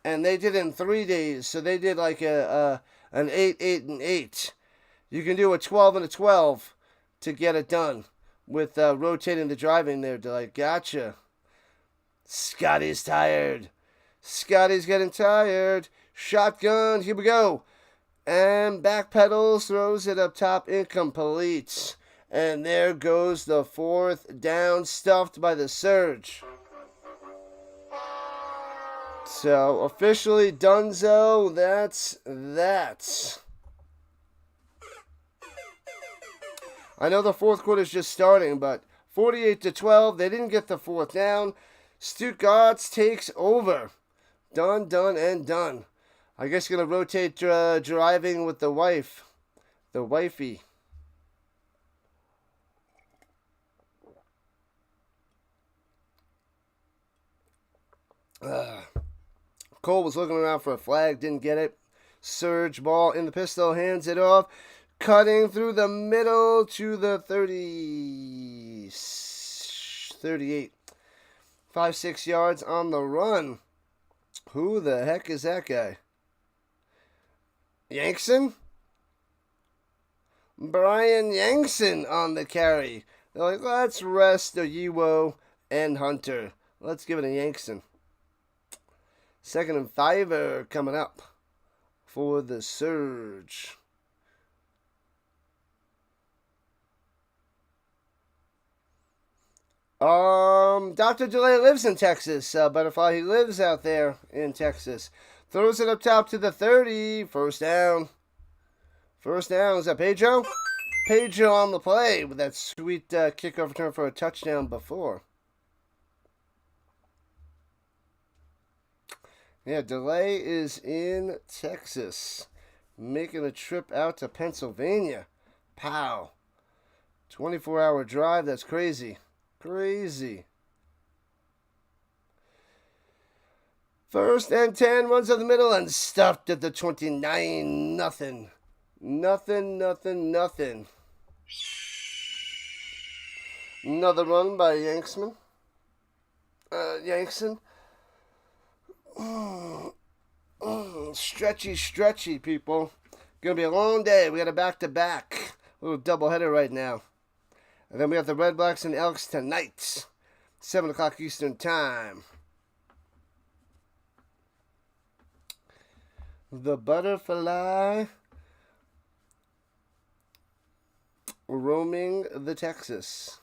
Speaker 1: And they did it in 3 days. So they did like an 8, 8, and 8. You can do a 12 and a 12 to get it done with rotating the driving there. They're like, gotcha. Scotty's tired. Scotty's getting tired. Shotgun, here we go. And backpedals, throws it up top, incomplete. And there goes the 4th down, stuffed by the Surge. So, officially donezo, that's that. I know the fourth quarter is just starting, but 48-12, they didn't get the 4th down. Stuttgart takes over. Done, and done. I guess you're going to rotate driving with the wife. The wifey. Cole was looking around for a flag, didn't get it. Surge ball in the pistol, hands it off. Cutting through the middle to the 38. 5-6 yards on the run. Who the heck is that guy? Yankson? Brian Yankson on the carry. They're like, let's rest the Yewo and Hunter. Let's give it a Yankson. 2nd and 5 coming up for the Surge. Dr. DeLay lives in Texas, Butterfly. He lives out there in Texas. Throws it up top to the 30. First down. First down. Is that Pedro? Pedro on the play with that sweet kickoff return for a touchdown before. Yeah, DeLay is in Texas. Making a trip out to Pennsylvania. Pow. 24-hour drive. That's crazy. Crazy. 1st and 10, runs up the middle and stuffed at the 29. Nothing. Another run by Yankson. Stretchy, people. Gonna be a long day. We got a back-to-back. A little doubleheader right now. And then we have the Red Blacks and Elks tonight. 7 o'clock Eastern Time. The Butterfly roaming the Texas.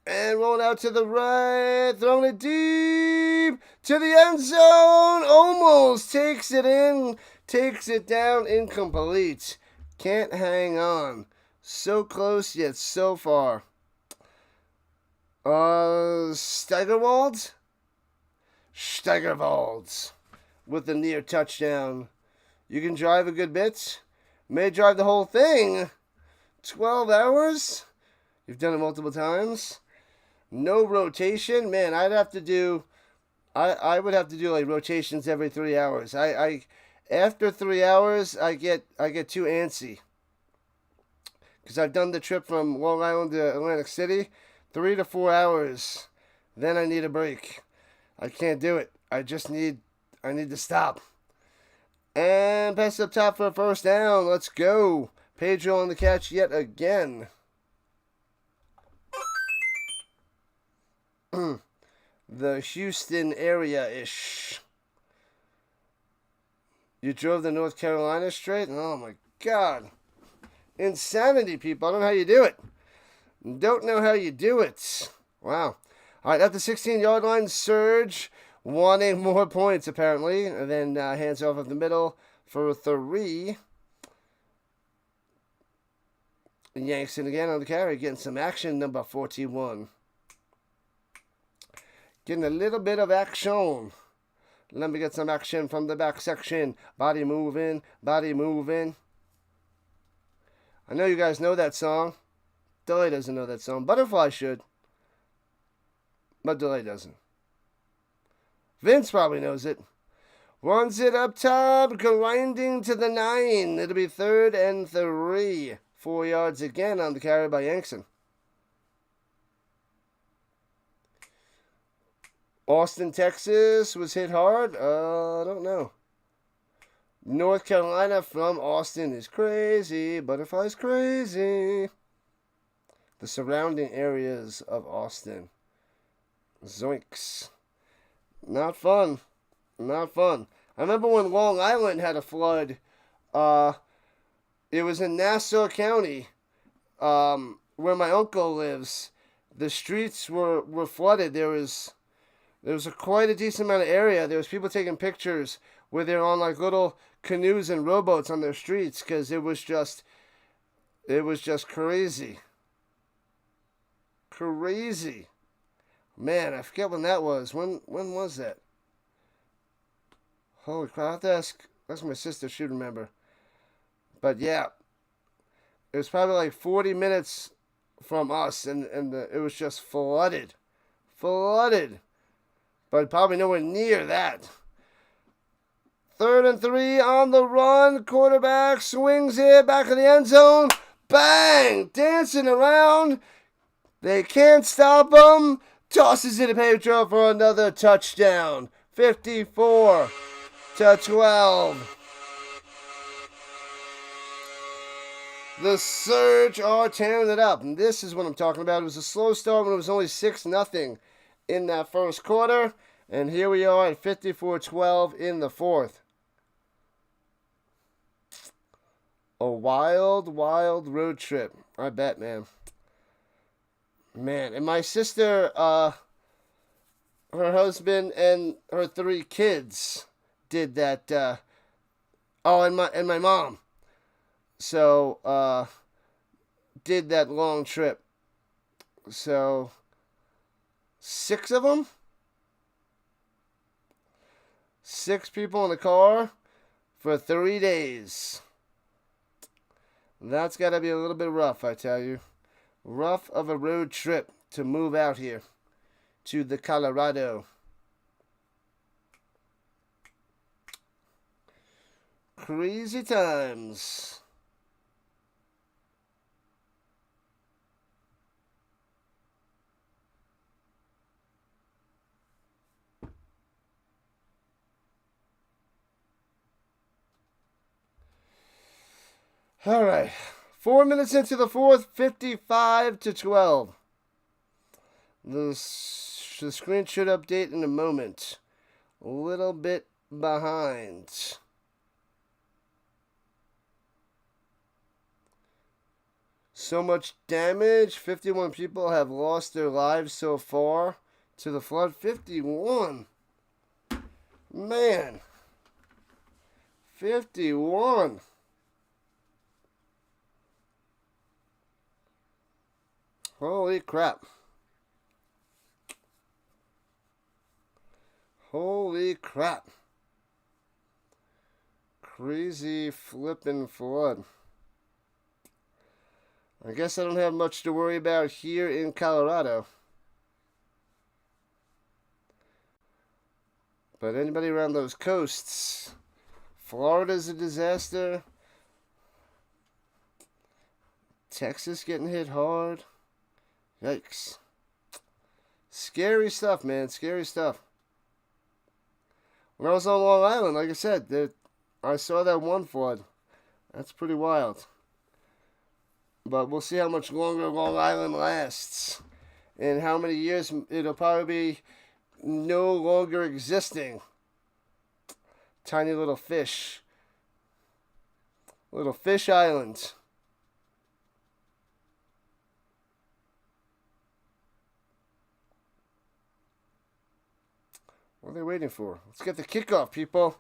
Speaker 1: And rolling out to the right, throwing it deep to the end zone. Almost takes it in, takes it down, incomplete. Can't hang on. So close yet so far. Steigerwald with the near touchdown. You can drive a good bit. May drive the whole thing. 12 hours. You've done it multiple times. No rotation. Man, I would have to do like rotations every 3 hours. After 3 hours, I get too antsy. Because I've done the trip from Long Island to Atlantic City. 3 to 4 hours. Then I need a break. I can't do it. I need to stop. And pass up top for a first down. Let's go. Pedro on the catch yet again. The Houston area-ish. You drove the North Carolina straight? Oh my God. Insanity, people. I don't know how you do it. Don't know how you do it. Wow. All right, at the 16-yard line, Surge wanting more points, apparently. And then hands off of the middle for 3. Yankson again on the carry, getting some action, number 41. Getting a little bit of action. Let me get some action from the back section. Body moving, body moving. I know you guys know that song. Delay doesn't know that song. Butterfly should. But Delay doesn't. Vince probably knows it. Runs it up top, grinding to the 9. It'll be 3rd and 3. 4 yards again on the carry by Yankson. Austin, Texas was hit hard. I don't know. North Carolina from Austin is crazy. Butterfly's crazy. The surrounding areas of Austin. Zoinks. Not fun. Not fun. I remember when Long Island had a flood. It was in Nassau County, where my uncle lives. The streets were flooded. There was quite a decent amount of area. There was people taking pictures where they're on like little canoes and rowboats on their streets because it was just crazy. Crazy. Man, I forget when that was. When was that? Holy crap, I have to ask my sister. She'd remember. But yeah, it was probably like 40 minutes from us, and it was just flooded. Flooded. But probably nowhere near that. 3rd and 3 on the run. Quarterback swings it back in the end zone. Bang! Dancing around. They can't stop him. Tosses it to Pedro for another touchdown. 54-12. The Surge are tearing it up. And this is what I'm talking about. It was a slow start when it was only 6-0 in that first quarter. And here we are at 54-12 in the fourth. A wild, wild road trip. I bet, man. Man, and my sister, her husband, and her 3 kids did that. And my mom. So, did that long trip. So, 6 of them? 6 people in the car for 3 days. That's got to be a little bit rough, I tell you. Rough of a road trip to move out here to the Colorado. Crazy times. All right. 4 minutes into the fourth, 55-12. The screen should update in a moment. A little bit behind. So much damage. 51 people have lost their lives so far to the flood. 51. Man. 51. Holy crap. Holy crap. Crazy flippin' flood. I guess I don't have much to worry about here in Colorado. But anybody around those coasts, Florida's a disaster. Texas getting hit hard. Yikes. Scary stuff, man. Scary stuff. When I was on Long Island, like I said, I saw that one flood. That's pretty wild. But we'll see how much longer Long Island lasts. And how many years it'll probably be no longer existing. Tiny little fish. Little fish island. What are they waiting for? Let's get the kickoff, people.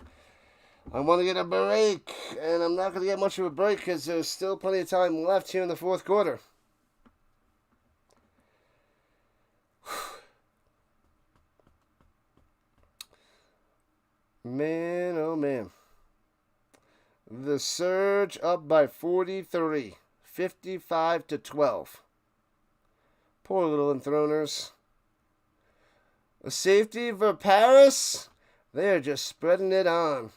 Speaker 1: I want to get a break, and I'm not going to get much of a break because there's still plenty of time left here in the fourth quarter. Man, oh man. The Surge up by 43. 55-12. Poor little Enthroners. A safety for Paris. They are just spreading it on.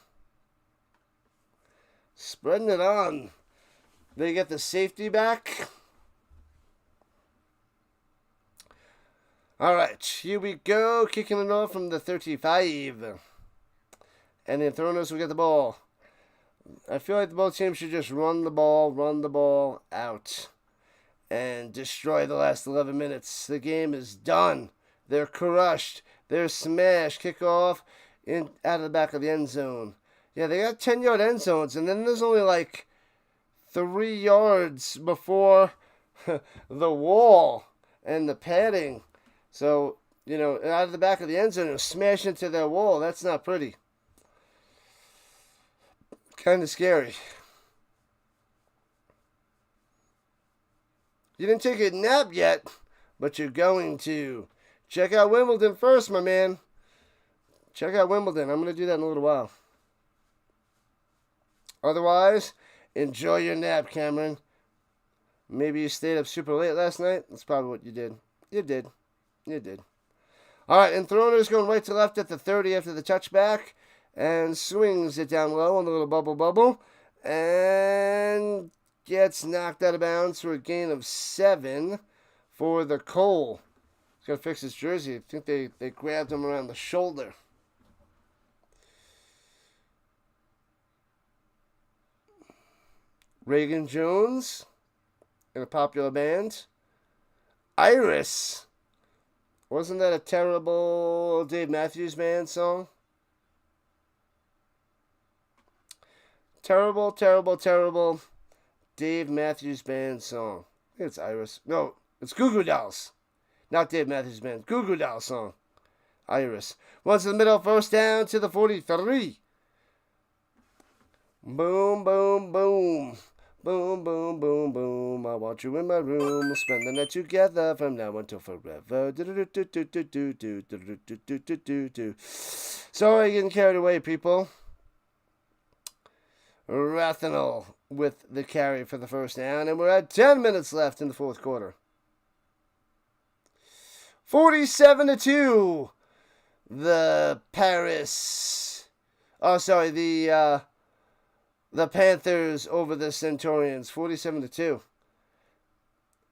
Speaker 1: Spreading it on. They get the safety back. All right, here we go. Kicking it off from the 35. And the Enthroners will get the ball. I feel like the both teams should just run the ball out. And destroy the last 11 minutes. The game is done. They're crushed. They're smashed. Kickoff out of the back of the end zone. Yeah, they got 10-yard end zones. And then there's only like 3 yards before the wall and the padding. So, out of the back of the end zone, it'll smash into their wall. That's not pretty. Kind of scary. You didn't take a nap yet, but you're going to. Check out Wimbledon first, my man. Check out Wimbledon. I'm going to do that in a little while. Otherwise, enjoy your nap, Cameron. Maybe you stayed up super late last night. That's probably what you did. You did. All right, Enthroners going right to left at the 30 after the touchback. And swings it down low on the little bubble. And gets knocked out of bounds for a gain of 7 for the Cole. He's got to fix his jersey. I think they grabbed him around the shoulder. Reagan Jones in a popular band. Iris. Wasn't that a terrible Dave Matthews Band song? Terrible Dave Matthews Band song. I think it's Iris. No, it's Goo Goo Dolls. Not Dave Matthews Band. Goo Goo Dolls song. Iris. Runs in the middle, first down to the 43. Boom, boom, boom. Boom, boom, boom, boom. I want you in my room. We'll spend the night together from now until forever. Sorry, getting carried away, people. Rathanol with the carry for the first down, and we're at 10 minutes left in the fourth quarter. 47-2. The Panthers over the Centurions, 47-2.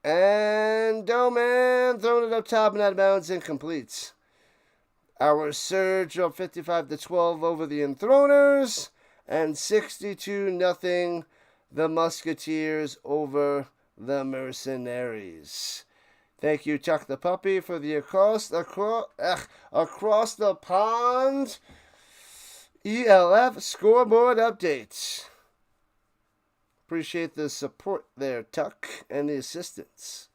Speaker 1: And Doman throwing it up top and out of bounds, incomplete. Our Surge up 55-12 over the Enthroners. And 62-0, the Musketeers over the Mercenaries. Thank you, Chuck the Puppy, for the across the pond ELF scoreboard update. Appreciate the support there, Tuck, and the assistance.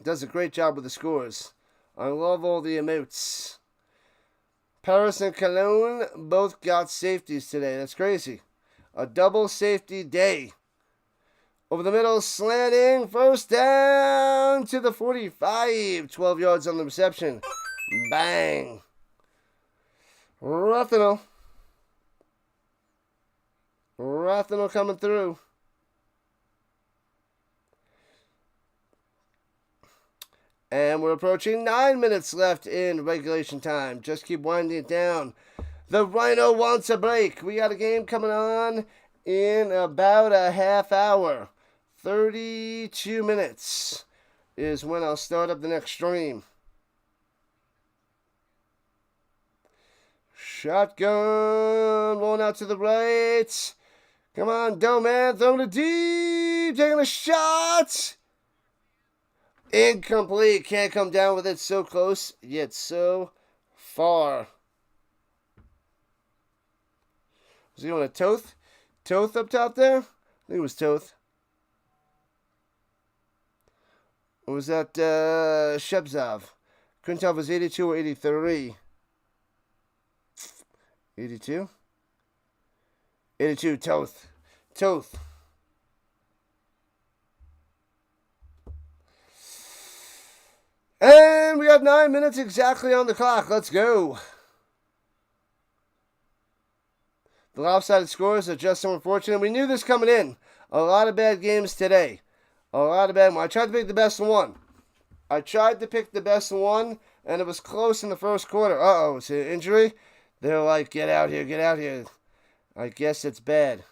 Speaker 1: Does a great job with the scores. I love all the emotes. Paris and Cologne both got safeties today. That's crazy. A double safety day. Over the middle, slanting, first down to the 45. 12 yards on the reception. Bang. Rathanol coming through. And we're approaching 9 minutes left in regulation time. Just keep winding it down. The Rhino wants a break. We got a game coming on in about a half hour. 32 minutes is when I'll start up the next stream. Shotgun rolling out to the right. Come on, Doman, throwing it deep, taking a shot. Incomplete. Can't come down with it. So close, yet so far. Was he on a Toth? Toth up top there? I think it was Toth. Or was that Shebzov? Couldn't tell if it was 82 or 83. 82? 82, Toth. Toth. And we got 9 minutes exactly on the clock. Let's go. The lopsided scores are just so unfortunate. We knew this coming in. A lot of bad games today. A lot of bad ones. I tried to pick the best one. And it was close in the first quarter. Uh-oh, is it an injury? They're like, get out here, get out here. I guess it's bad.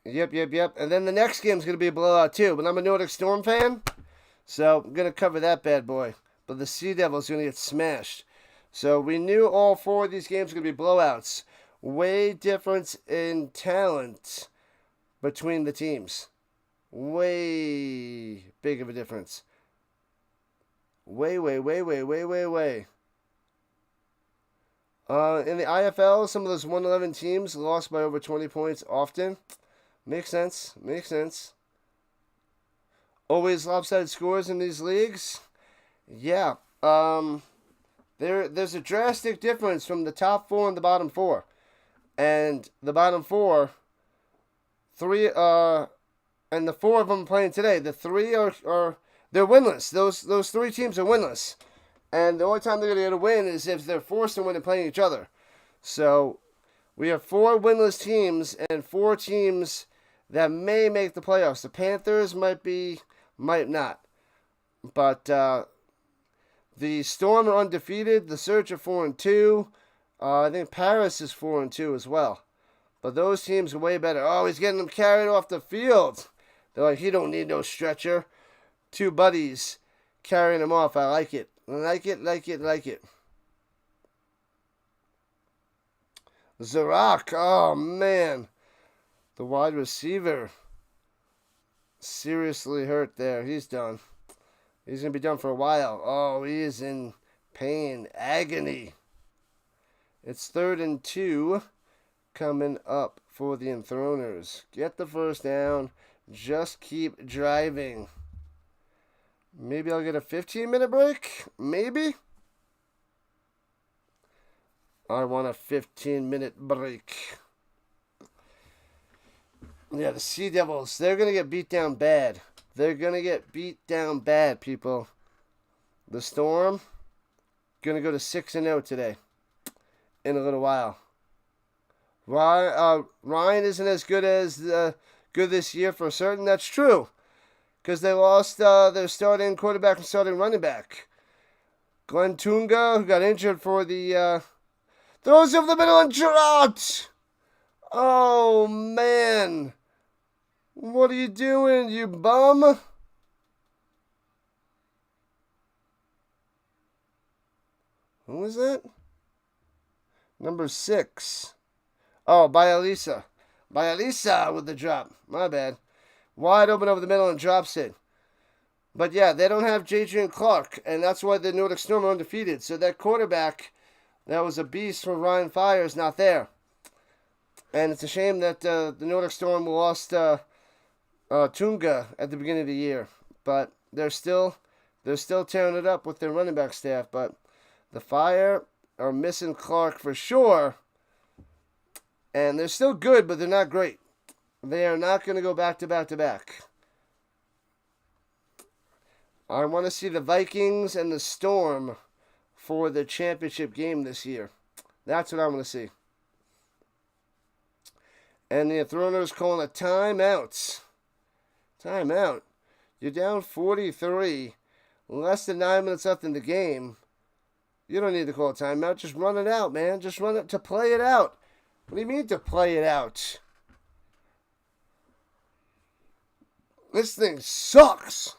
Speaker 1: Yep. And then the next game's going to be a blowout too. But I'm a Nordic Storm fan, so I'm going to cover that bad boy. But the Sea Devils are going to get smashed. So we knew all 4 of these games were going to be blowouts. Way difference in talent between the teams. Way big of a difference. Way. In the IFL, some of those 111 teams lost by over 20 points often. Makes sense. Always lopsided scores in these leagues. Yeah. There's a drastic difference from the top 4 and the bottom 4. And the bottom 4, 3, and the 4 of them playing today. The 3 are they're winless. Those 3 teams are winless. And the only time they're going to get a win is if they're forced to win and playing each other. So we have 4 winless teams and 4 teams that may make the playoffs. The Panthers might not. But the Storm are undefeated. The Surge are 4-2. I think Paris is 4-2 as well. But those teams are way better. Oh, he's getting them carried off the field. They're like, he don't need no stretcher. 2 buddies carrying him off. I like it. Like it. Zarak. Oh, man. The wide receiver. Seriously hurt there. He's done. He's going to be done for a while. Oh, he is in pain. Agony. It's 3rd and 2 coming up for the Enthroners. Get the first down. Just keep driving. Maybe I'll get a 15-minute break. Maybe. I want a 15-minute break. Yeah, the Sea Devils, they're going to get beat down bad. People. The Storm, going to go to 6-0 today. In a little while. Ryan isn't as good this year for certain. That's true. Because they lost their starting quarterback and starting running back. Glenn Tunga, who got injured for the throws over the middle and dropped. Oh, man. What are you doing, you bum? Who was that? Number 6. Oh, Bialisa with the drop. My bad. Wide open over the middle and drops it. But yeah, they don't have Jadrian Clark, and that's why the Nordic Storm are undefeated. So that quarterback that was a beast for Ryan Fire is not there. And it's a shame that the Nordic Storm lost Tunga at the beginning of the year. But they're still tearing it up with their running back staff. But the Fire are missing Clark for sure. And they're still good, but they're not great. They are not going to go back to back to back. I want to see the Vikings and the Storm for the championship game this year. That's what I want to see. And the Enthroners calling a timeout. Timeout. You're down 43. Less than 9 minutes left in the game. You don't need to call a timeout. Just run it out, man. Just run it to play it out. What do you mean to play it out? This thing sucks.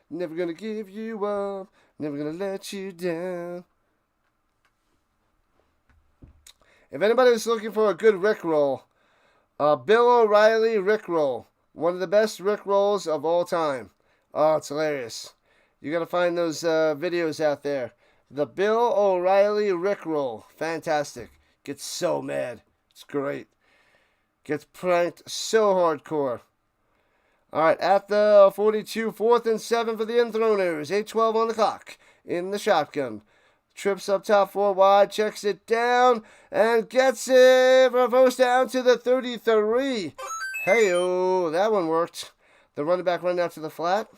Speaker 1: Never gonna give you up. Never gonna let you down. If anybody was looking for a good Rickroll, Bill O'Reilly Rickroll. One of the best Rickrolls of all time. Oh, it's hilarious. You gotta find those videos out there. The Bill O'Reilly Rickroll. Fantastic. Gets so mad. It's great. Gets pranked so hardcore. Alright, at the 42, 4th and 7 for the Enthroners. 8:12 on the clock. In the shotgun. Trips up top 4 wide, checks it down, and gets it reverse down to the 33. Hey-oh, that one worked. The running back running out to the flat.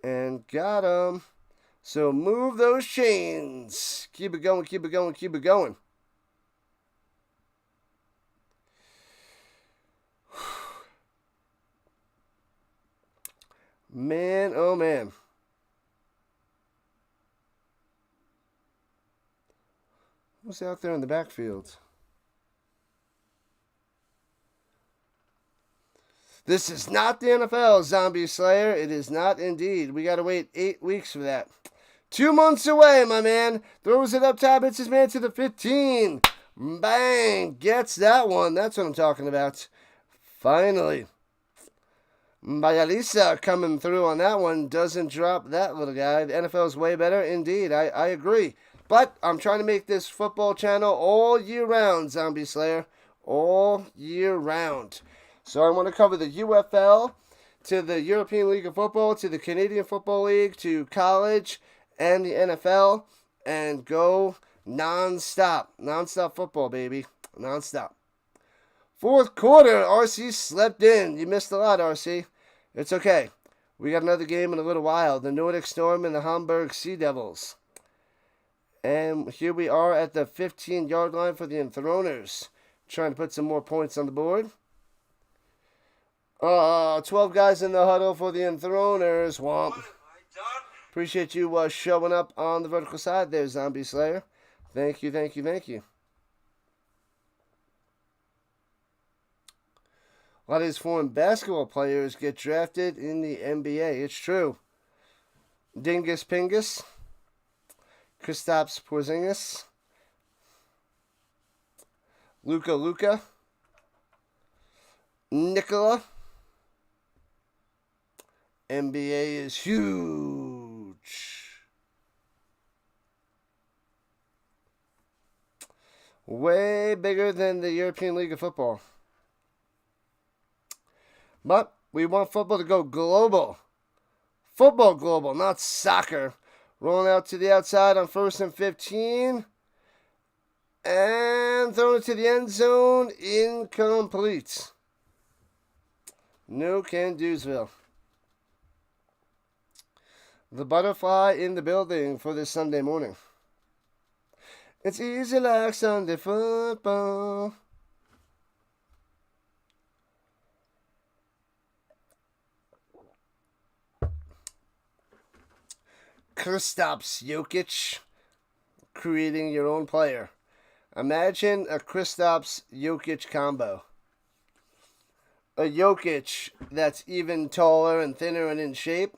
Speaker 1: And got him. So move those chains. Keep it going, keep it going, keep it going. Man, oh man. Who's out there in the backfield? This is not the NFL, Zombie Slayer. It is not indeed. We got to wait 8 weeks for that. 2 months away, my man. Throws it up top. Hits his man to the 15. Bang. Gets that one. That's what I'm talking about. Finally. Bayalisa coming through on that one. Doesn't drop that little guy. The NFL is way better. Indeed. I agree. But I'm trying to make this football channel all year round, Zombie Slayer. All year round. So I want to cover the UFL, to the European League of Football, to the Canadian Football League, to college, and the NFL, and go non-stop. Non-stop football, baby. Non-stop. Fourth quarter, RC slept in. You missed a lot, RC. It's okay. We got another game in a little while. The Nordic Storm and the Hamburg Sea Devils. And here we are at the 15-yard line for the Enthroners. Trying to put some more points on the board. 12 guys in the huddle for the Enthroners. Womp.
Speaker 2: What have I done?
Speaker 1: Appreciate you showing up on the vertical side there, Zombie Slayer. Thank you, thank you, thank you. A lot of these foreign basketball players get drafted in the NBA. It's true. Dingus Pingus. Kristaps Porzingis. Luka. Nikola. NBA is huge. Way bigger than the European League of Football. But we want football to go global. Football global, not soccer. Rolling out to the outside on 1st and 15. And throwing it to the end zone. Incomplete. No can-do'sville. The butterfly in the building for this Sunday morning. It's easy like Sunday football. Kristaps Jokic creating your own player. Imagine a Kristaps Jokic combo. A Jokic that's even taller and thinner and in shape.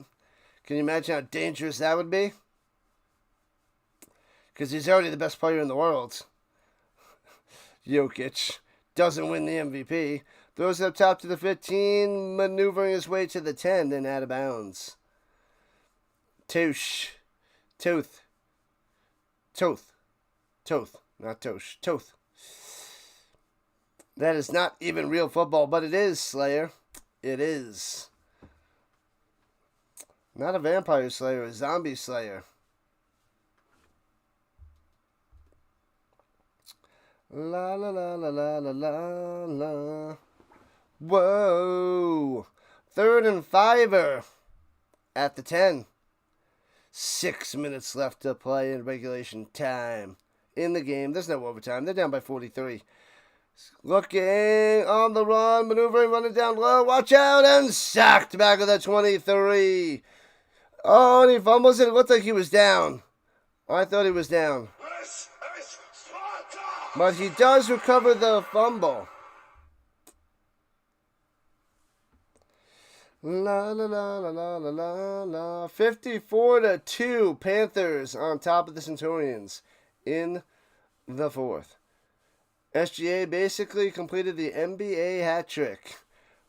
Speaker 1: Can you imagine how dangerous that would be? Because he's already the best player in the world. Jokic doesn't win the MVP. Throws it up top to the 15, maneuvering his way to the 10, then out of bounds. Toth. Not Tosh. Toth. That is not even real football, but it is, Slayer. It is. Not a vampire slayer, a zombie slayer. La la la la la la la la. Whoa. 3rd and 5 at the 10. 6 minutes left to play in regulation time in the game. There's no overtime. They're down by 43. Looking on the run, maneuvering, running down low. Watch out, and sacked back of the 23. Oh, and he fumbles it. It looked like he was down. I thought he was down.
Speaker 2: This is Sparta!
Speaker 1: But he does recover the fumble. La la la la la la la la. 54-2 Panthers on top of the Centurions in the 4th. SGA basically completed the NBA hat trick.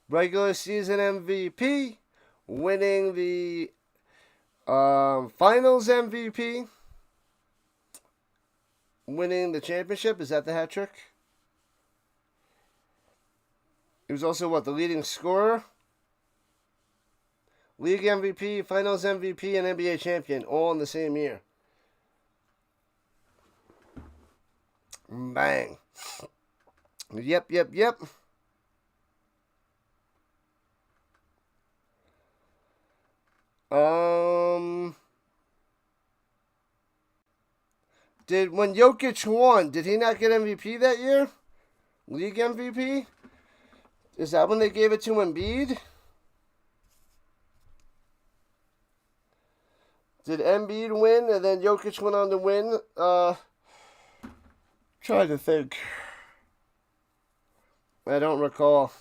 Speaker 1: Regular season MVP, winning the finals MVP, winning the championship. Is that the hat trick? He was also, the leading scorer? League MVP, finals MVP, and NBA champion, all in the same year. Bang. Yep. When Jokic won, did he not get MVP that year? League MVP? Is that when they gave it to Embiid? Did Embiid win and then Jokic went on to win? Trying to think. I don't recall.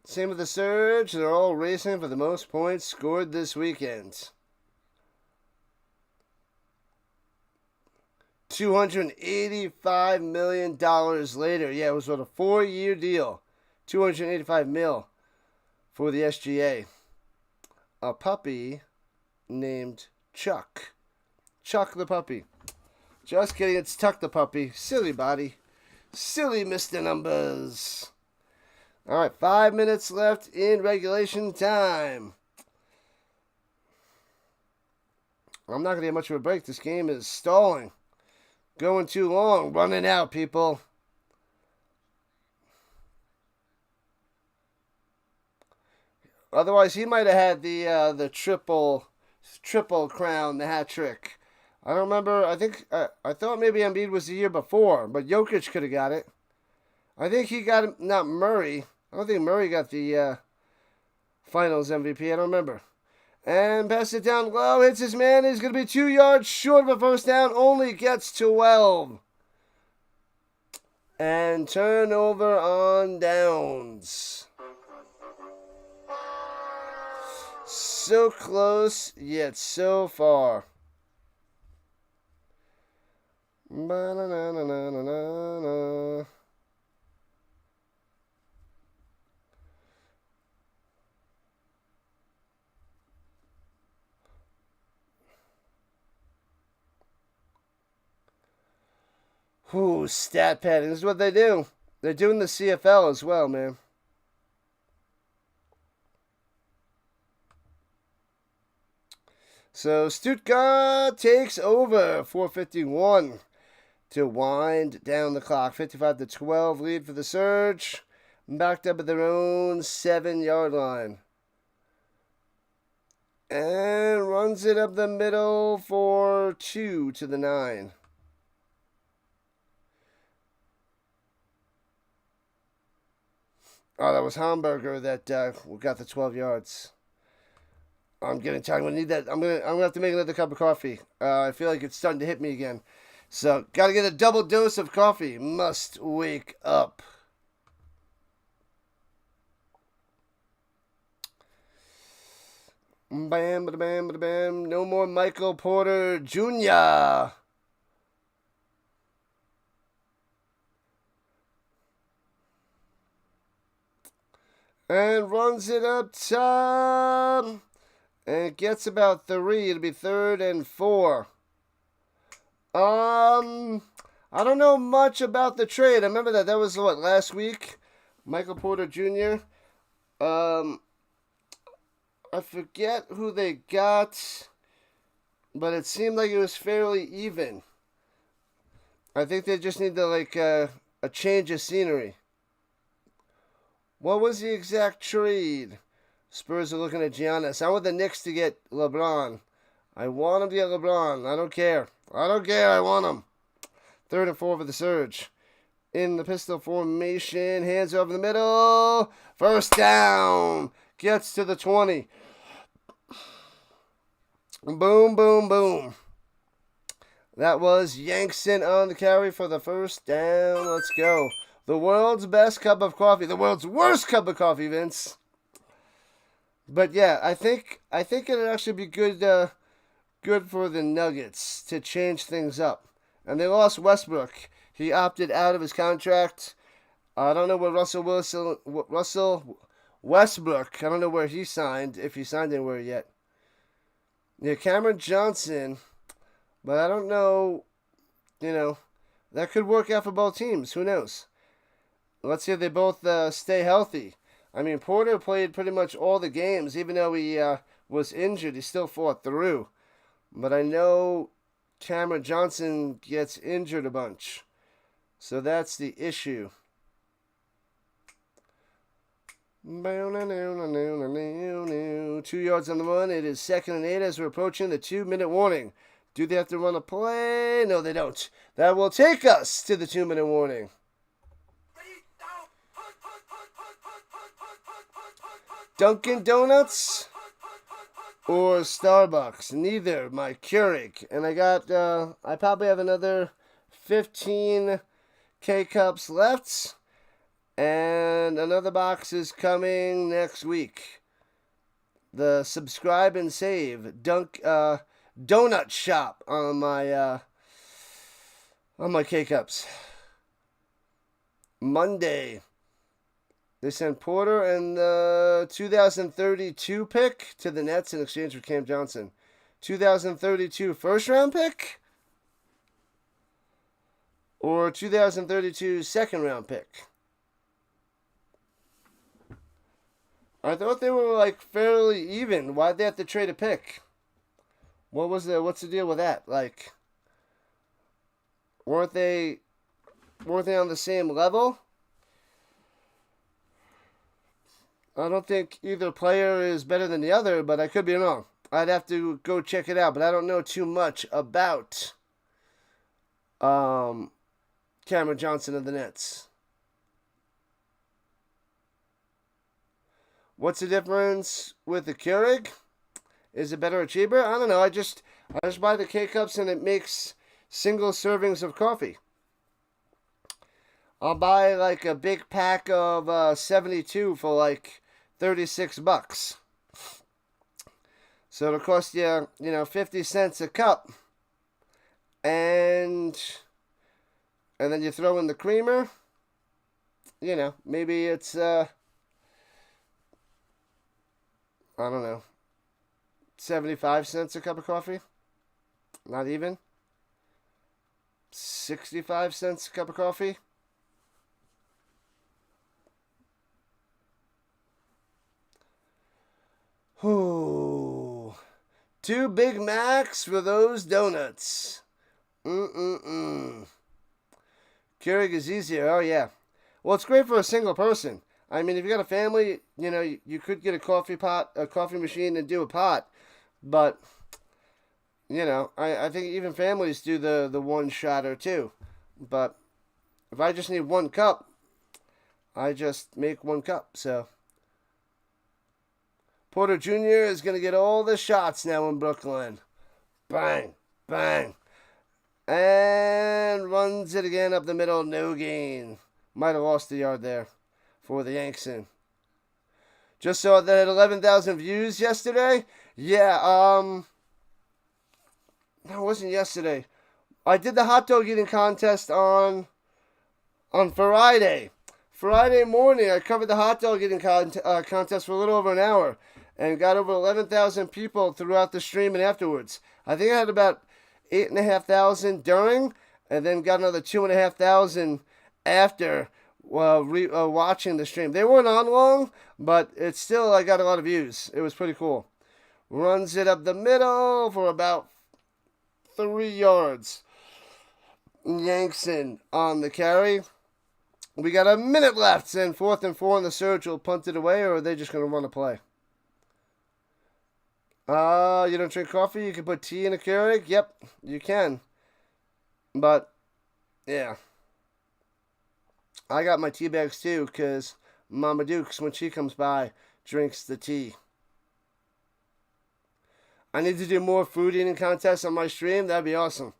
Speaker 1: Same with the Surge. They're all racing for the most points scored this weekend. $285 million later. Yeah, it was what, a 4-year deal. $285 million for the SGA. A puppy named Chuck. Chuck the puppy. Just kidding, it's Tuck the puppy. Silly body. Silly Mr. Numbers. All right, 5 minutes left in regulation time. I'm not going to get much of a break. This game is stalling. Going too long. Running out, people. Otherwise, he might have had the triple crown, the hat trick. I don't remember. I thought maybe Embiid was the year before, but Jokic could have got it. I think he got it, not Murray. I don't think Murray got the Finals MVP. I don't remember. And pass it down low. Hits his man. He's going to be 2 yards short of a first down. Only gets 12. And turnover on downs. So close, yet so far. Ba-na-na-na-na-na-na. Ooh, stat padding. This is what they do. They're doing the CFL as well, man. So Stuttgart takes over. 4:51 to wind down the clock. 55-12 lead for the Surge. Backed up at their own 7-yard line. And runs it up the middle for 2 to the 9. Oh, that was Hamburger that got the 12 yards. I'm getting tired. I'm gonna need that. I'm gonna have to make another cup of coffee. I feel like it's starting to hit me again. So gotta get a double dose of coffee. Must wake up. Bam, bada bam, bada bam. No more Michael Porter Jr. And runs it up top. And gets about 3. It'll be 3rd and 4. I don't know much about the trade. I remember that was what, last week? Michael Porter Jr. I forget who they got, but it seemed like it was fairly even. I think they just need to a change of scenery. What was the exact trade? Spurs are looking at Giannis. I want the Knicks to get LeBron. I want them to get LeBron. I don't care. I want them. 3rd and 4 for the Surge. In the pistol formation. Hands over the middle. First down. Gets to the 20. Boom, boom, boom. That was Yankson on the carry for the first down. Let's go. The world's best cup of coffee. The world's worst cup of coffee, Vince. But yeah, I think it'd actually be good for the Nuggets to change things up. And they lost Westbrook. He opted out of his contract. I don't know where Russell Westbrook. I don't know where he signed, if he signed anywhere yet. Yeah, Cameron Johnson. But I don't know. That could work out for both teams. Who knows? Let's see if they both stay healthy. I mean, Porter played pretty much all the games. Even though he was injured, he still fought through. But I know Cameron Johnson gets injured a bunch. So that's the issue. 2 yards on the run. It is 2nd and 8 as we're approaching the 2-minute warning. Do they have to run a play? No, they don't. That will take us to the 2-minute warning. Dunkin' Donuts or Starbucks? Neither. My Keurig. And I probably have another 15 K-Cups left. And another box is coming next week. The subscribe and save donut shop on my K-Cups. Monday, they sent Porter and the 2032 pick to the Nets in exchange for Cam Johnson. 2032 first round pick or 2032 second round pick. I thought they were like fairly even. Why'd they have to trade a pick? What's the deal with that? Like, weren't they on the same level? I don't think either player is better than the other, but I could be wrong. I'd have to go check it out, but I don't know too much about Cameron Johnson of the Nets. What's the difference with the Keurig? Is it better or cheaper? I don't know. I just buy the K-Cups and it makes single servings of coffee. I'll buy like a big pack of 72 for like $36. So it'll cost you, 50 cents a cup. And then you throw in the creamer. Maybe it's I don't know, 75 cents a cup of coffee? Not even? 65 cents a cup of coffee? Ooh. 2 Big Macs for those donuts. Keurig is easier. Oh, yeah. Well, it's great for a single person. I mean, if you got a family, you could get a coffee machine and do a pot. But, I think even families do the one shot or two. But if I just need 1 cup, I just make 1 cup. So Porter Jr. is going to get all the shots now in Brooklyn. Bang, bang. And runs it again up the middle. No gain. Might have lost a yard there for the Yankson. Just saw that at 11,000 views yesterday. Yeah, no, it wasn't yesterday. I did the hot dog eating contest on Friday. Friday morning, I covered the hot dog eating contest for a little over an hour and got over 11,000 people throughout the stream and afterwards. I think I had about 8,500 during, and then got another 2,500 after watching the stream. They weren't on long, but it's still, I got a lot of views. It was pretty cool. Runs it up the middle for about 3 yards. Yankson on the carry. We got a minute left, and 4th and 4 on the Surge will punt it away, or are they just going to run a play? You don't drink coffee? You can put tea in a Keurig? Yep, you can. But, yeah. I got my tea bags too, because Mama Dukes, when she comes by, drinks the tea. I need to do more food eating contests on my stream. That'd be awesome.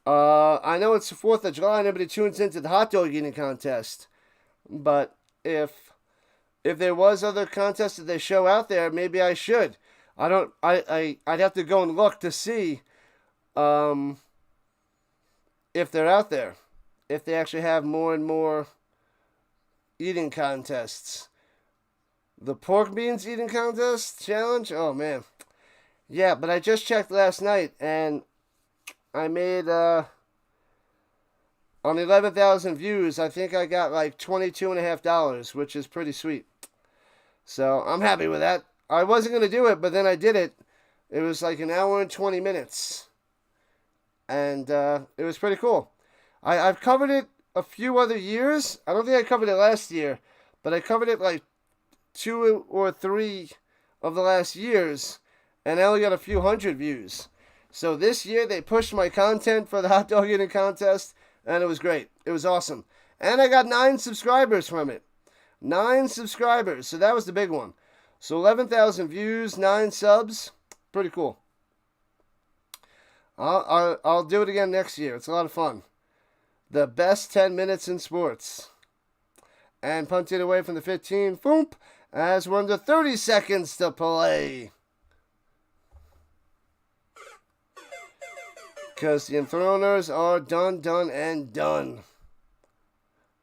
Speaker 1: I know it's the 4th of July. Nobody tunes into the hot dog eating contest. But if there was other contests that they show out there, maybe I should. I'd have to go and look to see if they're out there. If they actually have more and more eating contests. The pork beans eating contest challenge? Oh, man. Yeah, but I just checked last night, and I made, on 11,000 views, I think I got like $22.50, which is pretty sweet. So, I'm happy with that. I wasn't going to do it, but then I did it. It was like an hour and 20 minutes. and it was pretty cool. I've covered it a few other years. I don't think I covered it last year, but I covered it like 2 or 3 of the last years, and I only got a few hundred views. So this year they pushed my content for the hot dog eating contest, and it was great. It was awesome. And I got 9 subscribers from it. 9 subscribers, so that was the big one. So 11,000 views, 9 subs, pretty cool. I'll do it again next year. It's a lot of fun. The best 10 minutes in sports. And punted away from the 15, boom, as we're under 30 seconds to play. Because the Enthroners are done, and done.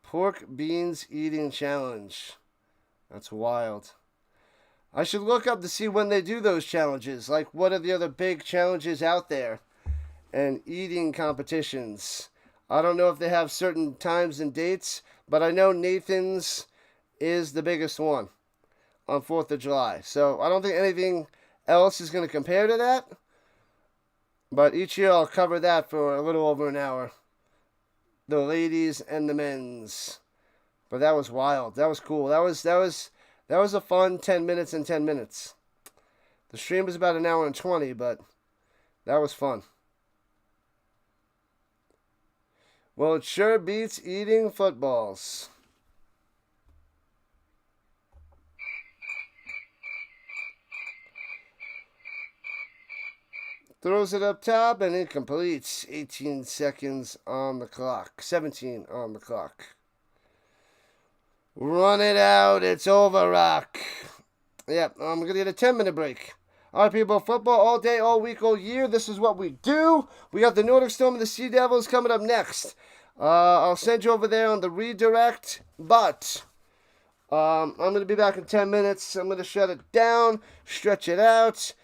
Speaker 1: Pork beans eating challenge. That's wild. I should look up to see when they do those challenges. Like, what are the other big challenges out there? And eating competitions. I don't know if they have certain times and dates, but I know Nathan's is the biggest one on 4th of July. So I don't think anything else is going to compare to that. But each year I'll cover that for a little over an hour. The ladies and the men's. But that was wild. That was cool. That was a fun 10 minutes and 10 minutes. The stream was about an hour and 20, but that was fun. Well, it sure beats eating footballs. Throws it up top and it completes. 18 seconds on the clock. 17 on the clock. Run it out. It's over, Rock. Yep, I'm going to get a 10-minute break. All right, people, football all day, all week, all year. This is what we do. We got the Nordic Storm and the Sea Devils coming up next. I'll send you over there on the redirect, but I'm going to be back in 10 minutes. I'm going to shut it down, stretch it out,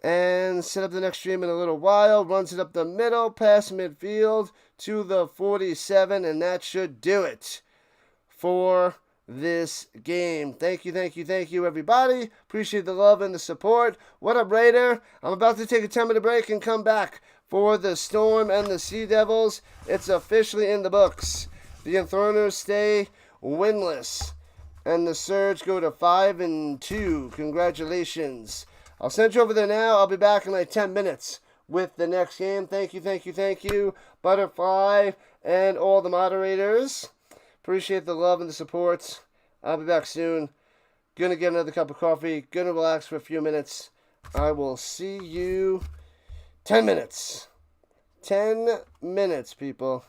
Speaker 1: and set up the next stream in a little while. Runs it up the middle, past midfield to the 47, and that should do it for this game. Thank you, everybody. Appreciate the love and the support. What up, Raider? I'm about to take a 10-minute break and come back for the Storm and the Sea Devils. It's officially in the books. The Enthroners stay winless, and the Surge go to 5-2. Congratulations. I'll send you over there now. I'll be back in like 10 minutes with the next game. Thank you, Butterfly, and all the moderators. Appreciate the love and the support. I'll be back soon. Gonna get another cup of coffee. Gonna relax for a few minutes. I will see you 10 minutes. 10 minutes, people.